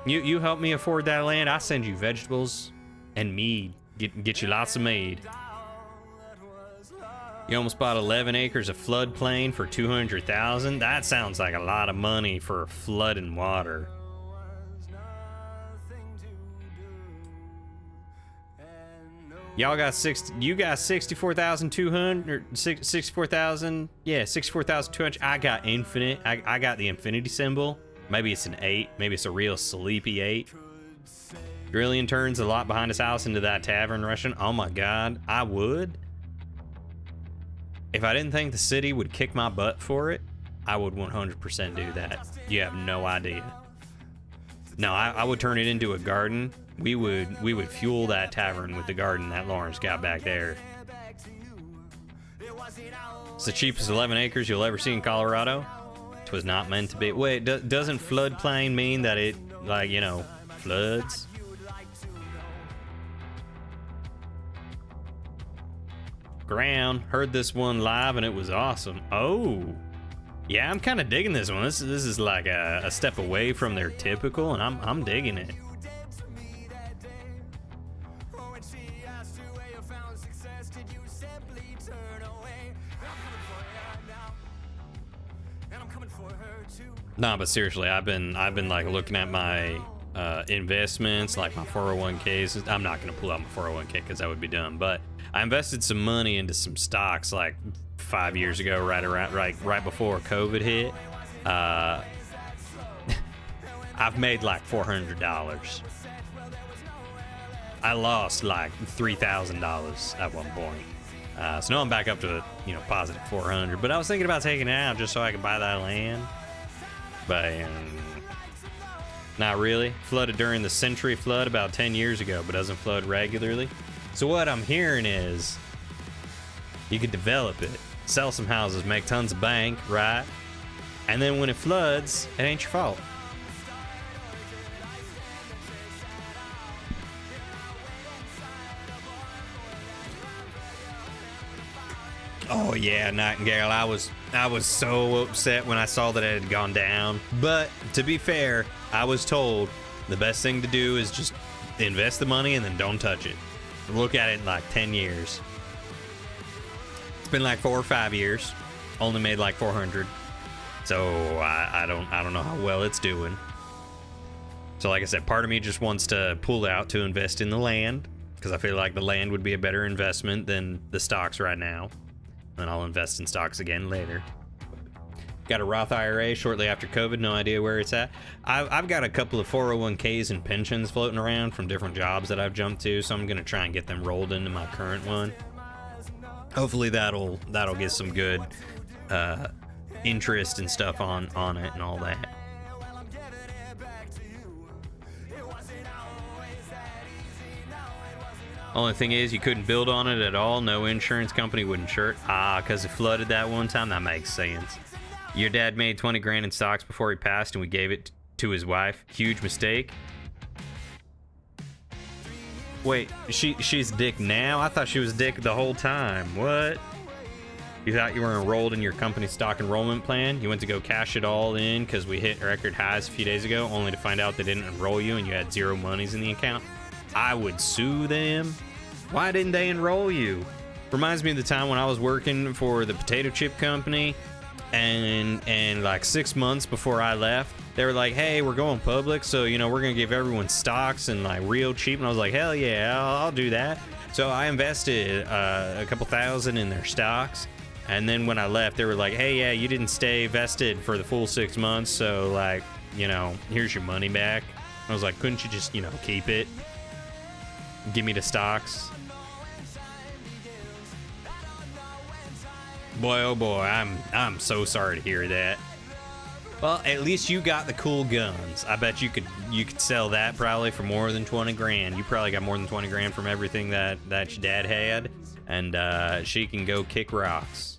You help me afford that land, I send you vegetables and mead. Get you lots of mead. You almost bought 11 acres of floodplain for $200,000. That sounds like a lot of money for flood and water. Y'all got 64,200, 64,000. Yeah, 64,200. I got infinite. I got the infinity symbol. Maybe it's an 8. Maybe it's a real sleepy 8. Drillian turns a lot behind his house into that tavern restaurant. Oh my God, I would. If I didn't think the city would kick my butt for it, I would 100% do that. You have no idea. No, I would turn it into a garden. We would fuel that tavern with the garden that Lawrence got back there. It's the cheapest 11 acres you'll ever see in Colorado. 'Twas not meant to be. Wait, doesn't floodplain mean that it, like, you know, floods? Ground. Heard this one live and it was awesome. Oh. Yeah, I'm kind of digging this one. This is like a step away from their typical, and I'm digging it. Nah, but seriously, I've been like looking at my investments, like my 401ks. I'm not gonna pull out my 401k because that would be dumb. But I invested some money into some stocks like 5 years ago, right before COVID hit. I've made like $400. I lost like $3,000 at one point. So now I'm back up to, you know, positive 400. But I was thinking about taking it out just so I could buy that land. But not really. Flooded during the Century flood about 10 years ago, but doesn't flood regularly. So what I'm hearing is you could develop it, sell some houses, make tons of bank, right? And then when it floods, it ain't your fault. Oh yeah, Nightingale. I was so upset when I saw that it had gone down. But to be fair, I was told the best thing to do is just invest the money and then don't touch it. Look at it in like 10 years. It's been like 4 or 5 years. Only made like 400. So I don't know how well it's doing. So like I said, part of me just wants to pull out to invest in the land because I feel like the land would be a better investment than the stocks right now. And I'll invest in stocks again later. Got a Roth IRA shortly after COVID. No idea where it's at. I've got a couple of 401ks and pensions floating around from different jobs that I've jumped to, so I'm gonna try and get them rolled into my current one. Hopefully that'll get some good interest and stuff on it and all that. Only thing is, you couldn't build on it at all. No insurance company would insure it. Because it flooded that one time. That makes sense. Your dad made 20 grand in stocks before he passed, and we gave it to his wife. Huge mistake. Wait, she's dick now? I thought she was dick the whole time. What? You thought you were enrolled in your company stock enrollment plan? You went to go cash it all in because we hit record highs a few days ago, only to find out they didn't enroll you and you had zero monies in the account? I would sue them. Why didn't they enroll you? Reminds me of the time when I was working for the potato chip company, and like 6 months before I left, they were like, hey, we're going public, so we're gonna give everyone stocks and like real cheap. And I was like, hell yeah, I'll do that. So I invested a couple thousand in their stocks, and then when I left, they were like, hey, yeah, you didn't stay vested for the full 6 months, so like, here's your money back. I was like, couldn't you just keep it, give me the stocks? Boy, oh boy, I'm so sorry to hear that. Well, at least you got the cool guns. I bet you could sell that probably for more than 20 grand. You probably got more than 20 grand from everything that your dad had, and she can go kick rocks.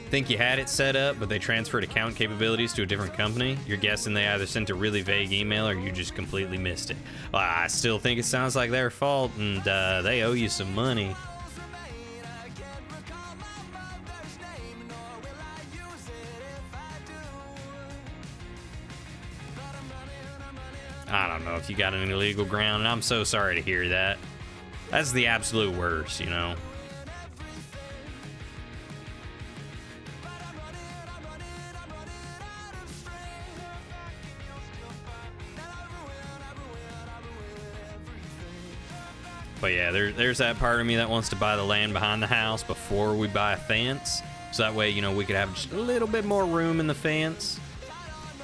Think you had it set up, but they transferred account capabilities to a different company? You're guessing they either sent a really vague email or you just completely missed it. Well, I still think it sounds like their fault, and they owe you some money. I don't know if you got an illegal ground, and I'm so sorry to hear that. That's the absolute worst, But yeah, there's that part of me that wants to buy the land behind the house before we buy a fence. So that way, we could have just a little bit more room in the fence.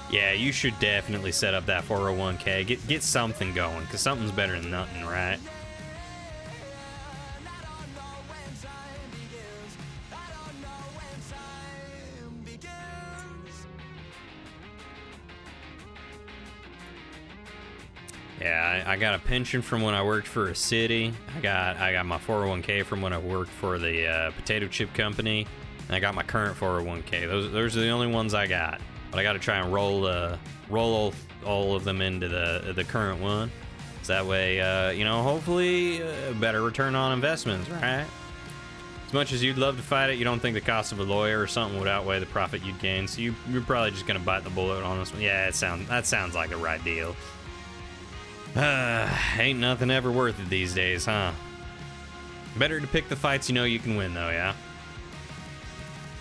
Yeah, you should definitely set up that 401k. Get something going, because something's better than nothing, right? Yeah, I got a pension from when I worked for a city. I got my 401k from when I worked for the potato chip company. And I got my current 401k. Those are the only ones I got. But I got to try and roll all of them into the current one. So that way, hopefully a better return on investments, right? As much as you'd love to fight it, you don't think the cost of a lawyer or something would outweigh the profit you'd gain. So you're probably just gonna bite the bullet on this one. Yeah, that sounds like the right deal. Ain't nothing ever worth it these days, huh? Better to pick the fights you can win, though, yeah?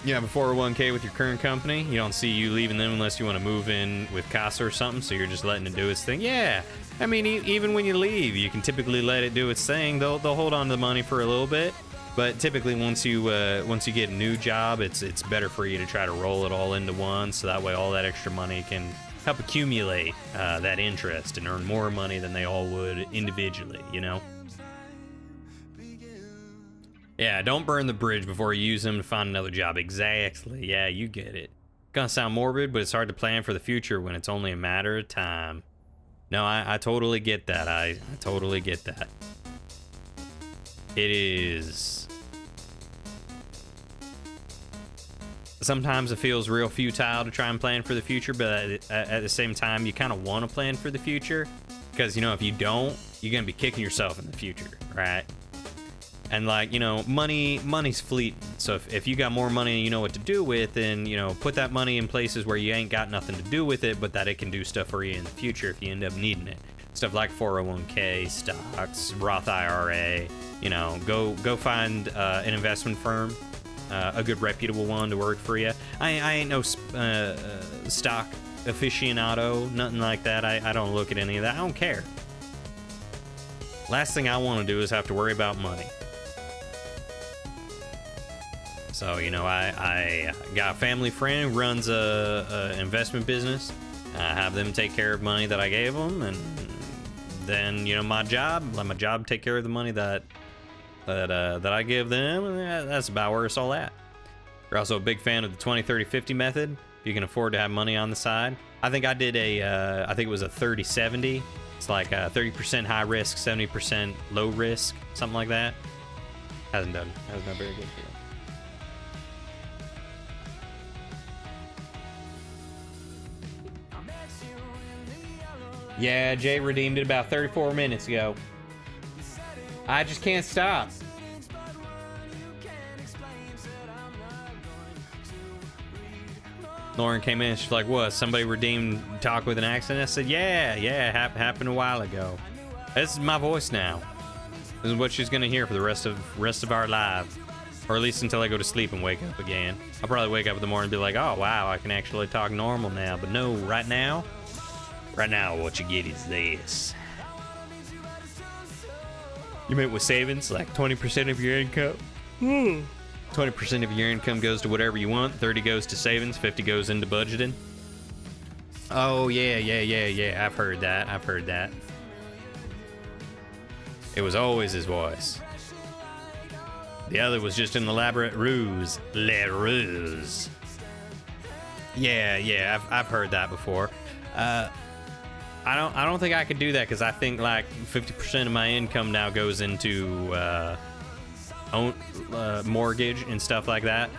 You have a 401k with your current company. You don't see you leaving them unless you want to move in with Casa or something, so you're just letting it do its thing. Yeah, I mean, even when you leave, you can typically let it do its thing. They'll hold on to the money for a little bit, but typically once you get a new job, it's better for you to try to roll it all into one, so that way all that extra money can help accumulate that interest and earn more money than they all would individually, Yeah, don't burn the bridge before you use them to find another job. Exactly. Yeah, you get it. Gonna sound morbid, but it's hard to plan for the future when it's only a matter of time. No, I totally get that. I totally get that. It is. sometimes it feels real futile to try and plan for the future, but at the same time, you kind of want to plan for the future because, you know, if you don't, you're going to be kicking yourself in the future, right? And like, you know, money's fleeting. So if you got more money and you know what to do with, then, you know, put that money in places where you ain't got nothing to do with it, but that it can do stuff for you in the future if you end up needing it. Stuff like 401k, stocks, Roth IRA, you know, go find an investment firm, a good reputable one to work for you. I ain't no stock aficionado, nothing like that. I don't look at any of that. I don't care. Last thing I want to do is have to worry about money. So, you know, I got a family friend who runs a investment business. I have them take care of money that I gave them, and then, you know, my job take care of the money that I give them, and that's about where it's all at. You're also a big fan of the 20-30-50 method. If you can afford to have money on the side. I think I did I think it was a 30-70. It's like 30% high risk, 70% low risk, something like that. Hasn't done very good for them. Yeah, Jay redeemed it about 34 minutes ago. I just can't stop. Lauren came in, she's like, what, somebody redeemed Talk with an Accent? I said, yeah, happened a while ago. This is my voice now. This is what she's gonna hear for the rest of our lives. Or at least until I go to sleep and wake up again. I'll probably wake up in the morning and be like, oh wow, I can actually talk normal now. But no, right now, what you get is this. You meant with savings, like 20% of your income? 20% of your income goes to whatever you want, 30 goes to savings, 50 goes into budgeting. Oh, yeah. I've heard that. It was always his voice. The other was just an elaborate ruse. Le ruse. Yeah, I've heard that before. I don't think I could do that because I think like 50% of my income now goes into mortgage and stuff like that.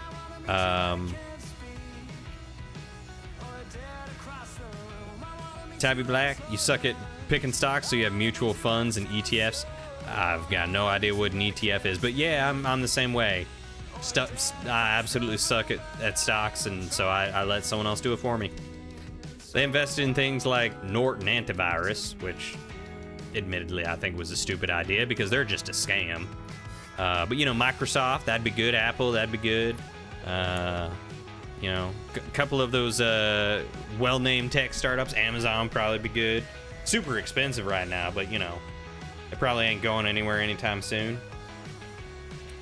Tabby Black, you suck at picking stocks, so you have mutual funds and ETFs. I've got no idea what an ETF is, but yeah, I'm the same way. I absolutely suck at stocks, and so I let someone else do it for me. They invested in things like Norton Antivirus, which admittedly I think was a stupid idea because they're just a scam. But you know, Microsoft, that'd be good. Apple, that'd be good. You know, a couple of those well-named tech startups. Amazon probably be good. Super expensive right now, but you know, it probably ain't going anywhere anytime soon.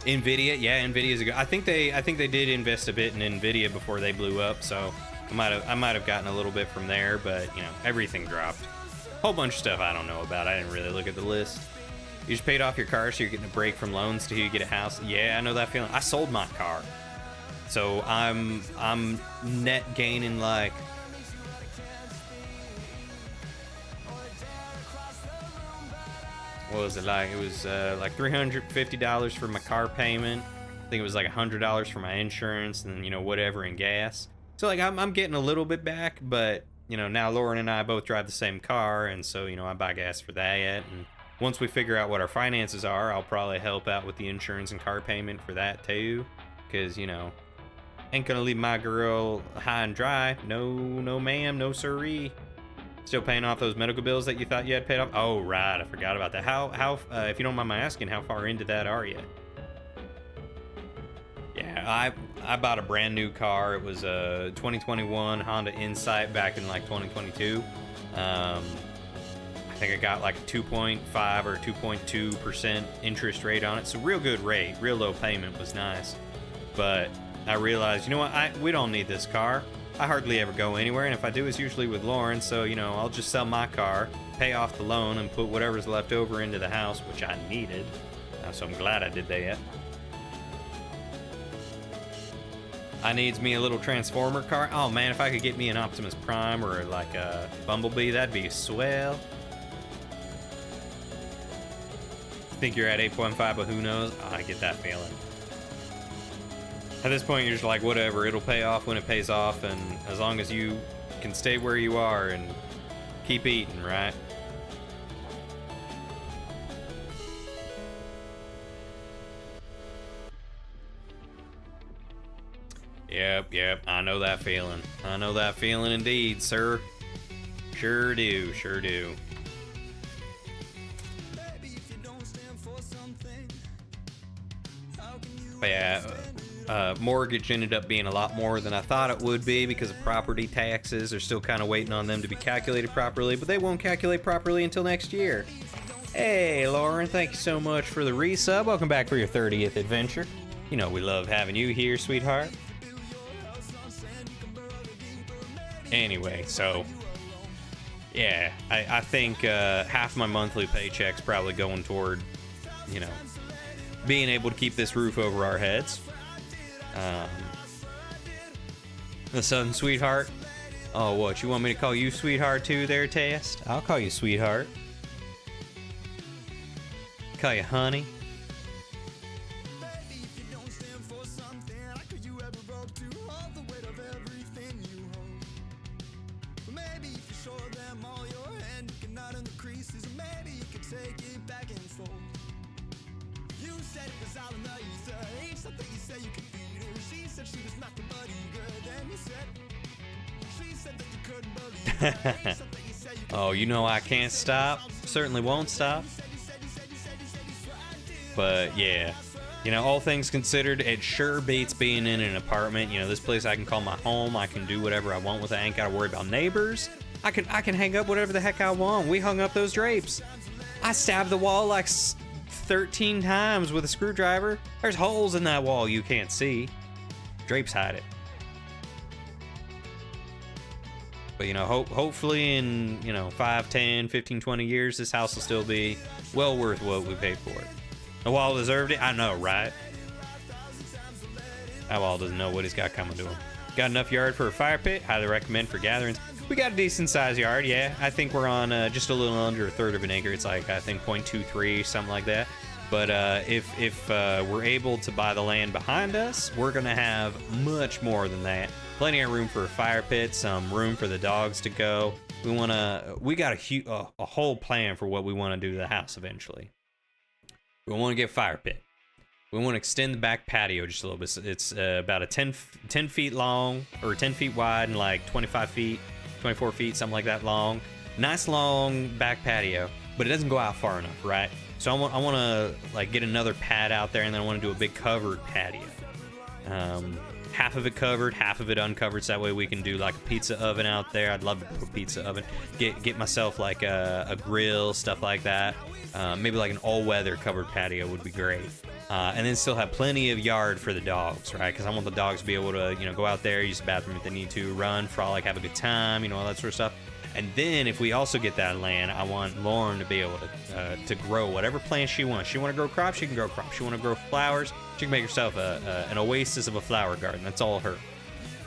Nvidia, yeah, Nvidia's a good. I think they did invest a bit in Nvidia before they blew up, so I might have gotten a little bit from there, but you know, everything dropped. Whole bunch of stuff I don't know about. I didn't really look at the list. You just paid off your car, so you're getting a break from loans till you get a house. Yeah, I know that feeling. I sold my car, so I'm net gaining like what was it like? It was like $350 for my car payment. I think it was like $100 for my insurance, and you know, whatever in gas. So like I'm getting a little bit back, but you know, now Lauren and I both drive the same car, and so you know, I buy gas for that. And once we figure out what our finances are, I'll probably help out with the insurance and car payment for that too, because you know, ain't gonna leave my girl high and dry. No ma'am, no siree. Still paying off those medical bills that you thought you had paid off? Oh right, I forgot about that. How if you don't mind my asking, how far into that are you? Yeah, I bought a brand new car. It was a 2021 Honda Insight back in like 2022. I think I got like a 2.5 or 2.2% interest rate on it. So real good rate, real low payment, was nice. But I realized, you know what, we don't need this car. I hardly ever go anywhere, and if I do, it's usually with Lauren. So, you know, I'll just sell my car, pay off the loan, and put whatever's left over into the house, which I needed. So I'm glad I did that. I needs me a little Transformer car. Oh man, if I could get me an Optimus Prime or like a Bumblebee, that'd be swell. Think you're at 8.5, but who knows? I get that feeling. At this point, you're just like, whatever, it'll pay off when it pays off, and as long as you can stay where you are and keep eating, right? Yep, I know that feeling. I know that feeling indeed, sir. Sure do, sure do. But yeah, mortgage ended up being a lot more than I thought it would be because of property taxes. They're still kind of waiting on them to be calculated properly, but they won't calculate properly until next year. Hey, Lauren, thank you so much for the resub. Welcome back for your 30th adventure. You know we love having you here, sweetheart. Anyway, so yeah, I think half my monthly paycheck's probably going toward, you know, being able to keep this roof over our heads. The Southern Sweetheart. Oh, what, you want me to call you Sweetheart too there, Test? I'll call you Sweetheart. Call you Honey. Oh, you know I can't stop. Certainly won't stop. But yeah, you know, all things considered, it sure beats being in an apartment. You know, this place I can call my home. I can do whatever I want with it. I ain't gotta worry about neighbors. I can hang up whatever the heck I want. We hung up those drapes. I stabbed the wall like 13 times with a screwdriver. There's holes in that wall you can't see. Drapes hide it. But, you know, hopefully in, you know, 5, 10, 15, 20 years, this house will still be well worth what we paid for it. The wall deserved it? I know, right? That wall doesn't know what he's got coming to him. Got enough yard for a fire pit? Highly recommend for gatherings. We got a decent sized yard, yeah. I think we're on just a little under a third of an acre. It's like, I think 0.23, something like that. But if we're able to buy the land behind us, we're going to have much more than that. Plenty of room for a fire pit, some room for the dogs to go. We got a whole plan for what we want to do to the house eventually. We want to get a fire pit. We want to extend the back patio just a little bit. It's about a 10 feet long, or 10 feet wide, and like 25 feet, 24 feet, something like that long. Nice long back patio, but it doesn't go out far enough, right? So I want to like get another pad out there, and then I want to do a big covered patio. Half of it covered, half of it uncovered, so that way we can do like a pizza oven out there. I'd love to put a pizza oven. Get myself like a grill, stuff like that. Maybe like an all-weather covered patio would be great. And then still have plenty of yard for the dogs, right? Because I want the dogs to be able to, you know, go out there, use the bathroom if they need to, run, frolic, have a good time, you know, all that sort of stuff. And then if we also get that land, I want Lauren to be able to grow whatever plants she wants. She want to grow crops, she can grow crops. She want to grow flowers, she can make herself an oasis of a flower garden. That's all her.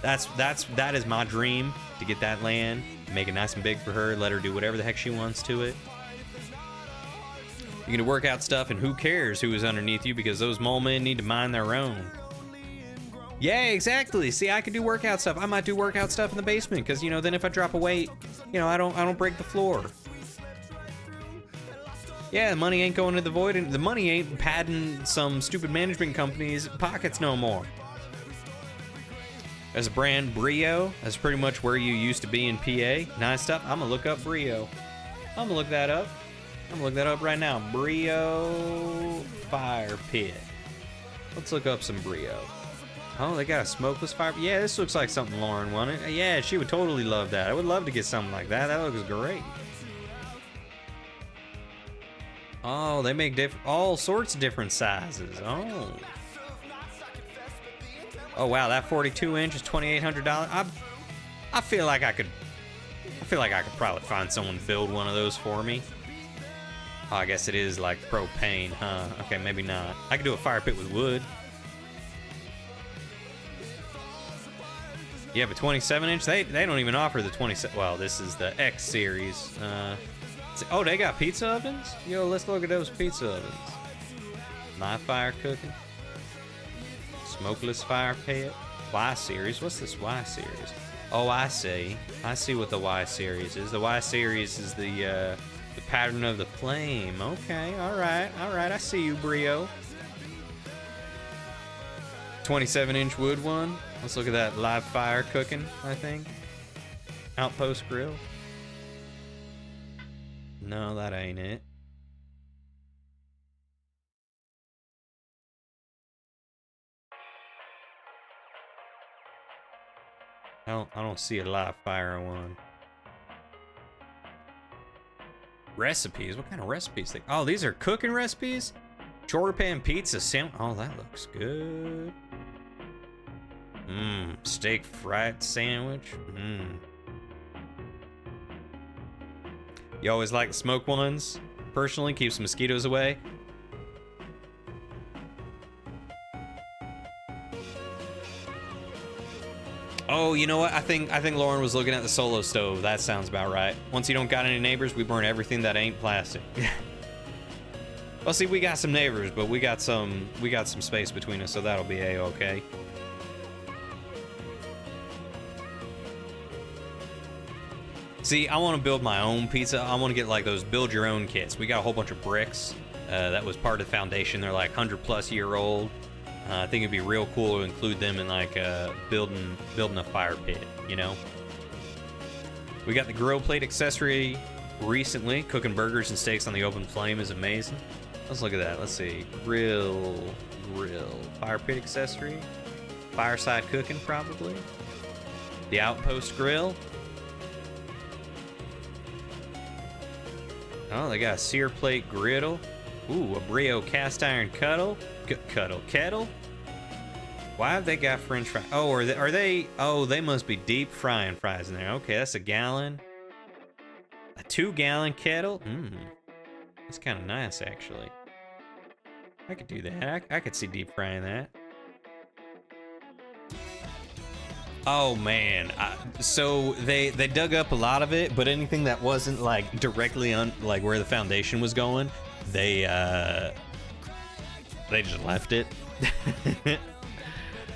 That is my dream, to get that land, make it nice and big for her, let her do whatever the heck she wants to it. You're gonna work out stuff, and who cares who is underneath you, because those mole men need to mind their own. Yeah, exactly. See, I could do workout stuff. I might do workout stuff in the basement, because, you know, then if I drop a weight, you know, I don't break the floor. Yeah, the money ain't going to the void, and the money ain't padding some stupid management company's pockets no more. As a brand, Brio, that's pretty much where you used to be in PA. Nice stuff. I'm gonna look up Brio. I'm gonna look that up. I'm gonna look that up right now. Brio fire pit. Let's look up some Brio. Oh, they got a smokeless fire. Yeah, this looks like something Lauren wanted. Yeah, she would totally love that. I would love to get something like that. That looks great. Oh, they make all sorts of different sizes. Oh. Oh wow, that 42 inch is $2,800. I feel like I could probably find someone to build one of those for me. Oh, I guess it is like propane, huh? Okay, maybe not. I could do a fire pit with wood. You have a 27 inch? They don't even offer the 27. Well, this is the X series. Oh, they got pizza ovens? Yo, let's look at those pizza ovens. My fire cooking. Smokeless fire pit. Y series. What's this Y series? Oh, I see. I see what the Y series is. The Y series is the pattern of the flame. Okay, all right. I see you, Brio. 27-inch wood one. Let's look at that live fire cooking, I think. Outpost grill. No, that ain't it. I don't see a live fire one. Recipes? What kind of recipes? Oh, these are cooking recipes? Chorba pan pizza sandwich. Oh, that looks good. Steak fried sandwich. You always like the smoked ones? Personally, keeps mosquitoes away. Oh, you know what? I think Lauren was looking at the solo stove. That sounds about right. Once you don't got any neighbors, we burn everything that ain't plastic. Well, see, we got some neighbors, but we got some space between us, so that'll be a-okay. See, I want to build my own pizza. I want to get like those build your own kits. We got a whole bunch of bricks. That was part of the foundation. They're like 100+ year old. I think it'd be real cool to include them in like building a fire pit, you know? We got the grill plate accessory recently. Cooking burgers and steaks on the open flame is amazing. Let's look at that. Let's see. Grill. Fire pit accessory. Fireside cooking, probably. The outpost grill. Oh, they got a sear plate griddle. Ooh, a Brio cast iron kettle. Why have they got French fries? Oh, are they? Oh, they must be deep frying fries in there. Okay, that's a gallon. A 2-gallon kettle. That's kind of nice, actually. I could do that. I could see deep frying that. Oh man, so they dug up a lot of it, but anything that wasn't like directly on like where the foundation was going, they just left it.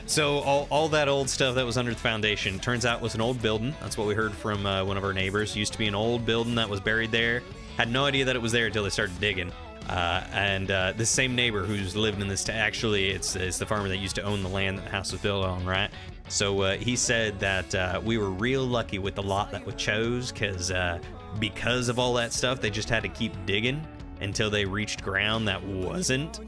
So all that old stuff that was under the foundation turns out was an old building. That's what we heard from one of our neighbors. Used to be an old building that was buried there. Had no idea that it was there until they started digging. And this same neighbor who's living in this, actually, it's the farmer that used to own the land that the house was built on, right? So he said that we were real lucky with the lot that we chose, because of all that stuff, they just had to keep digging until they reached ground that wasn't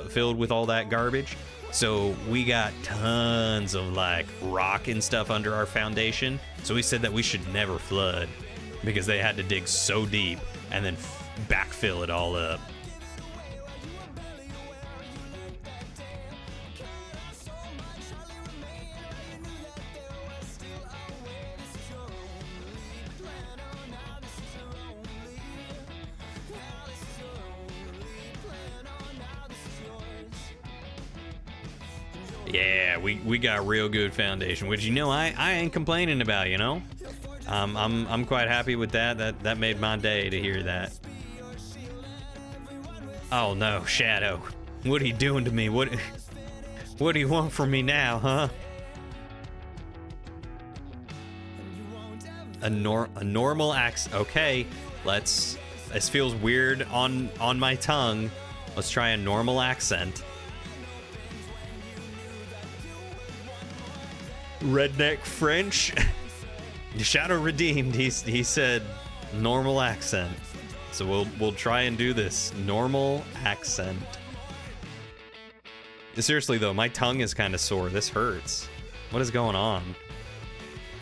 filled with all that garbage. So we got tons of like rock and stuff under our foundation. So we said that we should never flood because they had to dig so deep and then backfill it all up. Yeah, we got a real good foundation, which, you know, I ain't complaining about, you know? I'm quite happy with that. That made my day to hear that. Oh no, Shadow. What are you doing to me? What do you want from me now, huh? A normal accent. Okay, this feels weird on my tongue. Let's try a normal accent. Redneck French. Shadow redeemed. He said normal accent. So we'll try and do this normal accent. Seriously though, my tongue is kind of sore. This hurts. What is going on?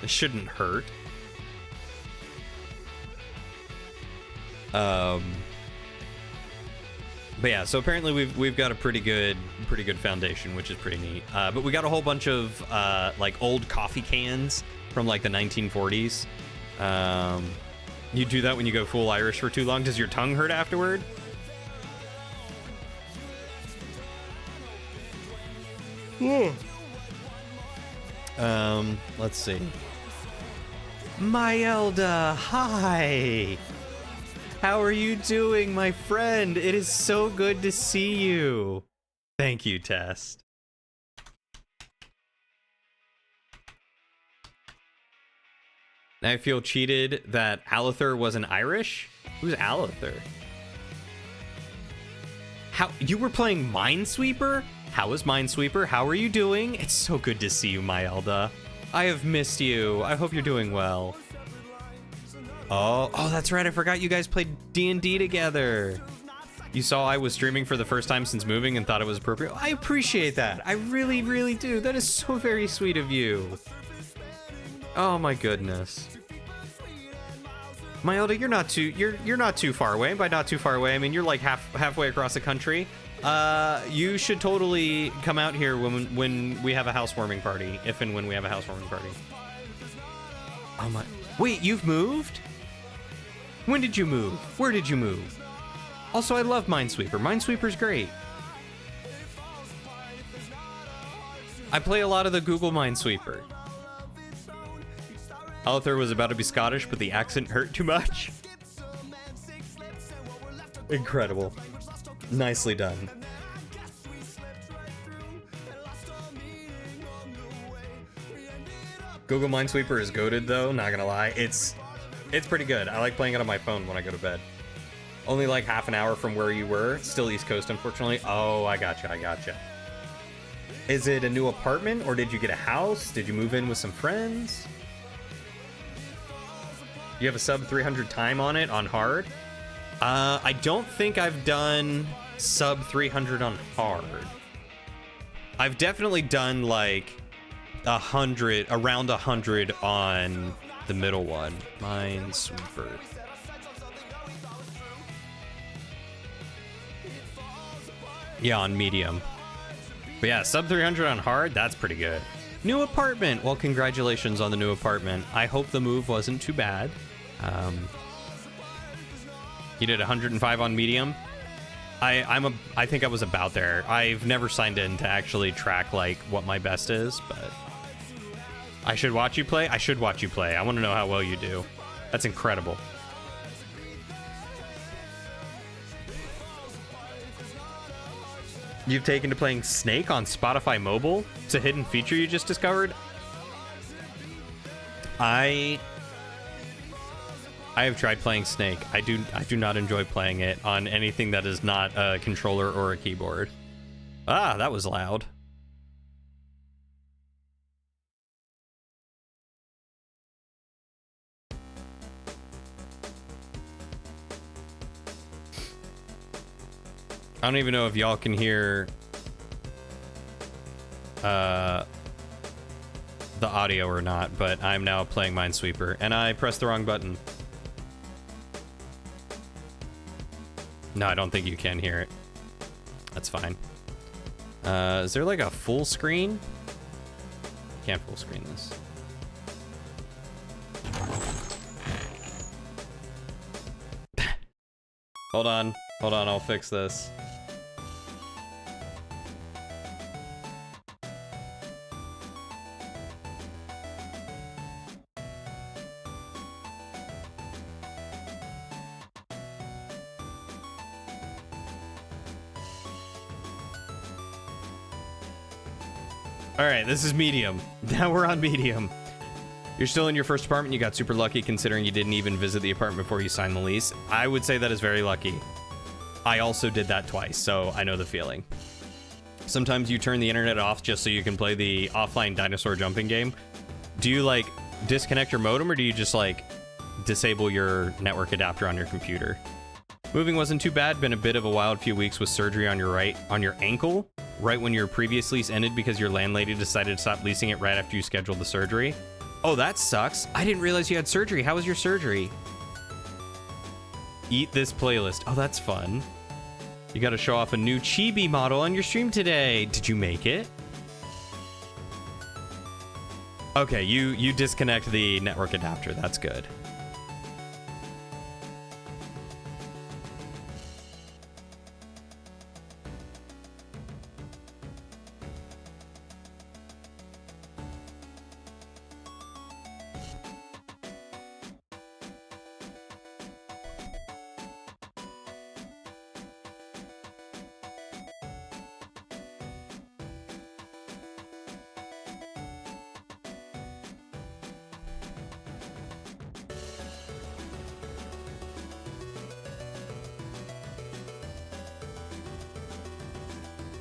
This shouldn't hurt. But yeah, so apparently we've got a pretty good foundation, which is pretty neat. But we got a whole bunch of like old coffee cans from like the 1940s. You do that when you go full Irish for too long. Does your tongue hurt afterward? Yeah. Let's see. Myelda, hi. How are you doing, my friend? It is so good to see you. Thank you, Test. I feel cheated that Alether wasn't Irish. Who's Alether? How you were playing Minesweeper? How is Minesweeper? How are you doing? It's so good to see you, my Elda. I have missed you. I hope you're doing well. Oh, that's right. I forgot you guys played D&D together. You saw I was streaming for the first time since moving and thought it was appropriate. I appreciate that. I really, really do. That is so very sweet of you. Oh my goodness. My Elda, you're not too far away. By not too far away, I mean you're like halfway across the country. You should totally come out here when we have a housewarming party, if and when we have a housewarming party. Oh my! Wait, you've moved? When did you move? Where did you move? Also, I love Minesweeper. Minesweeper's great. I play a lot of the Google Minesweeper. Alether was about to be Scottish, but the accent hurt too much. Incredible. Nicely done. Google Minesweeper is goated though, not gonna lie. It's pretty good. I like playing it on my phone when I go to bed. Only like half an hour from where you were. Still East Coast, unfortunately. Oh, I gotcha. Is it a new apartment or did you get a house? Did you move in with some friends? You have a sub 300 time on it on hard? I don't think I've done sub 300 on hard. I've definitely done like 100, around 100 on the middle one. Minesweeper. Yeah, on medium. But yeah, sub 300 on hard, that's pretty good. New apartment. Well, congratulations on the new apartment. I hope the move wasn't too bad. You did 105 on medium. I think I was about there. I've never signed in to actually track like what my best is, but I should watch you play. I should watch you play. I want to know how well you do. That's incredible. You've taken to playing Snake on Spotify Mobile? It's a hidden feature you just discovered? I have tried playing Snake. I do not enjoy playing it on anything that is not a controller or a keyboard. Ah, that was loud. I don't even know if y'all can hear the audio or not, but I'm now playing Minesweeper, and I pressed the wrong button. No, I don't think you can hear it. That's fine. Is there like a full screen? Can't full screen this. Hold on, I'll fix this. All right, this is medium. Now we're on medium. You're still in your first apartment. You got super lucky considering you didn't even visit the apartment before you signed the lease. I would say that is very lucky. I also did that twice, so I know the feeling. Sometimes you turn the internet off just so you can play the offline dinosaur jumping game. Do you like disconnect your modem or do you just like disable your network adapter on your computer? Moving wasn't too bad. Been a bit of a wild few weeks with surgery on your ankle, right when your previous lease ended because your landlady decided to stop leasing it right after you scheduled the surgery. Oh, that sucks. I didn't realize you had surgery. How was your surgery? Eat this playlist. Oh, that's fun. You got to show off a new chibi model on your stream today. Did you make it? Okay, you disconnect the network adapter. That's good.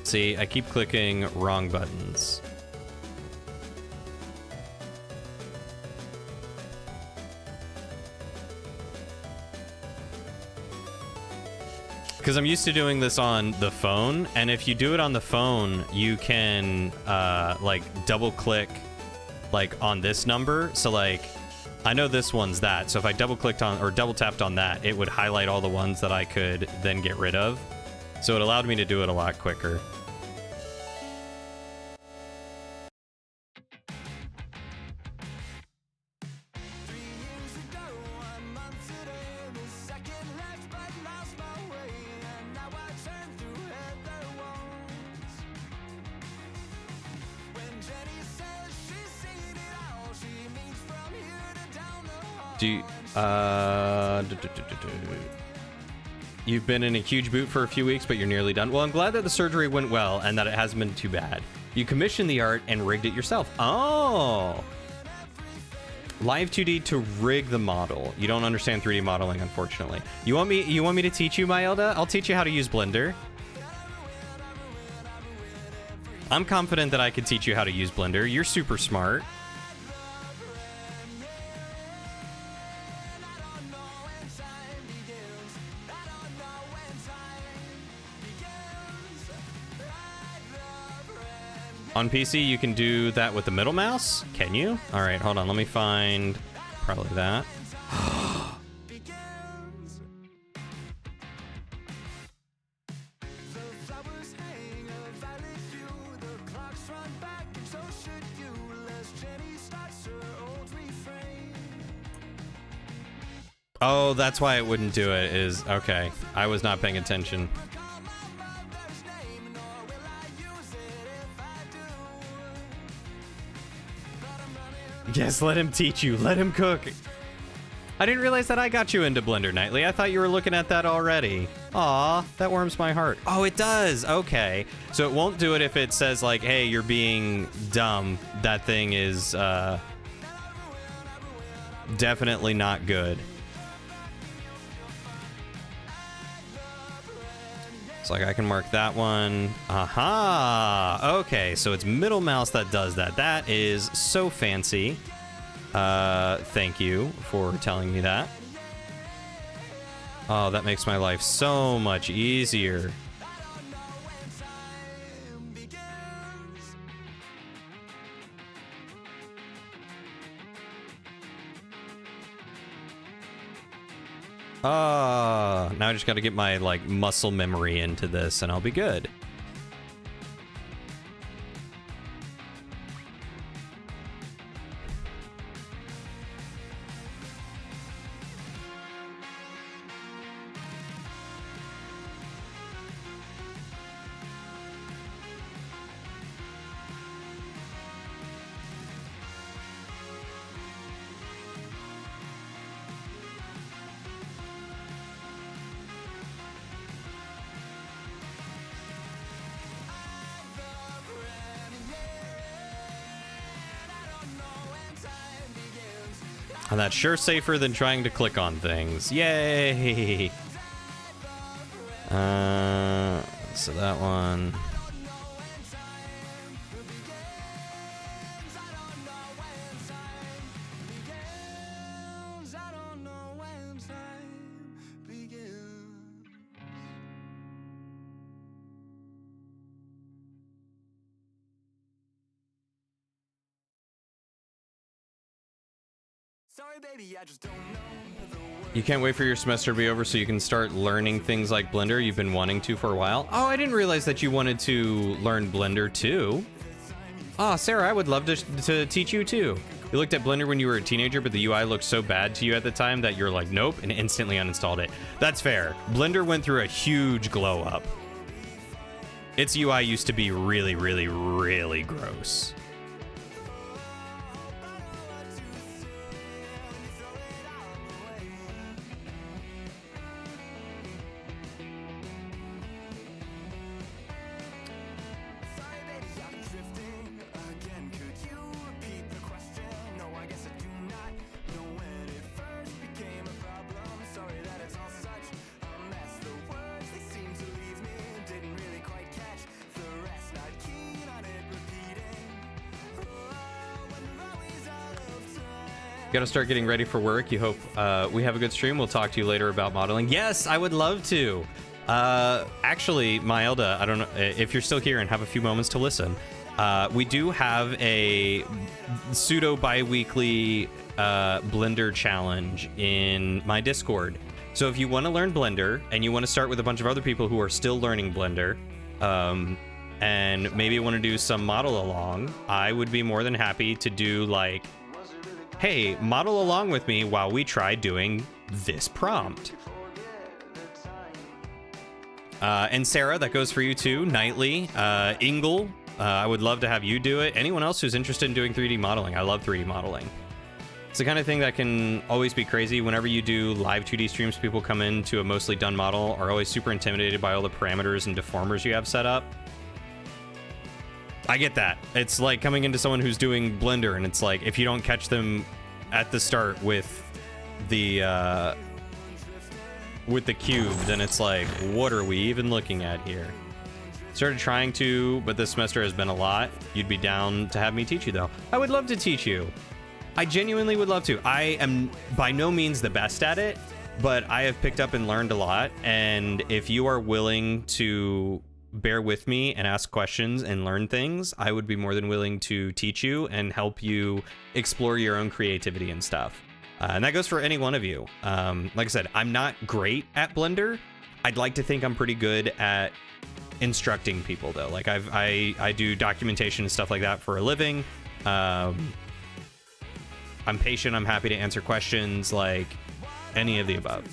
See, I keep clicking wrong buttons. Because I'm used to doing this on the phone, and if you do it on the phone, you can like double click like on this number. So like, I know this one's that. So if I double clicked on or double tapped on that, it would highlight all the ones that I could then get rid of. So it allowed me to do it a lot quicker. You've been in a huge boot for a few weeks, but you're nearly done. Well, I'm glad that the surgery went well and that it hasn't been too bad. You commissioned the art and rigged it yourself. Oh! Live 2D to rig the model. You don't understand 3D modeling, unfortunately. You want me to teach you, Myelda? I'll teach you how to use Blender. I'm confident that I could teach you how to use Blender. You're super smart. On PC, you can do that with the middle mouse? Can you? All right, hold on. Let me find probably that. Oh, that's why it wouldn't do it, is okay. I was not paying attention. Yes, let him teach you. Let him cook. I didn't realize that I got you into Blender, Nightly. I thought you were looking at that already. Aw, that warms my heart. Oh, it does. Okay. So it won't do it if it says, like, hey, you're being dumb. That thing is definitely not good. It's like I can mark that one. Aha! Okay, so it's middle mouse that does that. That is so fancy. Thank you for telling me that. Oh, that makes my life so much easier. Now I just gotta get my, like, muscle memory into this and I'll be good. And that's sure safer than trying to click on things. Yay! So that one. You can't wait for your semester to be over so you can start learning things like Blender you've been wanting to for a while. Oh, I didn't realize that you wanted to learn Blender too. Oh, Sarah, I would love to teach you too. You looked at Blender when you were a teenager, but the UI looked so bad to you at the time that you're like, nope, and instantly uninstalled it. That's fair. Blender went through a huge glow up. Its UI used to be really, really, really gross. Gotta start getting ready for work. You hope we have a good stream. We'll talk to you later about modeling. Yes, I would love to. Actually, Mylda, I don't know if you're still here and have a few moments to listen. We do have a pseudo bi-weekly Blender challenge in my Discord. So if you want to learn Blender and you want to start with a bunch of other people who are still learning Blender, and maybe want to do some model along, I would be more than happy to do like, hey, model along with me while we try doing this prompt. And Sarah, that goes for you too. Nightly, Ingle, I would love to have you do it. Anyone else who's interested in doing 3D modeling, I love 3D modeling. It's the kind of thing that can always be crazy. Whenever you do live 2D streams, people come into a mostly done model, are always super intimidated by all the parameters and deformers you have set up. I get that. It's like coming into someone who's doing Blender, and it's like, if you don't catch them at the start with the cube, then it's like, what are we even looking at here? Started trying to, but this semester has been a lot. You'd be down to have me teach you, though. I would love to teach you. I genuinely would love to. I am by no means the best at it, but I have picked up and learned a lot. And if you are willing to bear with me and ask questions and learn things, I would be more than willing to teach you and help you explore your own creativity and stuff. And that goes for any one of you. Like I said, I'm not great at Blender. I'd like to think I'm pretty good at instructing people, though. Like I do documentation and stuff like that for a living. I'm patient. I'm happy to answer questions, like any of the above.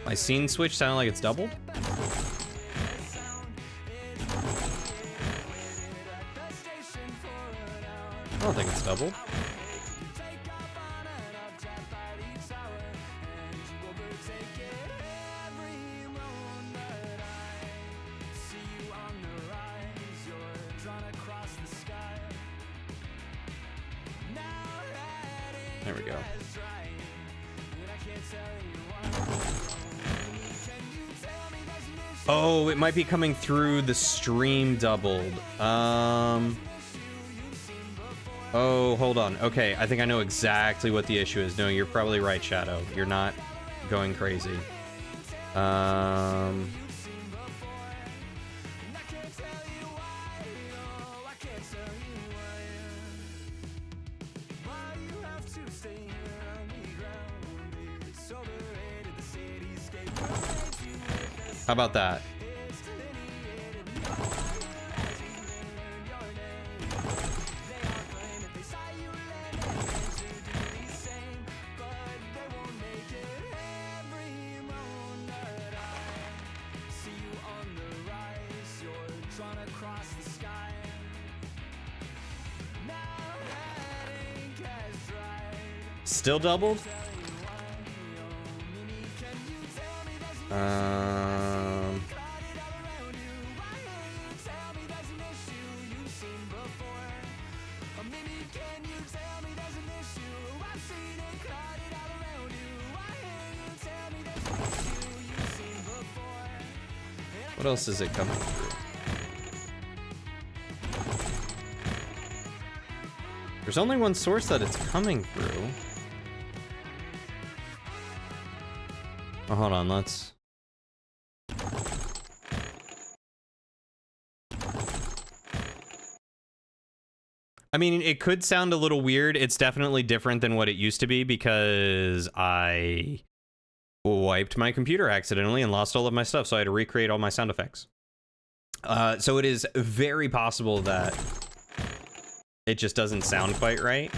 My scene switch sounded like it's doubled. I don't think it's doubled. There we go. Oh, it might be coming through the stream doubled. Oh, hold on. Okay, I think I know exactly what the issue is. No, you're probably right, Shadow. You're not going crazy. How about that? Still doubled? What else is it coming through? There's only one source that it's coming through. Oh, hold on, let's... I mean, it could sound a little weird. It's definitely different than what it used to be because I wiped my computer accidentally and lost all of my stuff, so I had to recreate all my sound effects. So it is very possible that it just doesn't sound quite right.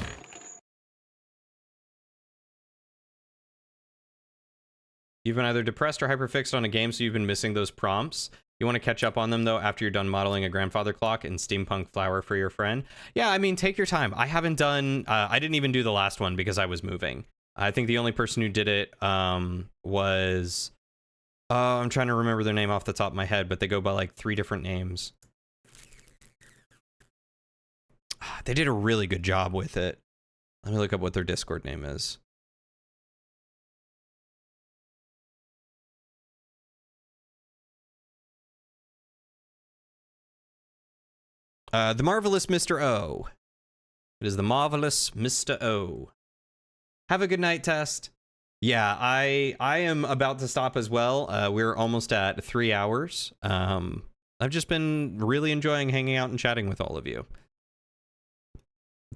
You've been either depressed or hyperfixed on a game, so you've been missing those prompts. You want to catch up on them, though, after you're done modeling a grandfather clock and steampunk flower for your friend. Yeah, I mean, take your time. I haven't done... I didn't even do the last one because I was moving. I think the only person who did it was... I'm trying to remember their name off the top of my head, but they go by, like, 3 different names. They did a really good job with it. Let me look up what their Discord name is. The Marvelous Mr. O. It is the marvelous Mr. O. Have a good night, Test. Yeah, I am about to stop as well. We're almost at 3 hours. I've just been really enjoying hanging out and chatting with all of you.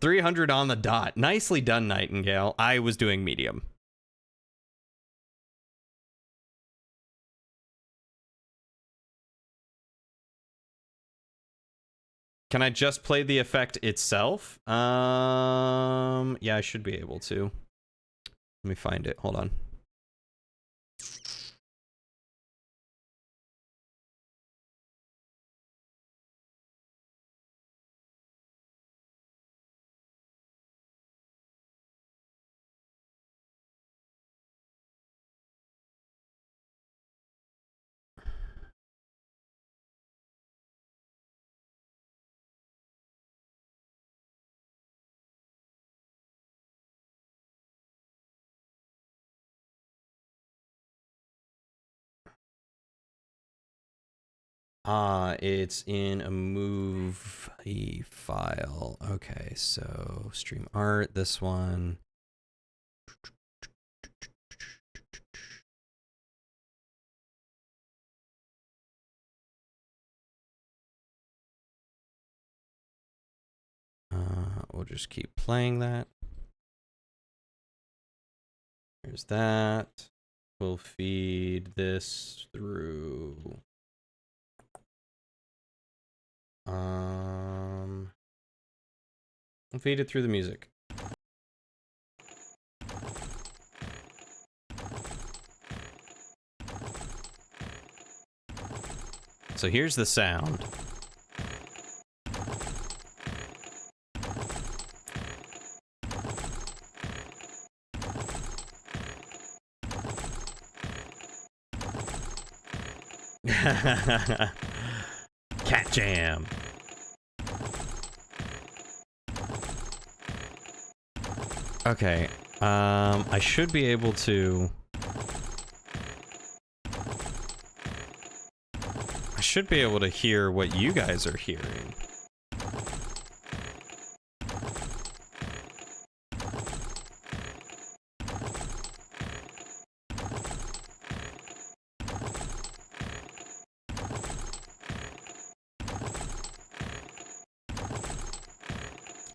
300 on the dot. Nicely done, Nightingale. I was doing medium. Can I just play the effect itself? Yeah, I should be able to. Let me find it. Hold on. It's in a movie file. Okay, so stream art, this one. We'll just keep playing that. There's that. We'll feed this through. We'll feed it through the music. So here's the sound. Cat Jam. Okay, I should be able to... I should be able to hear what you guys are hearing.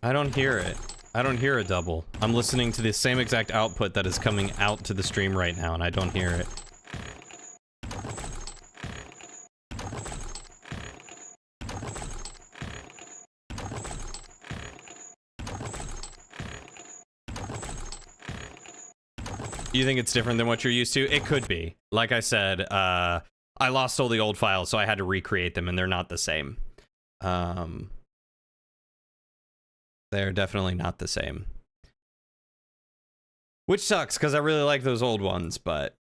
I don't hear it. I don't hear a double. I'm listening to the same exact output that is coming out to the stream right now, and I don't hear it. You think it's different than what you're used to? It could be. Like I said, I lost all the old files, so I had to recreate them, and they're not the same. They're definitely not the same. Which sucks, because I really like those old ones, but...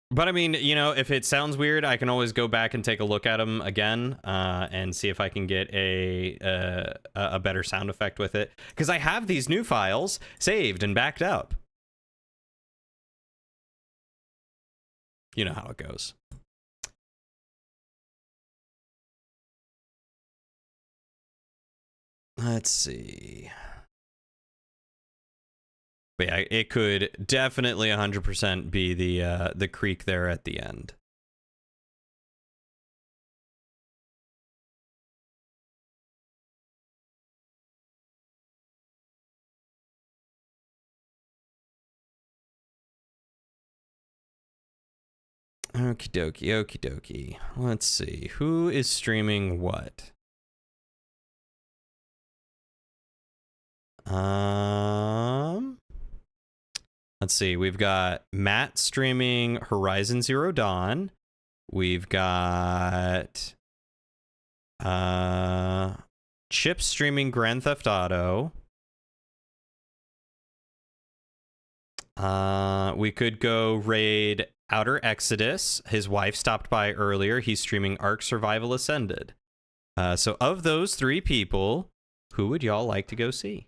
But I mean, you know, if it sounds weird, I can always go back and take a look at them again, and see if I can get a better sound effect with it. Because I have these new files saved and backed up. You know how it goes. Let's see. But yeah, it could definitely 100% be the creek there at the end. Okie dokie, okie dokie. Let's see. Who is streaming what? Let's see. We've got Matt streaming Horizon Zero Dawn. We've got Chip streaming Grand Theft Auto. We could go raid Outer Exodus. His wife stopped by earlier. He's streaming Ark Survival Ascended. So of those three people, who would y'all like to go see?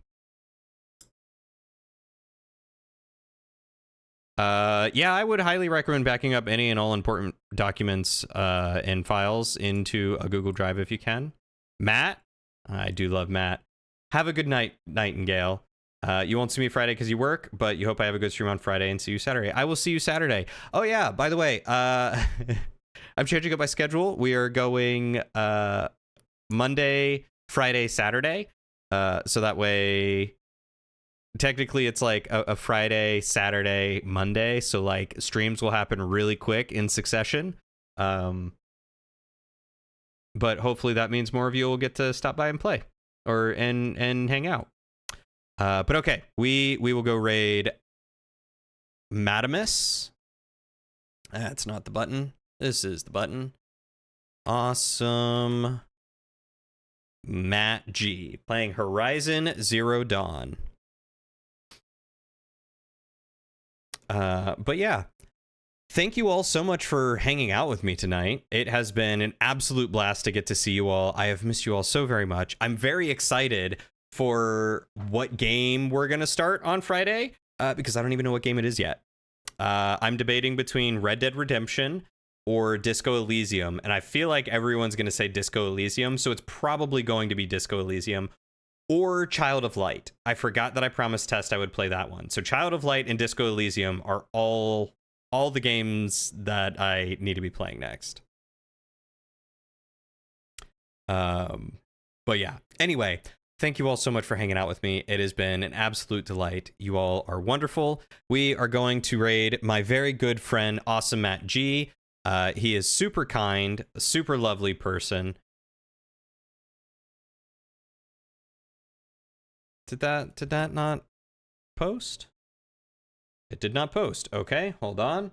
Yeah, I would highly recommend backing up any and all important documents and files into a Google Drive if you can. Matt, I do love Matt. Have a good night, Nightingale. You won't see me Friday because you work, but you hope I have a good stream on Friday and see you Saturday. I will see you Saturday. Oh yeah, by the way, I'm changing up my schedule. We are going Monday, Friday, Saturday. So that way, technically it's like a Friday, Saturday, Monday. So like streams will happen really quick in succession. But hopefully that means more of you will get to stop by and play and hang out. But okay, we will go raid Madamus. That's not the button. This is the button. Awesome. Matt G playing Horizon Zero Dawn. But yeah, thank you all so much for hanging out with me tonight. It has been an absolute blast to get to see you all. I have missed you all so very much. I'm very excited for what game we're going to start on Friday, because I don't even know what game it is yet. I'm debating between Red Dead Redemption or Disco Elysium, and I feel like everyone's going to say Disco Elysium, so it's probably going to be Disco Elysium or Child of Light. I forgot that I promised Test I would play that one. So Child of Light and Disco Elysium are all the games that I need to be playing next. But yeah, anyway, thank you all so much for hanging out with me. It has been an absolute delight. You all are wonderful. We are going to raid my very good friend, Awesome Matt G. He is super kind, a super lovely person. Did that not post? It did not post. Okay, hold on.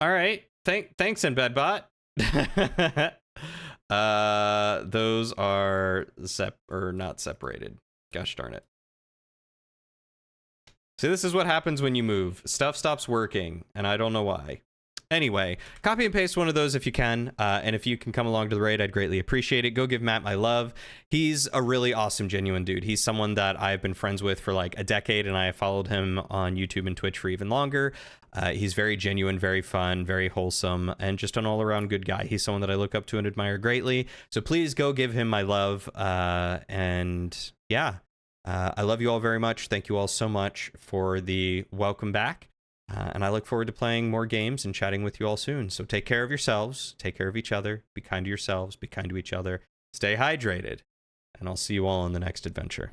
All right. Thanks, Embedbot. Those are not separated. Gosh darn it. So this is what happens when you move. Stuff stops working, and I don't know why. Anyway, copy and paste one of those if you can, and if you can come along to the raid, I'd greatly appreciate it. Go give Matt my love. He's a really awesome, genuine dude. He's someone that I've been friends with for like a decade, and I have followed him on YouTube and Twitch for even longer. He's very genuine, very fun, very wholesome, and just an all-around good guy. He's someone that I look up to and admire greatly. So please go give him my love, and yeah. I love you all very much. Thank you all so much for the welcome back. And I look forward to playing more games and chatting with you all soon. So take care of yourselves. Take care of each other. Be kind to yourselves. Be kind to each other. Stay hydrated. And I'll see you all on the next adventure.